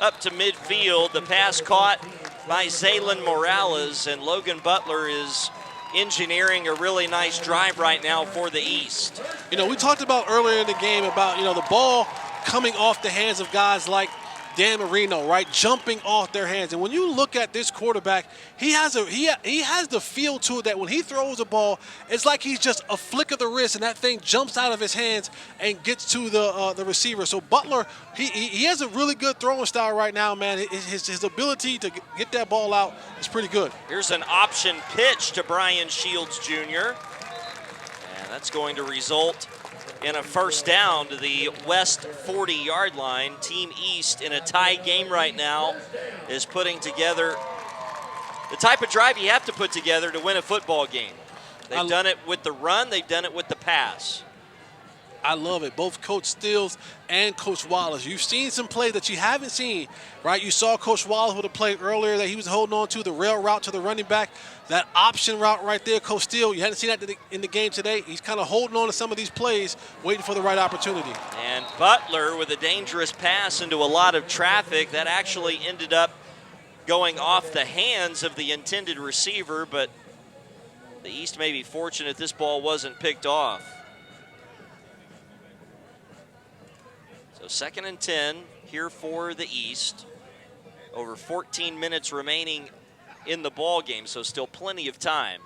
Up to midfield, the pass caught by Zaylen Morales, and Logan Butler is engineering a really nice drive right now for the East. You know, we talked about earlier in the game about, the ball coming off the hands of guys like Dan Marino, right, jumping off their hands. And when you look at this quarterback, he has the feel to it that when he throws a ball, it's like he's just a flick of the wrist and that thing jumps out of his hands and gets to the receiver. So Butler, he has a really good throwing style right now, man. His ability to get that ball out is pretty good. Here's an option pitch to Brian Shields Jr. And that's going to result in a first down to the West 40-yard line. Team East in a tie game right now is putting together the type of drive you have to put together to win a football game. They've done it with the run. They've done it with the pass. I love it. Both Coach Stills and Coach Wallace. You've seen some plays that you haven't seen, right? You saw Coach Wallace with a play earlier that he was holding on to, the rail route to the running back. That option route right there, Coach Steele, you hadn't seen that in the game today. He's kind of holding on to some of these plays, waiting for the right opportunity. And Butler with a dangerous pass into a lot of traffic. That actually ended up going off the hands of the intended receiver, but the East may be fortunate this ball wasn't picked off. So 2nd and 10 here for the East. Over 14 minutes remaining in the ball game, so still plenty of time.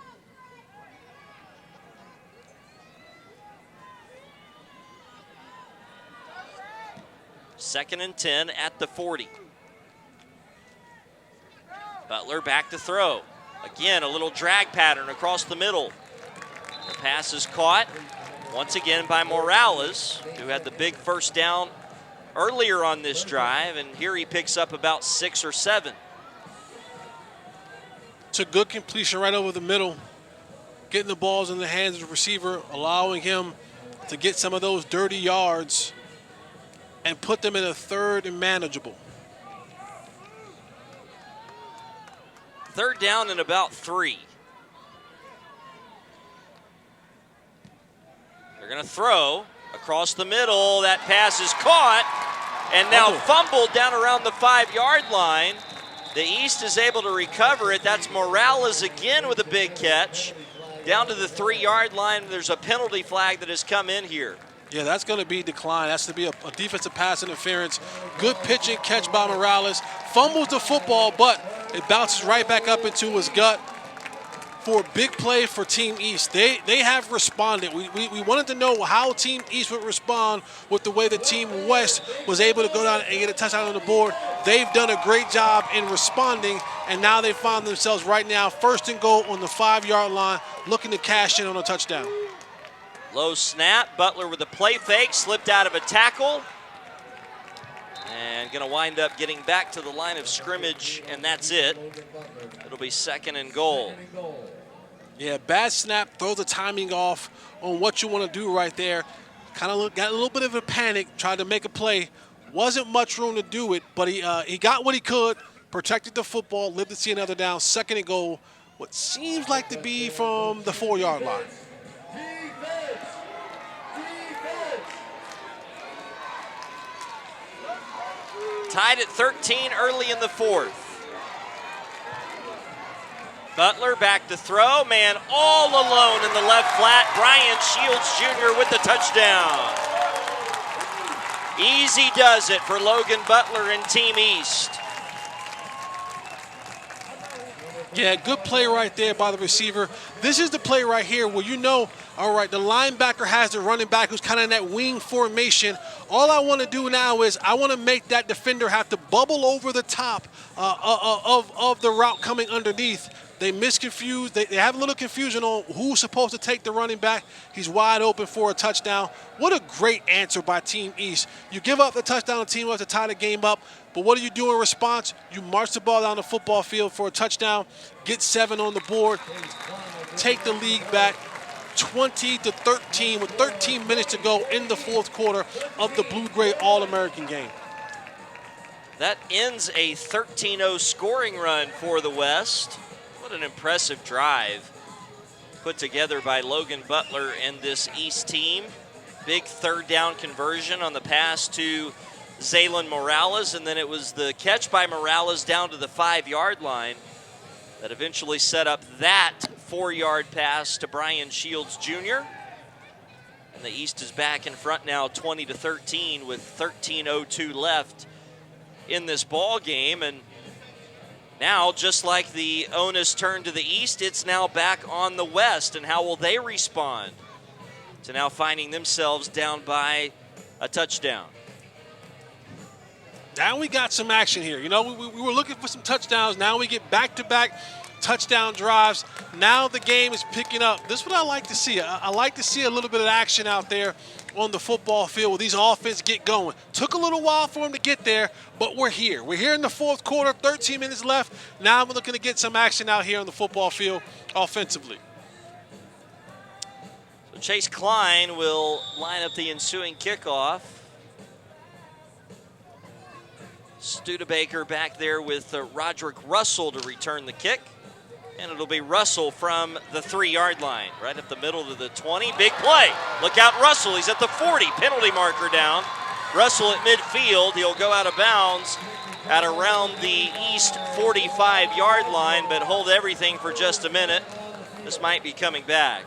Second and 10 at the 40. Butler back to throw. Again, a little drag pattern across the middle. The pass is caught once again by Morales, who had the big first down earlier on this drive, and here he picks up about 6 or 7. It's a good completion right over the middle, getting the balls in the hands of the receiver, allowing him to get some of those dirty yards and put them in a 3rd and manageable. 3rd down and about 3. They're going to throw across the middle. That pass is caught, And now fumbled down around the 5-yard line. The East is able to recover it. That's Morales again with a big catch. Down to the 3-yard line, there's a penalty flag that has come in here. Yeah, that's going to be declined. That's to be a defensive pass interference. Good pitch and catch by Morales. Fumbles the football, but it bounces right back up into his gut for a big play for Team East. They have responded. We wanted to know how Team East would respond with the way that Team West was able to go down and get a touchdown on the board. They've done a great job in responding, and now they find themselves right now 1st and goal on the 5-yard line, looking to cash in on a touchdown. Low snap. Butler with a play fake, slipped out of a tackle. And going to wind up getting back to the line of scrimmage, and that's it. It'll be 2nd and goal. Yeah, bad snap, throws the timing off on what you want to do right there. Kind of got a little bit of a panic, tried to make a play. Wasn't much room to do it, but he got what he could, protected the football, lived to see another down, 2nd and goal. What seems like to be from the 4-yard line. Tied at 13 early in the 4th. Butler back to throw. Man all alone in the left flat. Brian Shields Jr. with the touchdown. Easy does it for Logan Butler and Team East. Yeah, good play right there by the receiver. This is the play right here where you know, all right, the linebacker has the running back who's kind of in that wing formation. All I want to do now is I want to make that defender have to bubble over the top of the route coming underneath. They misconfuse. They have a little confusion on who's supposed to take the running back. He's wide open for a touchdown. What a great answer by Team East. You give up the touchdown to Team West to tie the game up, but what do you do in response? You march the ball down the football field for a touchdown, get 7 on the board, take the lead back 20-13 with 13 minutes to go in the 4th quarter of the Blue-Gray All-American game. That ends a 13-0 scoring run for the West. What an impressive drive put together by Logan Butler and this East team. Big 3rd down conversion on the pass to Zaylin Morales, and then it was the catch by Morales down to the 5-yard line that eventually set up that 4-yard pass to Brian Shields Jr. And the East is back in front now 20-13 with 13:02 left in this ball game. And now, just like the onus turned to the East, it's now back on the West. And how will they respond to now finding themselves down by a touchdown? Now we got some action here. You know, we were looking for some touchdowns. Now we get back-to-back touchdown drives. Now the game is picking up. This is what I like to see. I like to see a little bit of action out there on the football field where these offenses get going. Took a little while for them to get there, but we're here. We're here in the 4th quarter, 13 minutes left. Now we're looking to get some action out here on the football field offensively. So Chase Klein will line up the ensuing kickoff. Studebaker back there with Roderick Russell to return the kick. And it'll be Russell from the 3-yard line, right up the middle to the 20. Big play. Look out, Russell. He's at the 40. Penalty marker down. Russell at midfield. He'll go out of bounds at around the East 45-yard line, but hold everything for just a minute. This might be coming back.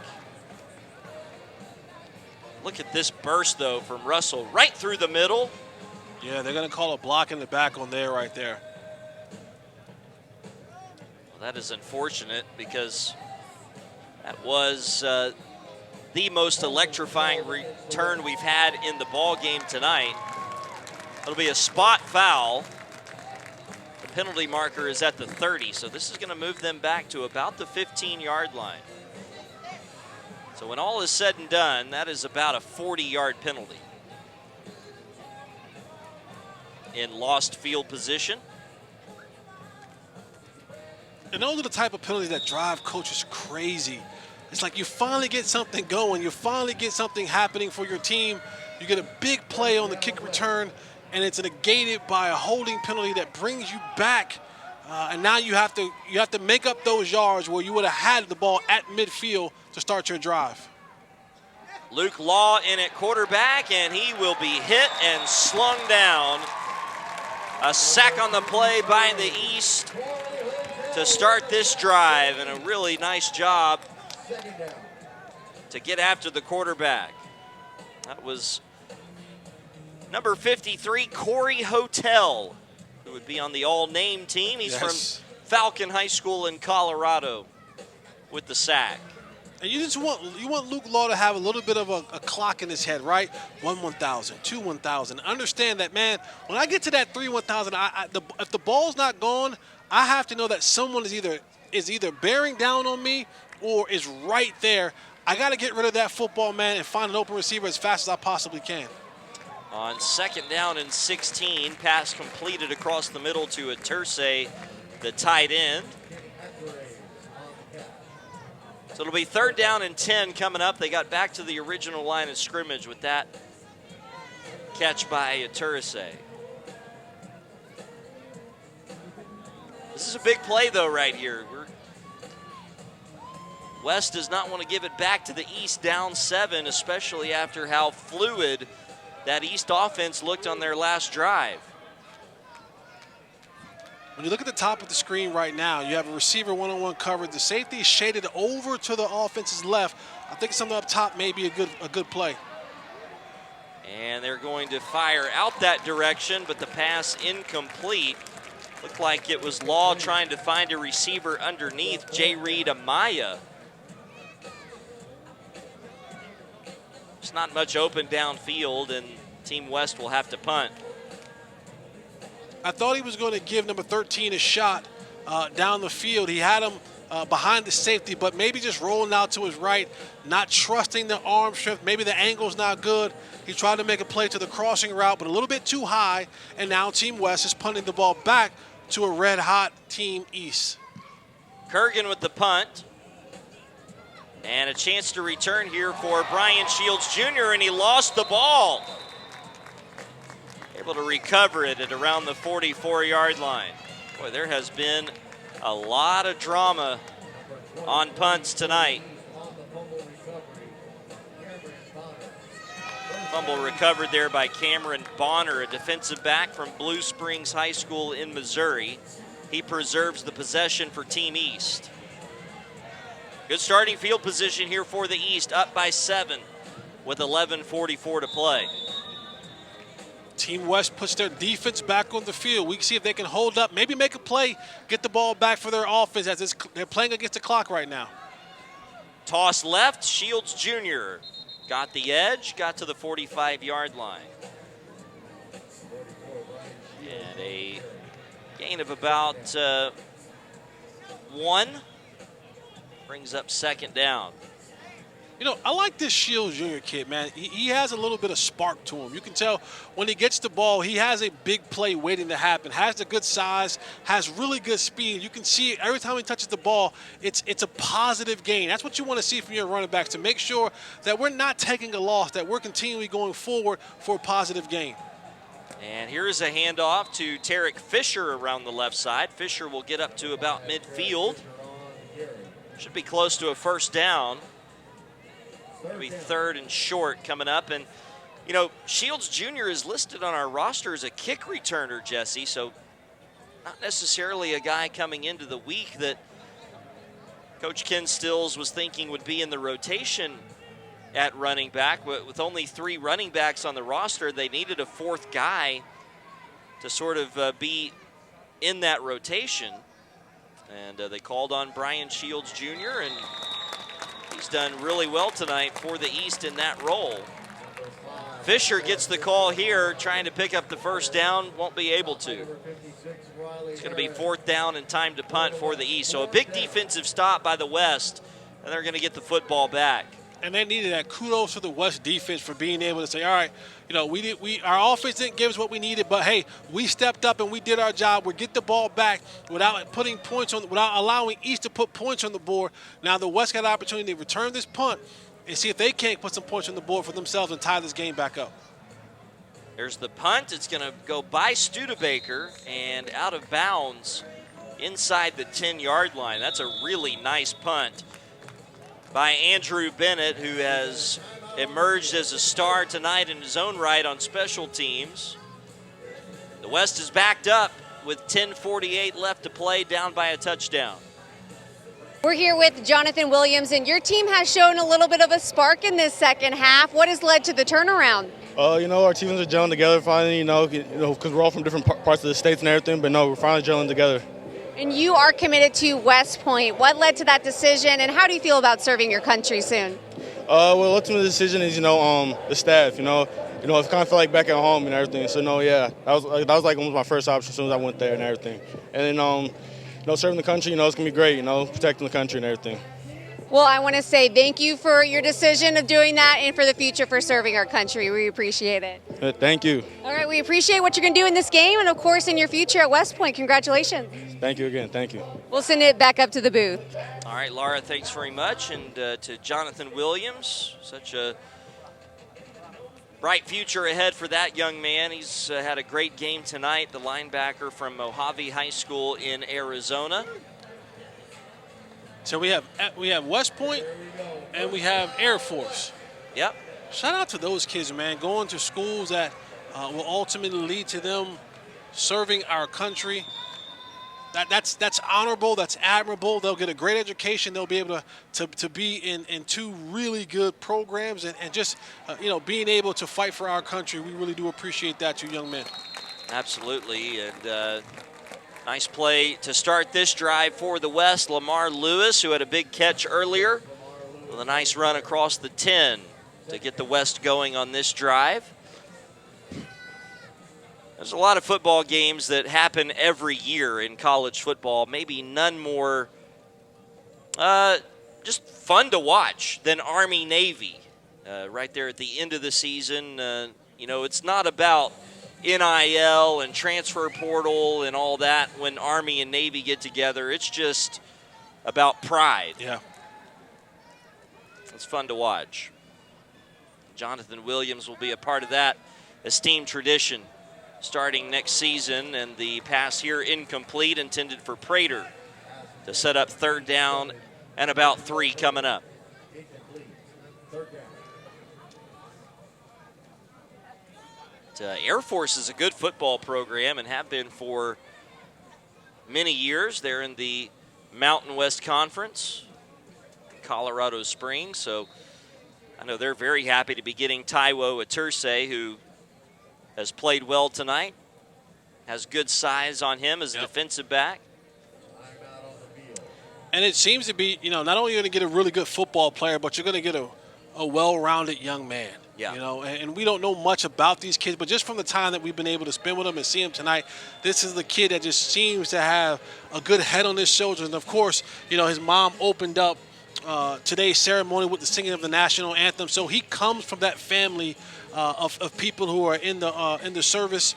Look at this burst, though, from Russell right through the middle. Yeah, they're going to call a block in the back on there right there. Well, that is unfortunate because that was the most electrifying return we've had in the ball game tonight. It'll be a spot foul. The penalty marker is at the 30, so this is going to move them back to about the 15-yard line. So when all is said and done, that is about a 40-yard penalty in lost field position. And those are the type of penalties that drive coaches crazy. It's like you finally get something going. You finally get something happening for your team. You get a big play on the kick return, and it's negated by a holding penalty that brings you back. And now you have to make up those yards where you would have had the ball at midfield to start your drive. Luke Law in at quarterback, and he will be hit and slung down A sack on the play by the East to start this drive, and a really nice job to get after the quarterback. That was number 53, Corey Hotel, who would be on the all-name team. He's from Falcon High School in Colorado with the sack. And you want Luke Law to have a little bit of a clock in his head, right? 1,000, 2 1,000. Understand that, man. When I get to that 3 1,000, if the ball's not gone, I have to know that someone is either bearing down on me or is right there. I got to get rid of that football, man, and find an open receiver as fast as I possibly can. On 2nd down and 16, pass completed across the middle to Atursay, the tight end. So it'll be 3rd down and 10 coming up. They got back to the original line of scrimmage with that catch by Atursay. This is a big play, though, right here. West does not want to give it back to the East down 7, especially after how fluid that East offense looked on their last drive. When you look at the top of the screen right now, you have a receiver one-on-one coverage. The safety is shaded over to the offense's left. I think something up top may be a good play. And they're going to fire out that direction, but the pass incomplete. Looked like it was Law trying to find a receiver underneath J. Reed Amaya. There's not much open downfield, and Team West will have to punt. I thought he was going to give number 13 a shot down the field. He had him behind the safety, but maybe just rolling out to his right, not trusting the arm strength. Maybe the angle's not good. He tried to make a play to the crossing route, but a little bit too high, and now Team West is punting the ball back to a red-hot Team East. Kurgan with the punt. And a chance to return here for Brian Shields Jr., and he lost the ball. Able to recover it at around the 44-yard line. Boy, there has been a lot of drama on punts tonight. Fumble recovered there by Cameron Bonner, a defensive back from Blue Springs High School in Missouri. He preserves the possession for Team East. Good starting field position here for the East, up by 7 with 11:44 to play. Team West puts their defense back on the field. We can see if they can hold up, maybe make a play, get the ball back for their offense as they're playing against the clock right now. Toss left, Shields Jr. got the edge, got to the 45-yard line. And a gain of about 1 brings up 2nd down. You know, I like this Shields Jr. kid, man. He has a little bit of spark to him. You can tell when he gets the ball, he has a big play waiting to happen, has a good size, has really good speed. You can see it every time he touches the ball, it's a positive gain. That's what you want to see from your running backs, to make sure that we're not taking a loss, that we're continually going forward for a positive gain. And here's a handoff to Tarek Fisher around the left side. Fisher will get up to about midfield. Should be close to a 1st down. It'll be 3rd and short coming up. And, you know, Shields Jr. is listed on our roster as a kick returner, Jesse, so not necessarily a guy coming into the week that Coach Ken Stills was thinking would be in the rotation at running back. With only 3 running backs on the roster, they needed a 4th guy to sort of be in that rotation. And they called on Brian Shields Jr., and he's done really well tonight for the East in that role. Fisher gets the call here, trying to pick up the 1st down, won't be able to. It's going to be 4th down and time to punt for the East. So a big defensive stop by the West, and they're going to get the football back. And they needed that. Kudos to the West defense for being able to say, all right, you know, our offense didn't give us what we needed, but hey, we stepped up and we did our job. We get the ball back without allowing East to put points on the board. Now the West got an opportunity to return this punt and see if they can't put some points on the board for themselves and tie this game back up. There's the punt. It's going to go by Studebaker and out of bounds inside the 10-yard line. That's a really nice punt by Andrew Bennett, who has emerged as a star tonight in his own right on special teams. The West is backed up with 10:48 left to play, down by a touchdown. We're here with Jonathan Williams, and your team has shown a little bit of a spark in this second half. What has led to the turnaround? Our teams are gelling together finally, because we're all from different parts of the states and everything, but no, we're finally gelling together. And you are committed to West Point. What led to that decision, and how do you feel about serving your country soon? Well, ultimately the decision is, the staff, it's kind of feel like back at home and everything. So, that was like almost my first option as soon as I went there and everything. And then, serving the country, it's going to be great, protecting the country and everything. Well, I want to say thank you for your decision of doing that and for the future for serving our country. We appreciate it. Thank you. All right, we appreciate what you're going to do in this game and, of course, in your future at West Point. Congratulations. Thank you again. Thank you. We'll send it back up to the booth. All right, Laura, thanks very much. And to Jonathan Williams, such a bright future ahead for that young man. He's had a great game tonight, the linebacker from Mojave High School in Arizona. So we have West Point and we have Air Force. Yep. Shout out to those kids, man, going to schools that will ultimately lead to them serving our country. That's honorable, that's admirable. They'll get a great education. They'll be able to be in two really good programs and just, being able to fight for our country. We really do appreciate that, you young men. Absolutely. And nice play to start this drive for the West. Lamar Lewis, who had a big catch earlier, with a nice run across the 10 to get the West going on this drive. There's a lot of football games that happen every year in college football. Maybe none more just fun to watch than Army-Navy. Right there at the end of the season, it's not about NIL and transfer portal and all that when Army and Navy get together. It's just about pride. Yeah. It's fun to watch. Jonathan Williams will be a part of that esteemed tradition starting next season, and the pass here incomplete, intended for Prater to set up third down and about 3 coming up. Air Force is a good football program and have been for many years. They're in the Mountain West Conference, Colorado Springs, so I know they're very happy to be getting Taiwo Aturse, who has played well tonight, has good size on him as a defensive back. And it seems to be, not only are you going to get a really good football player, but you're going to get a well-rounded young man. Yeah. And we don't know much about these kids, but just from the time that we've been able to spend with them and see them tonight, this is the kid that just seems to have a good head on his shoulders. And, of course, his mom opened up today's ceremony with the singing of the national anthem. So he comes from that family of people who are in the service.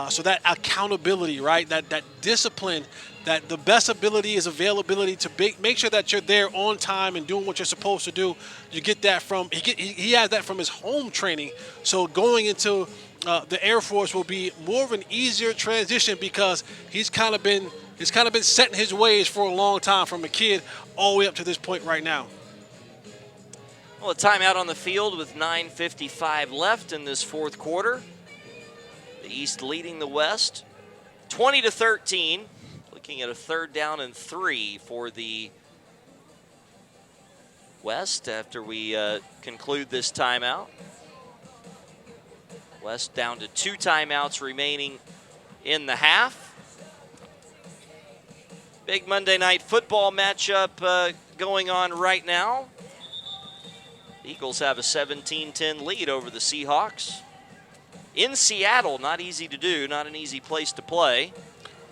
So that accountability, right, that discipline, that the best ability is availability to make sure that you're there on time and doing what you're supposed to do. You get that from he has that from his home training. So going into the Air Force will be more of an easier transition because he's kind of been setting his ways for a long time from a kid all the way up to this point right now. Well, a timeout on the field with 9:55 left in this fourth quarter. The East leading the West 20-13. Looking at a third down and 3 for the West after we conclude this timeout. West down to 2 timeouts remaining in the half. Big Monday Night Football matchup going on right now. Eagles have a 17-10 lead over the Seahawks. In Seattle, not easy to do, not an easy place to play.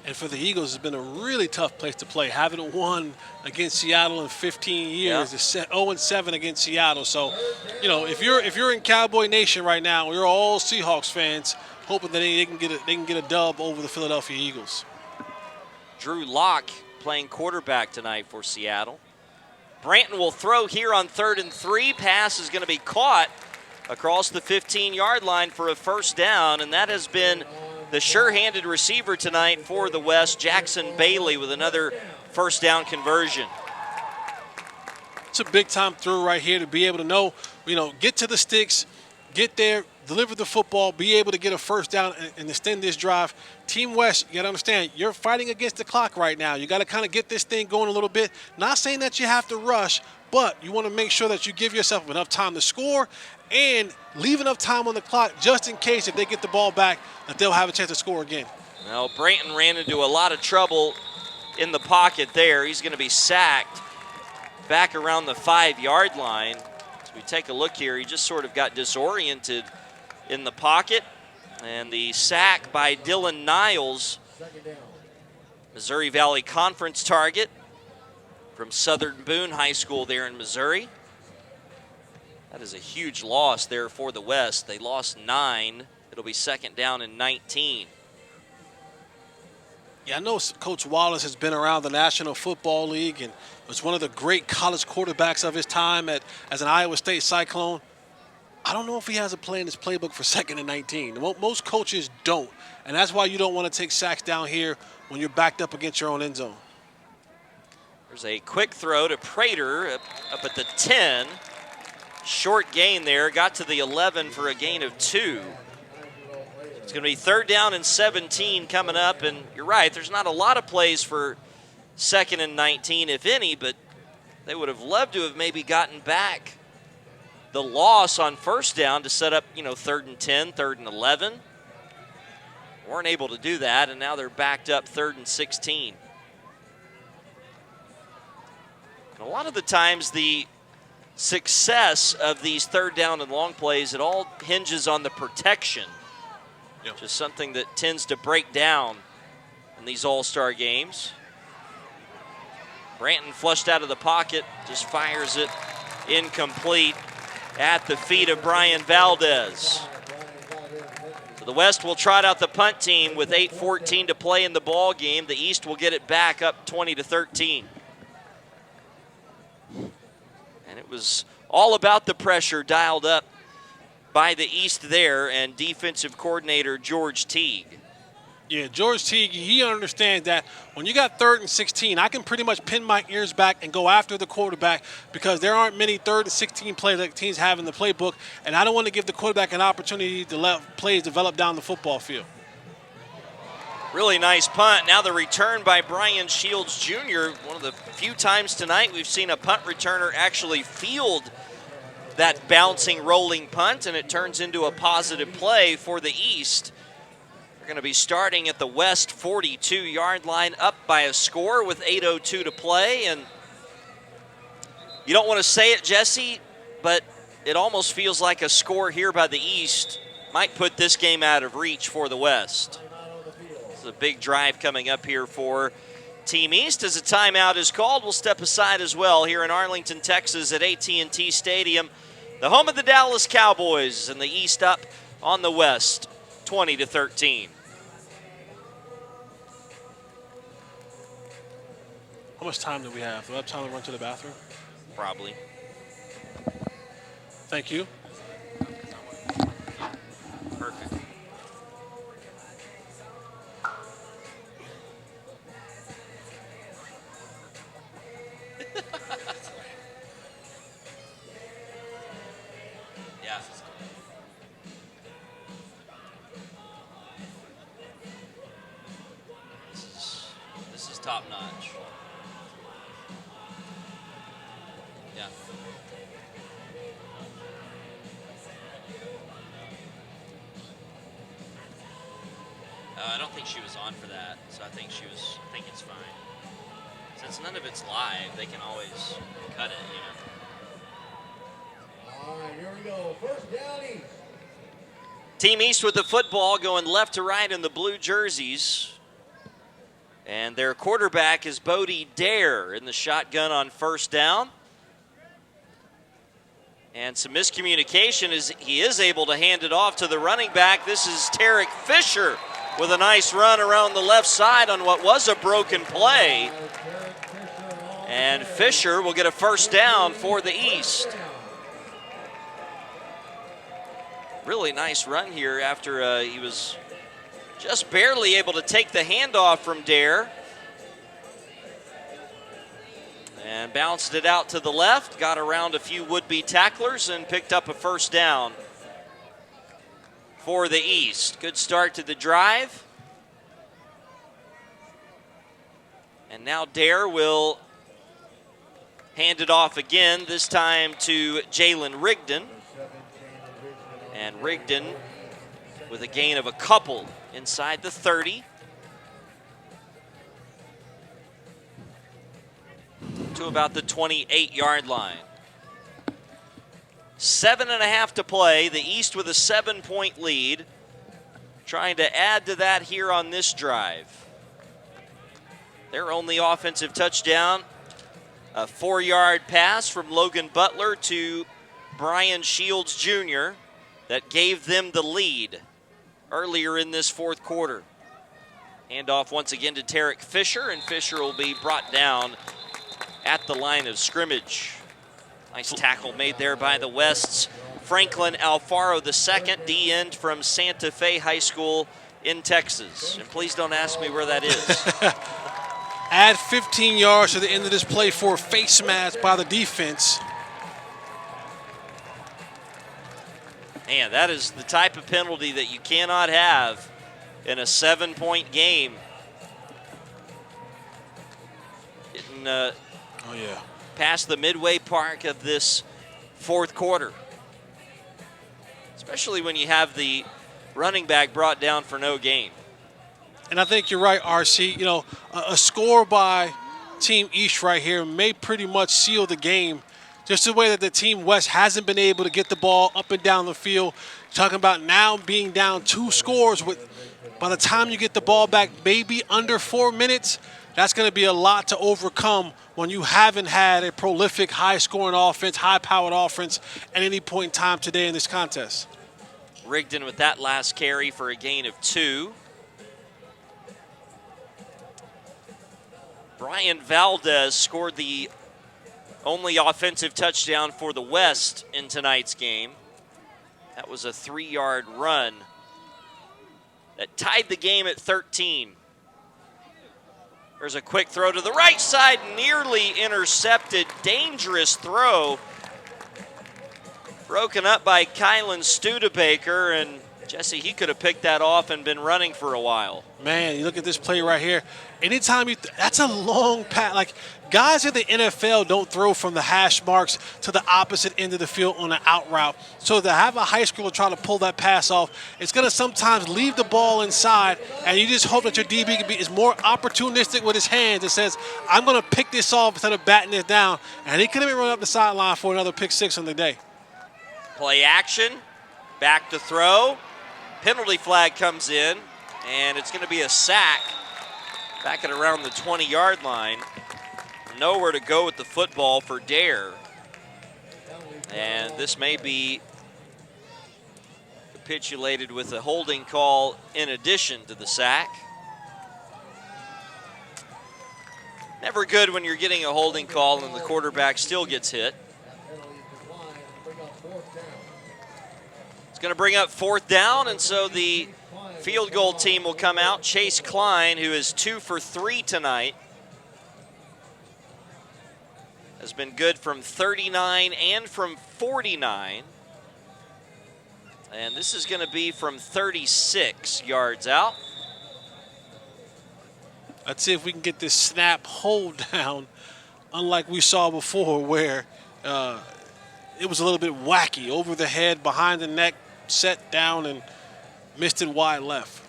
And for the Eagles, it's been a really tough place to play. Haven't won against Seattle in 15 years. It's 0-7 against Seattle. So, if you're in Cowboy Nation right now, we're all Seahawks fans, hoping that they can get a dub over the Philadelphia Eagles. Drew Lock playing quarterback tonight for Seattle. Branton will throw here on 3rd and 3. Pass is going to be caught across the 15-yard line for a first down, and that has been the sure-handed receiver tonight for the West, Jackson Bailey, with another first down conversion. It's a big-time throw right here to be able to know, get to the sticks, get there, deliver the football, be able to get a first down and extend this drive. Team West, you got to understand, you're fighting against the clock right now. You got to kind of get this thing going a little bit. Not saying that you have to rush, but you want to make sure that you give yourself enough time to score and leave enough time on the clock just in case if they get the ball back that they'll have a chance to score again. Well, Branton ran into a lot of trouble in the pocket there. He's going to be sacked back around the 5-yard line. As we take a look here, he just sort of got disoriented in the pocket. And the sack by Dylan Niles, Missouri Valley Conference target from Southern Boone High School there in Missouri. That is a huge loss there for the West. They lost 9. It'll be second down and 19. Yeah, I know Coach Wallace has been around the National Football League and was one of the great college quarterbacks of his time as an Iowa State Cyclone. I don't know if he has a play in his playbook for second and 19. Most coaches don't, and that's why you don't want to take sacks down here when you're backed up against your own end zone. There's a quick throw to Prater up at the 10. Short gain there, got to the 11 for a gain of 2. It's going to be third down and 17 coming up, and you're right, there's not a lot of plays for second and 19, if any, but they would have loved to have maybe gotten back the loss on first down to set up, third and 10, third and 11. Weren't able to do that, and now they're backed up third and 16. And a lot of the times the success of these third down and long plays, it all hinges on the protection. Yep. Just something that tends to break down in these all-star games. Branton flushed out of the pocket, just fires it incomplete at the feet of Brian Valdez. So the West will trot out the punt team with 8:14 to play in the ball game. The East will get it back up 20-13. And it was all about the pressure dialed up by the East there and defensive coordinator George Teague. Yeah, George Teague, he understands that when you got third and 16, I can pretty much pin my ears back and go after the quarterback because there aren't many third and 16 plays that teams have in the playbook, and I don't want to give the quarterback an opportunity to let plays develop down the football field. Really nice punt. Now the return by Brian Shields Jr. One of the few times tonight we've seen a punt returner actually field that bouncing, rolling punt, and it turns into a positive play for the East. They're going to be starting at the West 42-yard line, up by a score with 8:02 to play. And you don't want to say it, Jesse, but it almost feels like a score here by the East might put this game out of reach for the West. It's a big drive coming up here for Team East. As a timeout is called, we'll step aside as well here in Arlington, Texas at AT&T Stadium, the home of the Dallas Cowboys, and the East up on the West 20-13. How much time do we have? Do we have time to run to the bathroom? Probably. Thank you. Perfect. Yeah. This is top notch. Yeah. I don't think she was on for that, so I think it's fine. Since none of it's live, they can always cut it, All right, here we go. First down East. Team East with the football going left to right in the blue jerseys. And their quarterback is Bodie Dare in the shotgun on first down. And some miscommunication as he is able to hand it off to the running back. This is Tarek Fisher with a nice run around the left side on what was a broken play. And Fisher will get a first down for the East. Really nice run here after he was just barely able to take the handoff from Dare. And bounced it out to the left, got around a few would-be tacklers and picked up a first down. for the East. Good start to the drive. And now Dare will hand it off again, this time to Jalen Rigdon. And Rigdon with a gain of a couple inside the 30. To about the 28-yard line. 7.5 to play. The East with a 7-point lead. Trying to add to that here on this drive. Their only offensive touchdown, a 4-yard pass from Logan Butler to Brian Shields Jr. that gave them the lead earlier in this fourth quarter. Handoff once again to Tarek Fisher, and Fisher will be brought down at the line of scrimmage. Nice tackle made there by the Wests. Franklin Alfaro II, D-end from Santa Fe High School in Texas. And please don't ask me where that is. Add 15 yards to the end of this play for a face mask by the defense. Man, that is the type of penalty that you cannot have in a 7-point game. Getting past the midway mark of this fourth quarter. Especially when you have the running back brought down for no gain. And I think you're right, RC. You know, a score by Team East right here may pretty much seal the game. Just the way that the Team West hasn't been able to get the ball up and down the field. Talking about now being down 2 scores. By the time you get the ball back, maybe under 4 minutes, that's going to be a lot to overcome when you haven't had a prolific, high-scoring offense, high-powered offense at any point in time today in this contest. Rigdon with that last carry for a gain of 2. Brian Valdez scored the only offensive touchdown for the West in tonight's game. That was a 3-yard run that tied the game at 13. There's a quick throw to the right side, nearly intercepted. Dangerous throw. Broken up by Kylan Studebaker, and Jesse, he could have picked that off and been running for a while. Man, you look at this play right here. Anytime that's a long pass. Like, guys in the NFL don't throw from the hash marks to the opposite end of the field on an out route. So to have a high schooler try to pull that pass off, it's going to sometimes leave the ball inside, and you just hope that your DB is more opportunistic with his hands and says, I'm going to pick this off instead of batting it down. And he could have been running up the sideline for another pick 6 on the day. Play action, back to throw. Penalty flag comes in, and it's going to be a sack back at around the 20-yard line. Nowhere to go with the football for Dare. And this may be capitulated with a holding call in addition to the sack. Never good when you're getting a holding call and the quarterback still gets hit. It's going to bring up 4th down, and so the field goal team will come out. Chase Klein, who is 2 for 3 tonight, has been good from 39 and from 49. And this is going to be from 36 yards out. Let's see if we can get this snap hold down, unlike we saw before where it was a little bit wacky. Over the head, behind the neck, set down, and missed it wide left.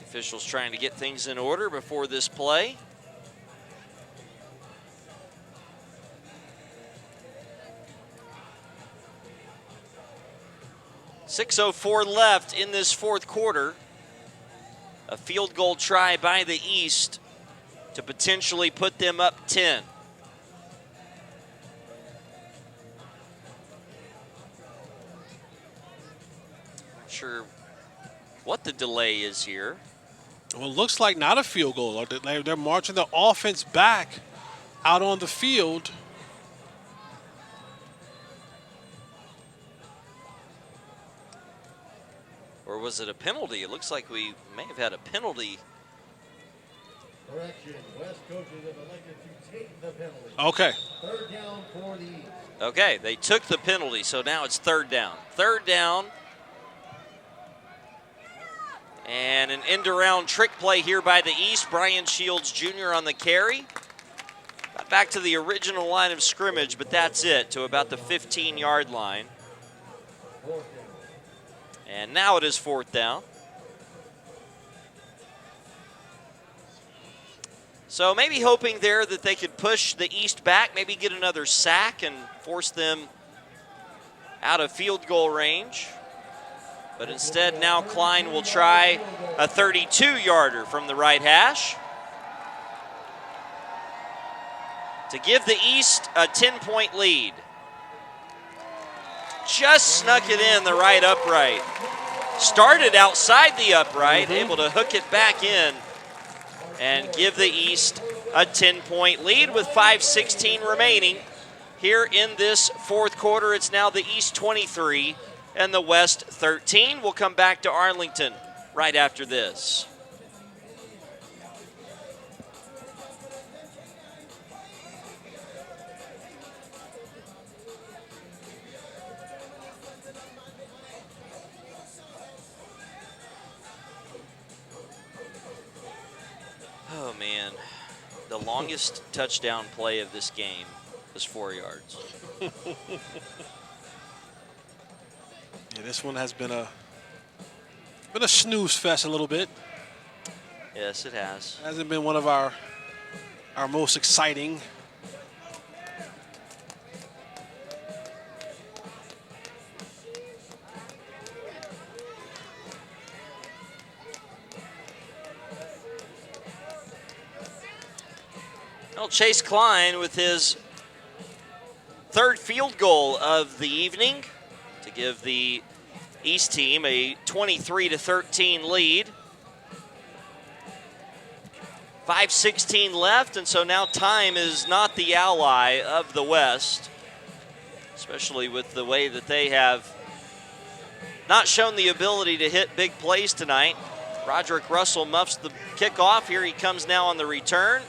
Officials trying to get things in order before this play. .604 left in this fourth quarter. A field goal try by the East to potentially put them up 10. Not sure what the delay is here. Well, it looks like not a field goal. They're marching the offense back out on the field. Or was it a penalty? It looks like we may have had a penalty Correction, West coaches have elected to take the penalty. Okay. Third down for the East. Okay, they took the penalty, so now it's third down. Third down. And an end-around trick play here by the East. Brian Shields Jr. on the carry. Got back to the original line of scrimmage, but that's it, to about the 15-yard line. And now it is fourth down. So maybe hoping there that they could push the East back, maybe get another sack and force them out of field goal range. But instead now Klein will try a 32-yarder from the right hash to give the East a 10-point lead. Just snuck it in the right upright. Started outside the upright, able to hook it back in and give the East a 10-point lead with 5:16 remaining. Here in this fourth quarter, it's now the East 23 and the West 13. We'll come back to Arlington right after this. Oh, man. The longest touchdown play of this game was 4 yards. Yeah, this one has been a snooze fest a little bit. Yes, it has. Hasn't been one of our most exciting. Well, Chase Klein with his third field goal of the evening to give the East team a 23-13 lead. 5:16 left, and so now time is not the ally of the West, especially with the way that they have not shown the ability to hit big plays tonight. Roderick Russell muffs the kickoff. Here he comes now on the return.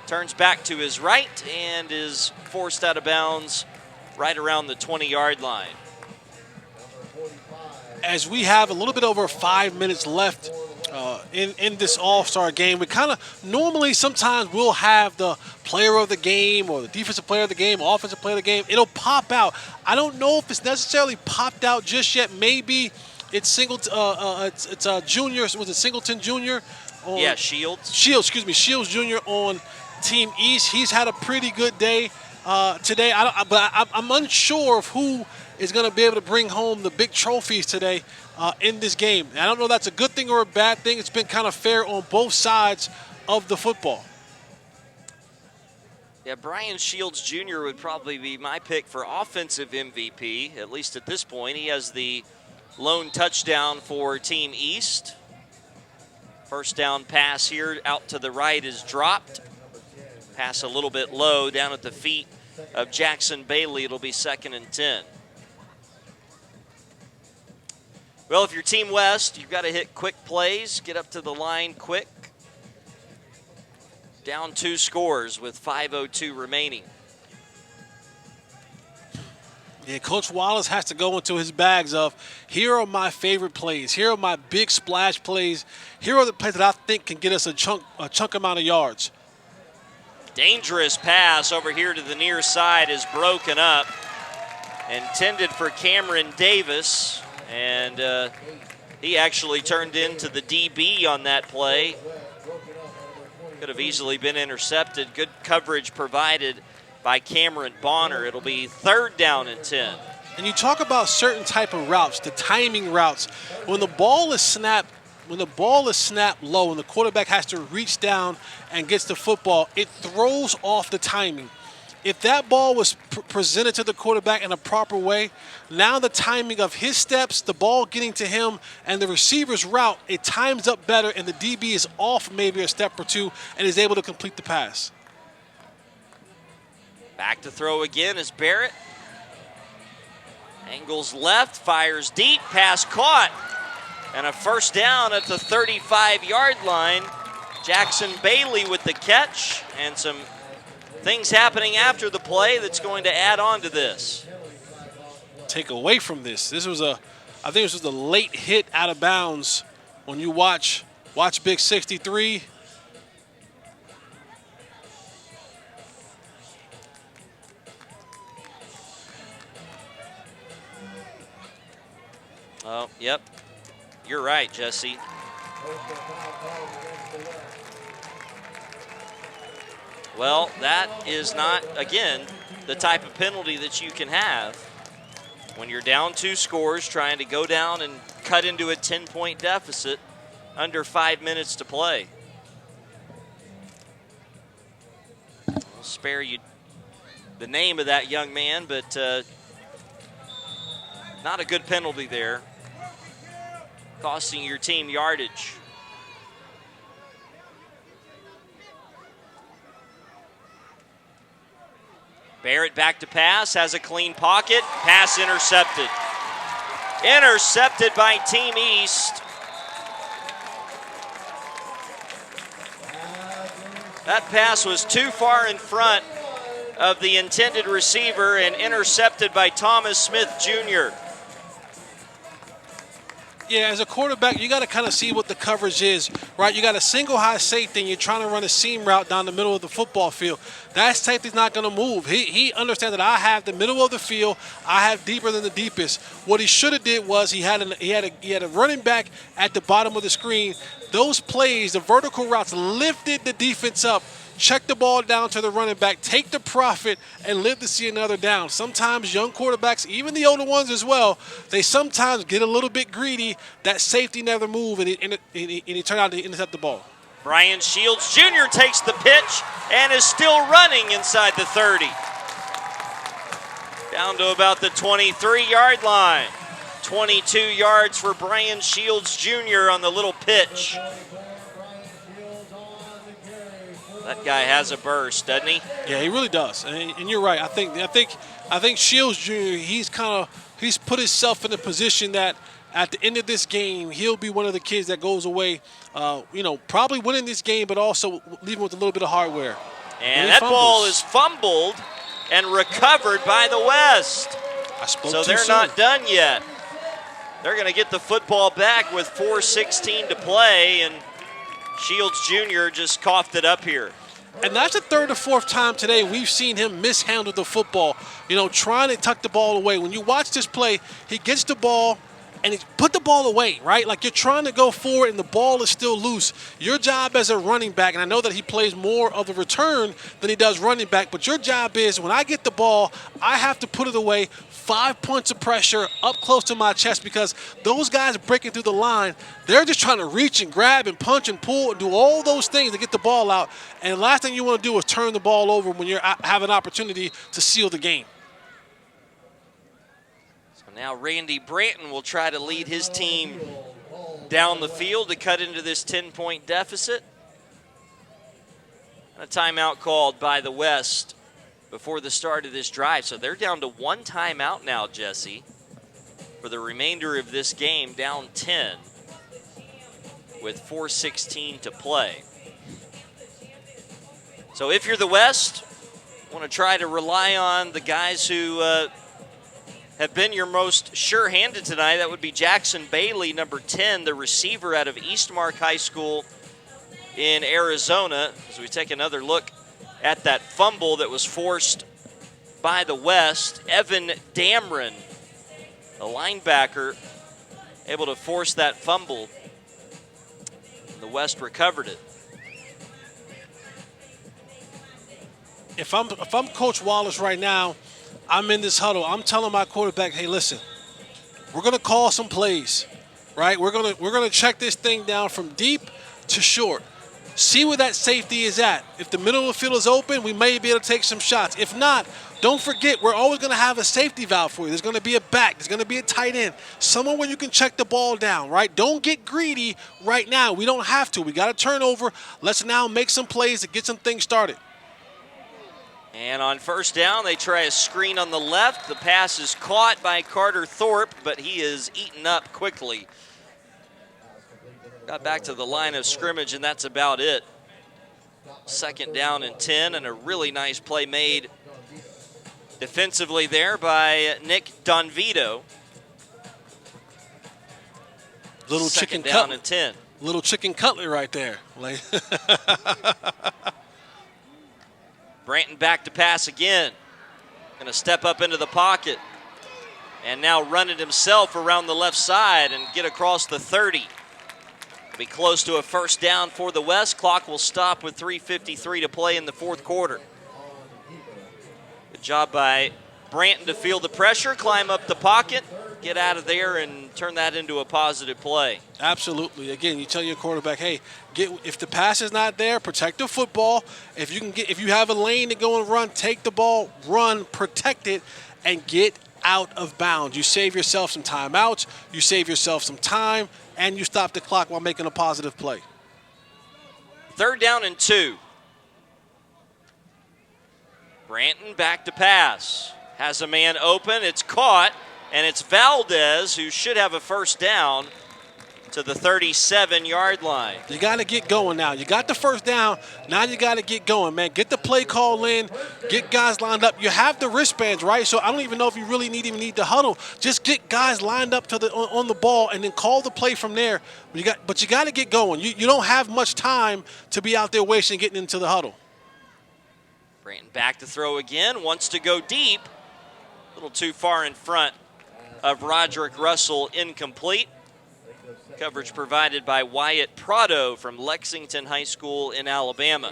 Turns back to his right and is forced out of bounds right around the 20-yard line. As we have a little bit over 5 minutes left in this All-Star game, we kind of normally sometimes we'll have the player of the game or the defensive player of the game, offensive player of the game. It'll pop out. I don't know if it's necessarily popped out just yet. Maybe it's Junior. Was it Singleton Jr.? Yeah, Shields. Shields Jr. on Team East. He's had a pretty good day today. I'm unsure of who is going to be able to bring home the big trophies today in this game. And I don't know if that's a good thing or a bad thing. It's been kind of fair on both sides of the football. Yeah, Brian Shields Jr. would probably be my pick for offensive MVP, at least at this point. He has the lone touchdown for Team East. First down pass here out to the right is dropped. Pass a little bit low down at the feet of Jackson Bailey. It'll be 2nd and 10. Well, if you're Team West, you've got to hit quick plays, get up to the line quick. Down 2 scores with 5:02 remaining. Yeah, Coach Wallace has to go into his bags of, here are my favorite plays. Here are my big splash plays. Here are the plays that I think can get us a chunk amount of yards. Dangerous pass over here to the near side is broken up. Intended for Cameron Davis, and he actually turned into the DB on that play. Could have easily been intercepted. Good coverage provided by Cameron Bonner. It'll be 3rd down and 10. And you talk about certain type of routes, the timing routes. When the ball is snapped low and the quarterback has to reach down and gets the football, it throws off the timing. If that ball was presented to the quarterback in a proper way, now the timing of his steps, the ball getting to him, and the receiver's route, it times up better, and the DB is off maybe a step or two and is able to complete the pass. Back to throw again is Barrett. Angles left, fires deep, pass caught. And a first down at the 35-yard line Jackson Bailey with the catch, and some things happening after the play that's going to add on to this. Take away from this. I think this was a late hit out of bounds. When you watch Big 63. Oh, yep. You're right, Jesse. Well, that is not, again, the type of penalty that you can have when you're down 2 scores, trying to go down and cut into a 10-point deficit under 5 minutes to play. I'll spare you the name of that young man, but not a good penalty there, costing your team yardage. Barrett back to pass, has a clean pocket, pass intercepted. Intercepted by Team East. That pass was too far in front of the intended receiver and intercepted by Thomas Smith Jr. Yeah, as a quarterback, you got to kind of see what the coverage is, right? You got a single high safety and you're trying to run a seam route down the middle of the football field. That safety's not going to move. He understands that I have the middle of the field. I have deeper than the deepest. What he should have did was he had a running back at the bottom of the screen. Those plays, the vertical routes, lifted the defense up. Check the ball down to the running back, take the profit, and live to see another down. Sometimes young quarterbacks, even the older ones as well, they sometimes get a little bit greedy. That safety never moved, and he turned out to intercept the ball. Brian Shields Jr. takes the pitch and is still running inside the 30. Down to about the 23-yard line. 22 yards for Brian Shields Jr. on the little pitch. That guy has a burst, doesn't he? Yeah, he really does. And you're right. I think Shields Jr. He's put himself in a position that at the end of this game, he'll be one of the kids that goes away, probably winning this game, but also leaving with a little bit of hardware. And that ball is fumbled and recovered by the West. So they're not done yet. They're going to get the football back with 4:16 to play, and Shields Jr. just coughed it up here. And that's the third or fourth time today we've seen him mishandle the football, trying to tuck the ball away. When you watch this play, he gets the ball and he put the ball away, right? Like you're trying to go forward and the ball is still loose. Your job as a running back, and I know that he plays more of the return than he does running back, but your job is when I get the ball, I have to put it away, 5 points of pressure up close to my chest, because those guys breaking through the line, they're just trying to reach and grab and punch and pull and do all those things to get the ball out. And the last thing you want to do is turn the ball over when you have an opportunity to seal the game. Now Randy Branton will try to lead his team down the field to cut into this 10-point deficit. A timeout called by the West before the start of this drive. So they're down to 1 timeout now, Jesse, for the remainder of this game, down 10 with 4:16 to play. So if you're the West, want to try to rely on the guys who have been your most sure-handed tonight. That would be Jackson Bailey, number 10, the receiver out of Eastmark High School in Arizona. As we take another look at that fumble that was forced by the West, Evan Damron, a linebacker, able to force that fumble. The West recovered it. If I'm Coach Wallace right now, I'm in this huddle. I'm telling my quarterback, hey, listen, we're going to call some plays, right? We're going to check this thing down from deep to short. See where that safety is at. If the middle of the field is open, we may be able to take some shots. If not, don't forget, we're always going to have a safety valve for you. There's going to be a back. There's going to be a tight end. Someone where you can check the ball down, right? Don't get greedy right now. We don't have to. We got a turnover. Let's now make some plays to get some things started. And on first down, they try a screen on the left. The pass is caught by Carter Thorpe, but he is eaten up quickly. Got back to the line of scrimmage, and that's about it. 2nd down and 10, and a really nice play made defensively there by Nick Donvito. Little 2nd chicken down cutlet. and 10. Little chicken cutlet right there. Like Branton back to pass again. Going to step up into the pocket. And now run it himself around the left side and get across the 30. Be close to a 1st down for the West. Clock will stop with 3:53 to play in the 4th quarter. Good job by Branton to feel the pressure, climb up the pocket, get out of there, and turn that into a positive play. Absolutely. Again, you tell your quarterback, hey, if the pass is not there, protect the football. If you have a lane to go and run, take the ball, run, protect it, and get out of bounds. You save yourself some timeouts, you save yourself some time, and you stop the clock while making a positive play. 3rd down and 2. Branton back to pass. Has a man open. It's caught, and it's Valdez who should have a 1st down to the 37-yard line. You got to get going now. You got the 1st down. Now you got to get going, man. Get the play call in. Get guys lined up. You have the wristbands, right? So I don't even know if you really even need the huddle. Just get guys lined up on the ball and then call the play from there. But you got to get going. You don't have much time to be out there wasting getting into the huddle. Branton back to throw again. Wants to go deep. A little too far in front of Roderick Russell. Incomplete. Coverage provided by Wyatt Prado from Lexington High School in Alabama.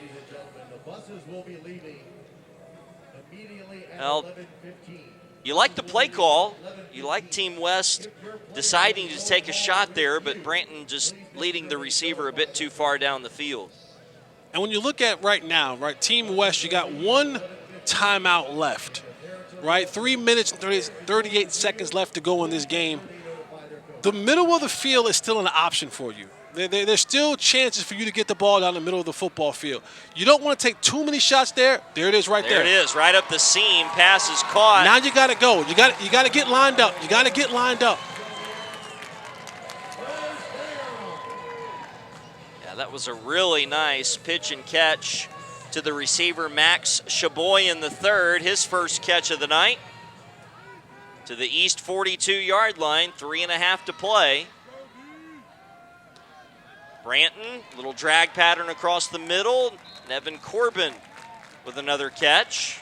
Well, you like the play call. You like Team West deciding to take a shot there, but Branton just leading the receiver a bit too far down the field. And when you look at right now, right, Team West, you got 1 timeout left, right? 3 minutes and 38 seconds left to go in this game. The middle of the field is still an option for you. There's still chances for you to get the ball down the middle of the football field. You don't want to take too many shots there. There it is right there. There it is, right up the seam. Pass is caught. Now you got to go. You got to get lined up. You got to get lined up. Yeah, that was a really nice pitch and catch to the receiver, Max Shaboyan III, his 1st catch of the night. To the east 42-yard line, 3.5 to play. Branton, little drag pattern across the middle. Nevin Corbin with another catch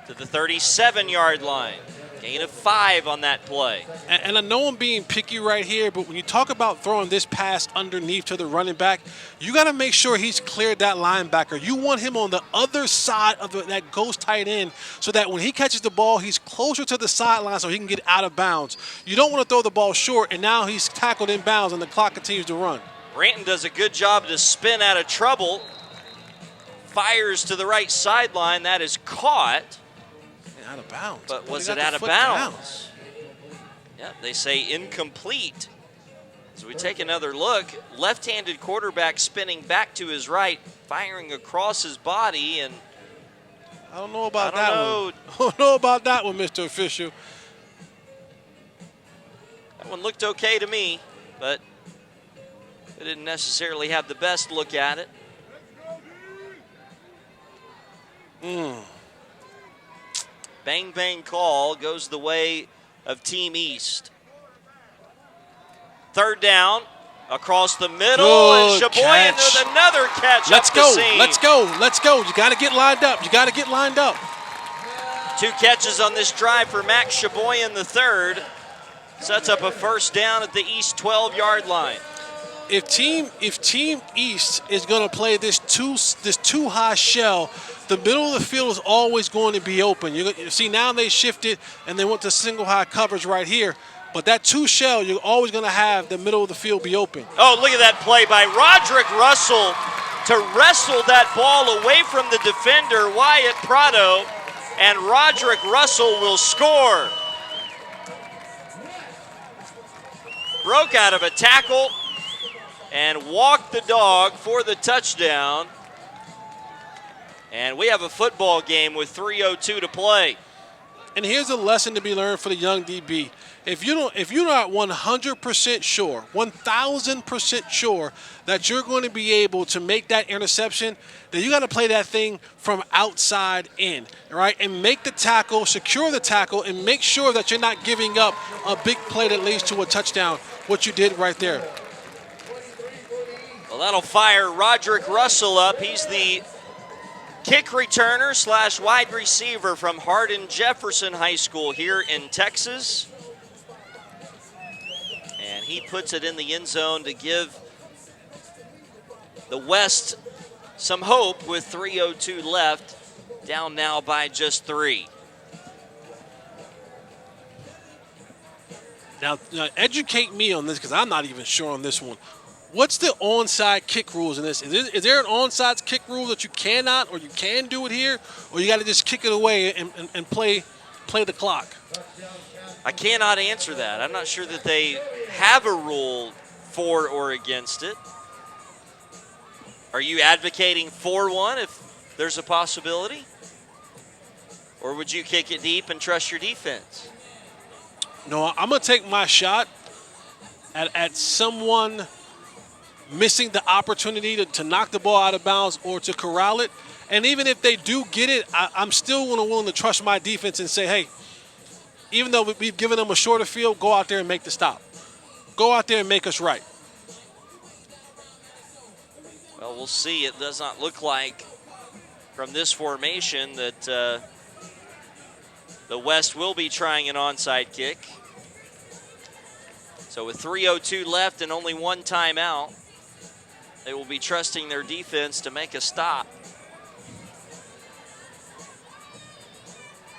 to the 37-yard line. Gain of 5 on that play. And I know I'm being picky right here, but when you talk about throwing this pass underneath to the running back, you got to make sure he's cleared that linebacker. You want him on the other side of that ghost tight end so that when he catches the ball, he's closer to the sideline so he can get out of bounds. You don't want to throw the ball short, and now he's tackled in bounds, and the clock continues to run. Branton does a good job to spin out of trouble. Fires to the right sideline. That is caught. Out of bounds. But was it out of bounds? Yeah, they say incomplete. So we take another look. Left-handed quarterback spinning back to his right, firing across his body, and I don't know about that one. I don't know about that one, Mr. Official. That one looked okay to me, but they didn't necessarily have the best look at it. Bang, bang call goes the way of Team East. 3rd down, across the middle, and Shaboyan with another catch up the seam. Let's go. You got to get lined up. 2 catches on this drive for Max Shaboyan III. Sets up a 1st down at the East 12-yard line. If Team East is going to play this too high shell, the middle of the field is always going to be open. You see, now they shifted and they went to single high coverage right here. But that 2 shell, you're always going to have the middle of the field be open. Oh, look at that play by Roderick Russell to wrestle that ball away from the defender, Wyatt Prado, and Roderick Russell will score. Broke out of a tackle and walked the dog for the touchdown. And we have a football game with 3:02 to play. And here's a lesson to be learned for the young DB. If you're not 100% sure, 1,000% sure that you're going to be able to make that interception, then you got to play that thing from outside in, right? And make the tackle, secure the tackle, and make sure that you're not giving up a big play that leads to a touchdown, what you did right there. Well, that'll fire Roderick Russell up. He's the kick returner / wide receiver from Hardin Jefferson High School here in Texas. And he puts it in the end zone to give the West some hope with 3:02 left. Down now by just 3. Now educate me on this because I'm not even sure on this one. What's the onside kick rules in this? Is there an onside kick rule that you cannot or you can do it here, or you got to just kick it away and play the clock? I cannot answer that. I'm not sure that they have a rule for or against it. Are you advocating for one if there's a possibility? Or would you kick it deep and trust your defense? No, I'm going to take my shot at someone missing the opportunity to knock the ball out of bounds or to corral it. And even if they do get it, I'm still willing to trust my defense and say, hey, even though we've given them a shorter field, go out there and make the stop. Go out there and make us right. Well, we'll see. It does not look like from this formation that the West will be trying an onside kick. So with 3:02 left and only one timeout, they will be trusting their defense to make a stop.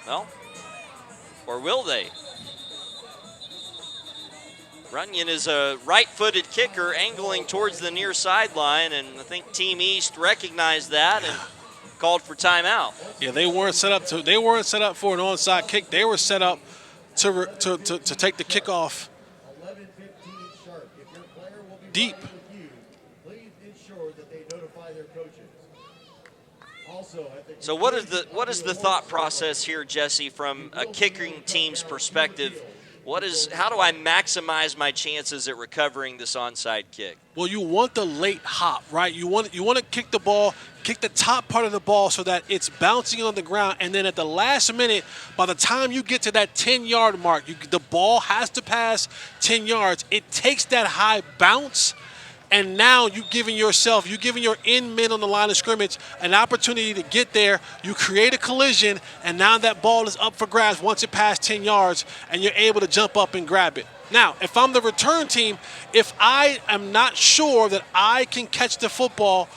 Well, or will they? Runyon is a right-footed kicker angling towards the near sideline, and I think Team East recognized that and called for timeout. Yeah, they weren't set up for an onside kick. They were set up to take the kickoff deep. So what is the thought process here, Jesse, from a kicking team's perspective? How do I maximize my chances at recovering this onside kick? Well, you want the late hop, right? You want to kick the ball, kick the top part of the ball so that it's bouncing on the ground, and then at the last minute, by the time you get to that 10-yard mark, the ball has to pass 10 yards. It takes that high bounce, and now you're giving your end men on the line of scrimmage an opportunity to get there. You create a collision, and now that ball is up for grabs once it passed 10 yards, and you're able to jump up and grab it. Now, if I'm the return team, if I am not sure that I can catch the football,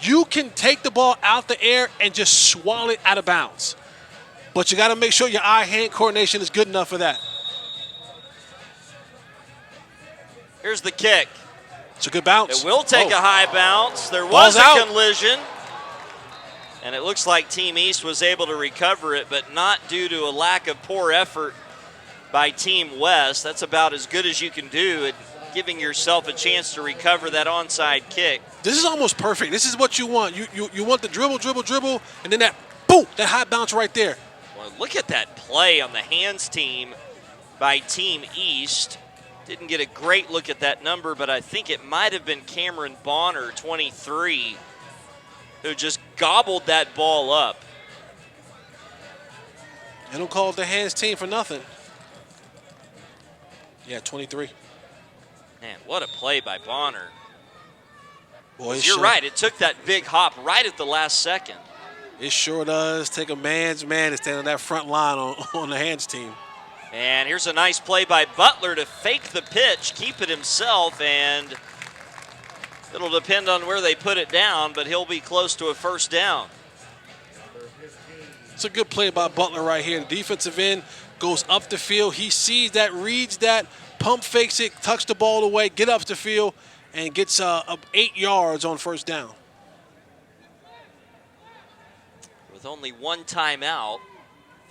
you can take the ball out the air and just swallow it out of bounds. But you got to make sure your eye-hand coordination is good enough for that. Here's the kick. It's a good bounce. It will take a high bounce. There Ball's was a out. collision. And it looks like Team East was able to recover it, but not due to a lack of poor effort by Team West. That's about as good as you can do at giving yourself a chance to recover that onside kick. This is almost perfect. This is what you want. You want the dribble, and then that high bounce right there. Well, look at that play on the hands team by Team East. Didn't get a great look at that number, but I think it might have been Cameron Bonner, 23, who just gobbled that ball up. They don't call it the hands team for nothing. Yeah, 23. Man, what a play by Bonner. Boy, You're right. It took that big hop right at the last second. It sure does take a man's man to stand on that front line on the hands team. And here's a nice play by Butler to fake the pitch, keep it himself, and it'll depend on where they put it down, but he'll be close to a first down. It's a good play by Butler right here. The defensive end goes up the field. He sees that, reads that, pump fakes it, tucks the ball away, get up the field, and gets 8 yards on first down. With only one timeout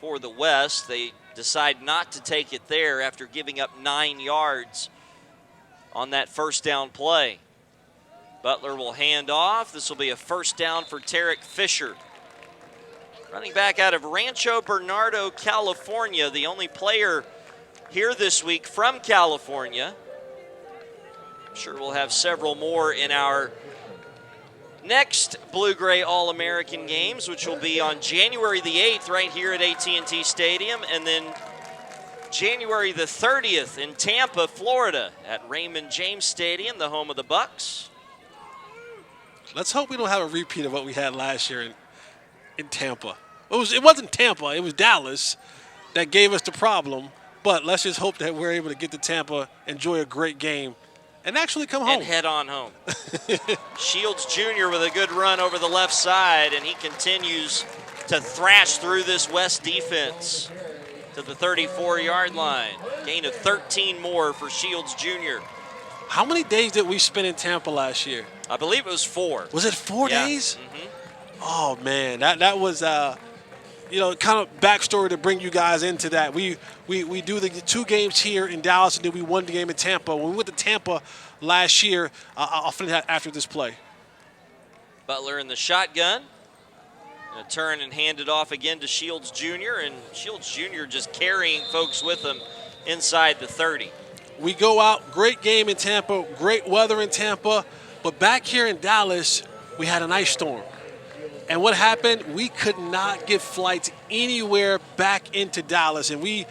for the West, they decide not to take it there after giving up 9 yards on that first down play. Butler will hand off. This will be a first down for Tarek Fisher. running back out of Rancho Bernardo, California, the only player here this week from California. I'm sure we'll have several more in our next Blue-Gray All-American games, which will be on January the 8th right here at AT&T Stadium, and then January the 30th in Tampa, Florida at Raymond James Stadium, the home of the Bucks. Let's hope we don't have a repeat of what we had last year in Tampa. It wasn't Tampa, it was Dallas that gave us the problem, but let's just hope that we're able to get to Tampa, enjoy a great game, and actually come home. And head on home. Shields Jr. with a good run over the left side, and he continues to thrash through this West defense to the 34-yard line. Gain of 13 more for Shields Jr. How many days did we spend in Tampa last year? I believe it was 4. Was it 4 days? Mm-hmm. Oh, man, that was, kind of backstory to bring you guys into that. We do the 2 games here in Dallas, and then we won the game in Tampa. When we went to Tampa last year, I'll finish that after this play. Butler in the shotgun. Gonna turn and hand it off again to Shields Jr., and Shields Jr. just carrying folks with him inside the 30. We go out, great game in Tampa, great weather in Tampa, but back here in Dallas, we had an ice storm. And what happened? We could not get flights anywhere back into Dallas, and we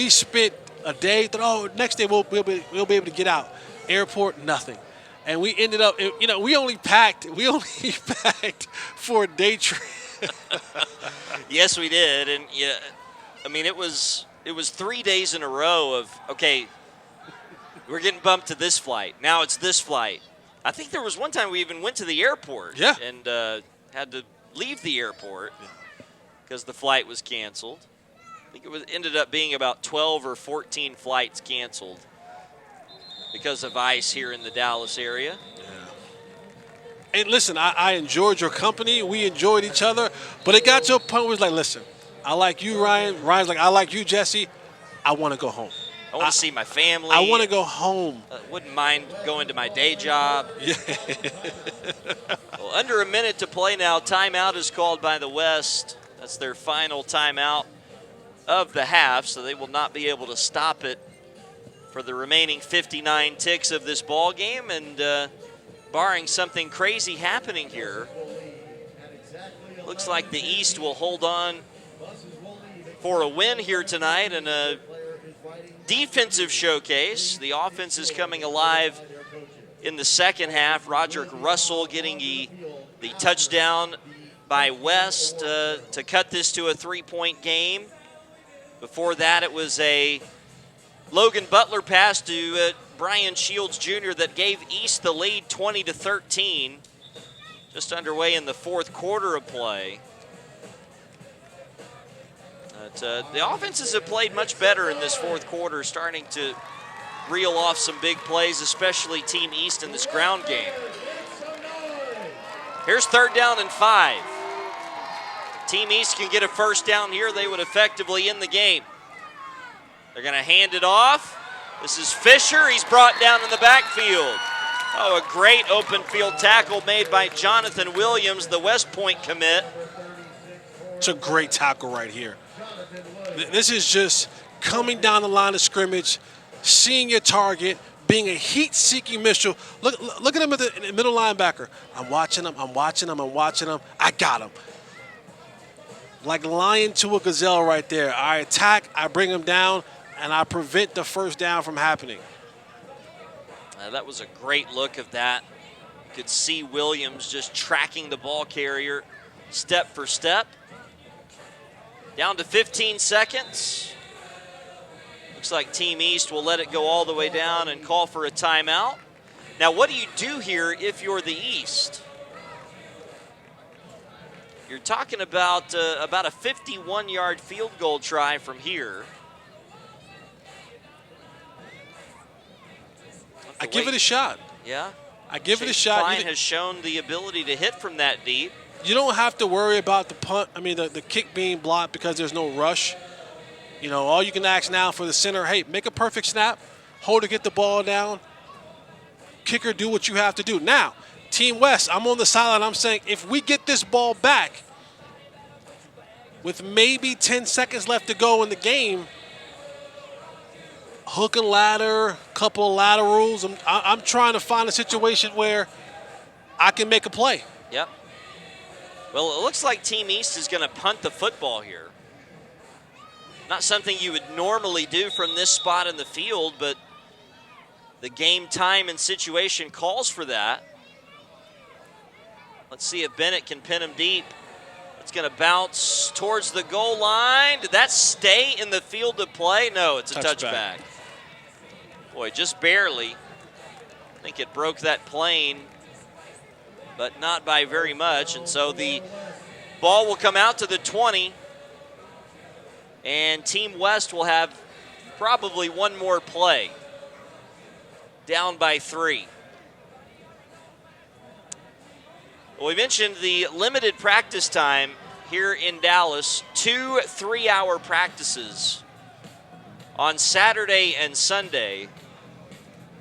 spent a day. Thought, next day we'll be able to get out. Airport, nothing, and we ended up. We only packed for a day trip. Yes, we did, and yeah, I mean it was 3 days in a row of okay. We're getting bumped to this flight. Now it's this flight. I think there was one time we even went to the airport. Yeah. And had to leave the airport because the flight was canceled. I think it ended up being about 12 or 14 flights canceled because of ice here in the Dallas area. And listen, I enjoyed your company. We enjoyed each other. But it got to a point where it's like, listen, I like you, Ryan. Ryan's like, I like you, Jesse. I want to go home. I want to see my family. I want to go home. Wouldn't mind going to my day job. Yeah. Well, under a minute to play now. Timeout is called by the West. That's their final timeout of the half, so they will not be able to stop it for the remaining 59 ticks of this ball game. And barring something crazy happening here, looks like the East will hold on for a win here tonight and a defensive showcase. The offense is coming alive in the second half. Roderick Russell getting the touchdown by West to cut this to a 3-point game. Before that, it was a Logan Butler pass to Brian Shields Jr. that gave East the lead 20-13. Just underway in the fourth quarter of play. The offenses have played much better in this fourth quarter, starting to reel off some big plays, especially Team East in this ground game. Here's 3rd down and 5. Team East can get a first down here, they would effectively end the game. They're going to hand it off. This is Fisher. He's brought down in the backfield. Oh, a great open field tackle made by Jonathan Williams, the West Point commit. It's a great tackle right here. This is just coming down the line of scrimmage, seeing your target, being a heat-seeking missile. Look at him at the middle linebacker. I'm watching him. I got him. Like lion to a gazelle right there. I attack, I bring him down, and I prevent the first down from happening. That was a great look of that. You could see Williams just tracking the ball carrier step for step. Down to 15 seconds. Looks like Team East will let it go all the way down and call for a timeout. Now, what do you do here if you're the East? You're talking about a 51-yard field goal try from here. I give it a shot. Yeah. I give it a shot. Klein has shown the ability to hit from that deep. You don't have to worry about the kick being blocked because there's no rush. All you can ask now for the center, hey, make a perfect snap, hold it, get the ball down, kicker, do what you have to do. Now, Team West, I'm on the sideline, I'm saying if we get this ball back, with maybe 10 seconds left to go in the game, hook and ladder, couple of laterals. I'm trying to find a situation where I can make a play. Yep. Well, it looks like Team East is going to punt the football here. Not something you would normally do from this spot in the field, but the game time and situation calls for that. Let's see if Bennett can pin him deep. It's going to bounce towards the goal line. Did that stay in the field of play? No, it's a touchback. Boy, just barely. I think it broke that plane, but not by very much. And so the ball will come out to the 20, and Team West will have probably one more play. Down by 3. Well, we mentioned the limited practice time here in Dallas. 2 3-hour practices on Saturday and Sunday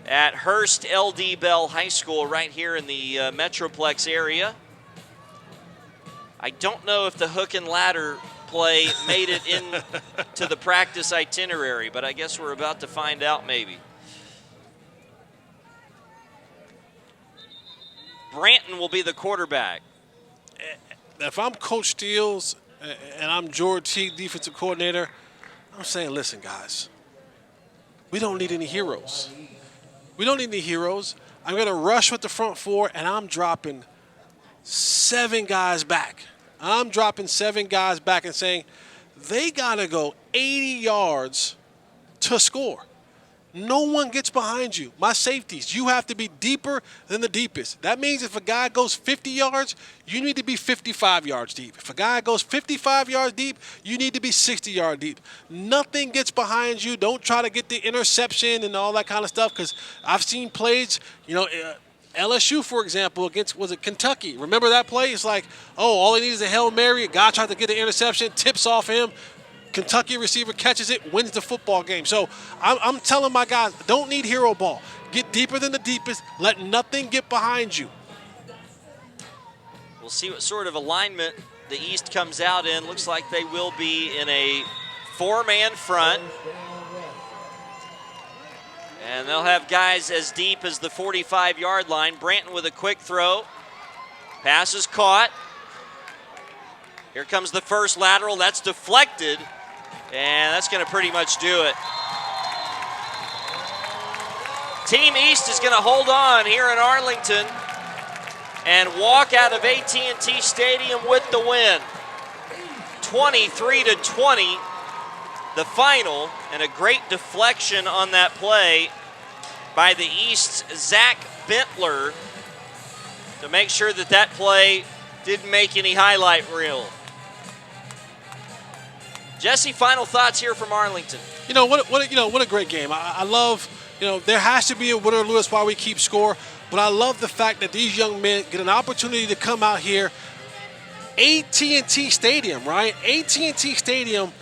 at Hurst L.D. Bell High School right here in the Metroplex area. I don't know if the hook and ladder play made it into the practice itinerary, but I guess we're about to find out maybe. Branton will be the quarterback. If I'm Coach Steele and I'm George Teague, defensive coordinator, I'm saying, listen, guys, we don't need any heroes. We don't need any heroes. I'm going to rush with the front 4, and I'm dropping 7 guys back. I'm dropping 7 guys back and saying they got to go 80 yards to score. No one gets behind you. My safeties, you have to be deeper than the deepest. That means if a guy goes 50 yards, you need to be 55 yards deep. If a guy goes 55 yards deep, you need to be 60 yards deep. Nothing gets behind you. Don't try to get the interception and all that kind of stuff, because I've seen plays, LSU, for example, against, was it Kentucky? Remember that play? It's like, all he needs is a Hail Mary. A guy tried to get the interception, tips off him. Kentucky receiver catches it, wins the football game. So I'm telling my guys, don't need hero ball. Get deeper than the deepest. Let nothing get behind you. We'll see what sort of alignment the East comes out in. Looks like they will be in a 4-man front. And they'll have guys as deep as the 45-yard line. Branton with a quick throw. Pass is caught. Here comes the first lateral. That's deflected. And that's going to pretty much do it. Team East is going to hold on here in Arlington and walk out of AT&T Stadium with the win. 23-20, the final, and a great deflection on that play by the East's Zach Bentler to make sure that that play didn't make any highlight reel. Jesse, final thoughts here from Arlington. What a great game. I love, there has to be a winner or lose while we keep score, but I love the fact that these young men get an opportunity to come out here. AT&T Stadium, right? AT&T Stadium,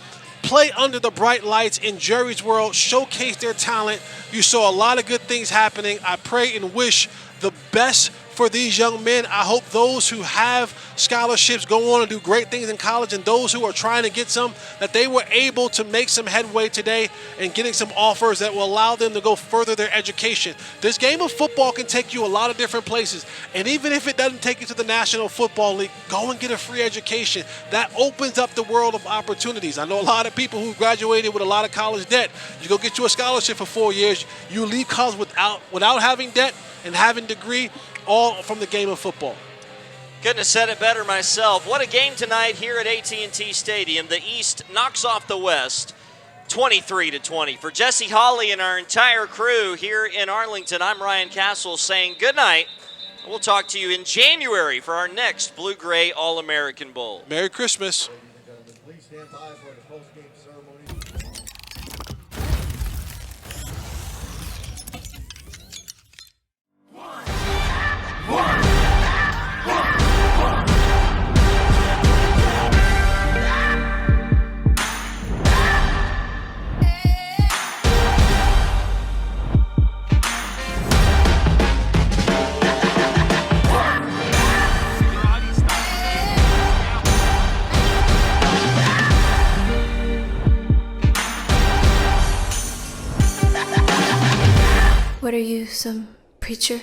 play under the bright lights in Jerry's World, showcase their talent. You saw a lot of good things happening. I pray and wish the best for these young men. I hope those who have scholarships go on and do great things in college, and those who are trying to get some, that they were able to make some headway today and getting some offers that will allow them to go further their education. This game of football can take you a lot of different places, and even if it doesn't take you to the National Football League, go and get a free education. That opens up the world of opportunities. I know a lot of people who graduated with a lot of college debt. You go get you a scholarship for 4 years, you leave college without having debt and having a degree, all from the game of football. Couldn't have said it better myself. What a game tonight here at AT&T Stadium. The East knocks off the West 23-20. For Jesse Hawley and our entire crew here in Arlington, I'm Ryan Castle saying good night. We'll talk to you in January for our next Blue-Gray All-American Bowl. Merry Christmas. Please stand by for the post-game ceremony. What are you, some preacher?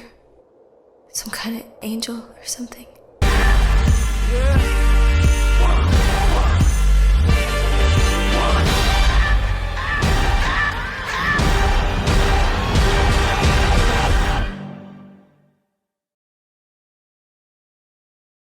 Some kind of angel or something? Yeah.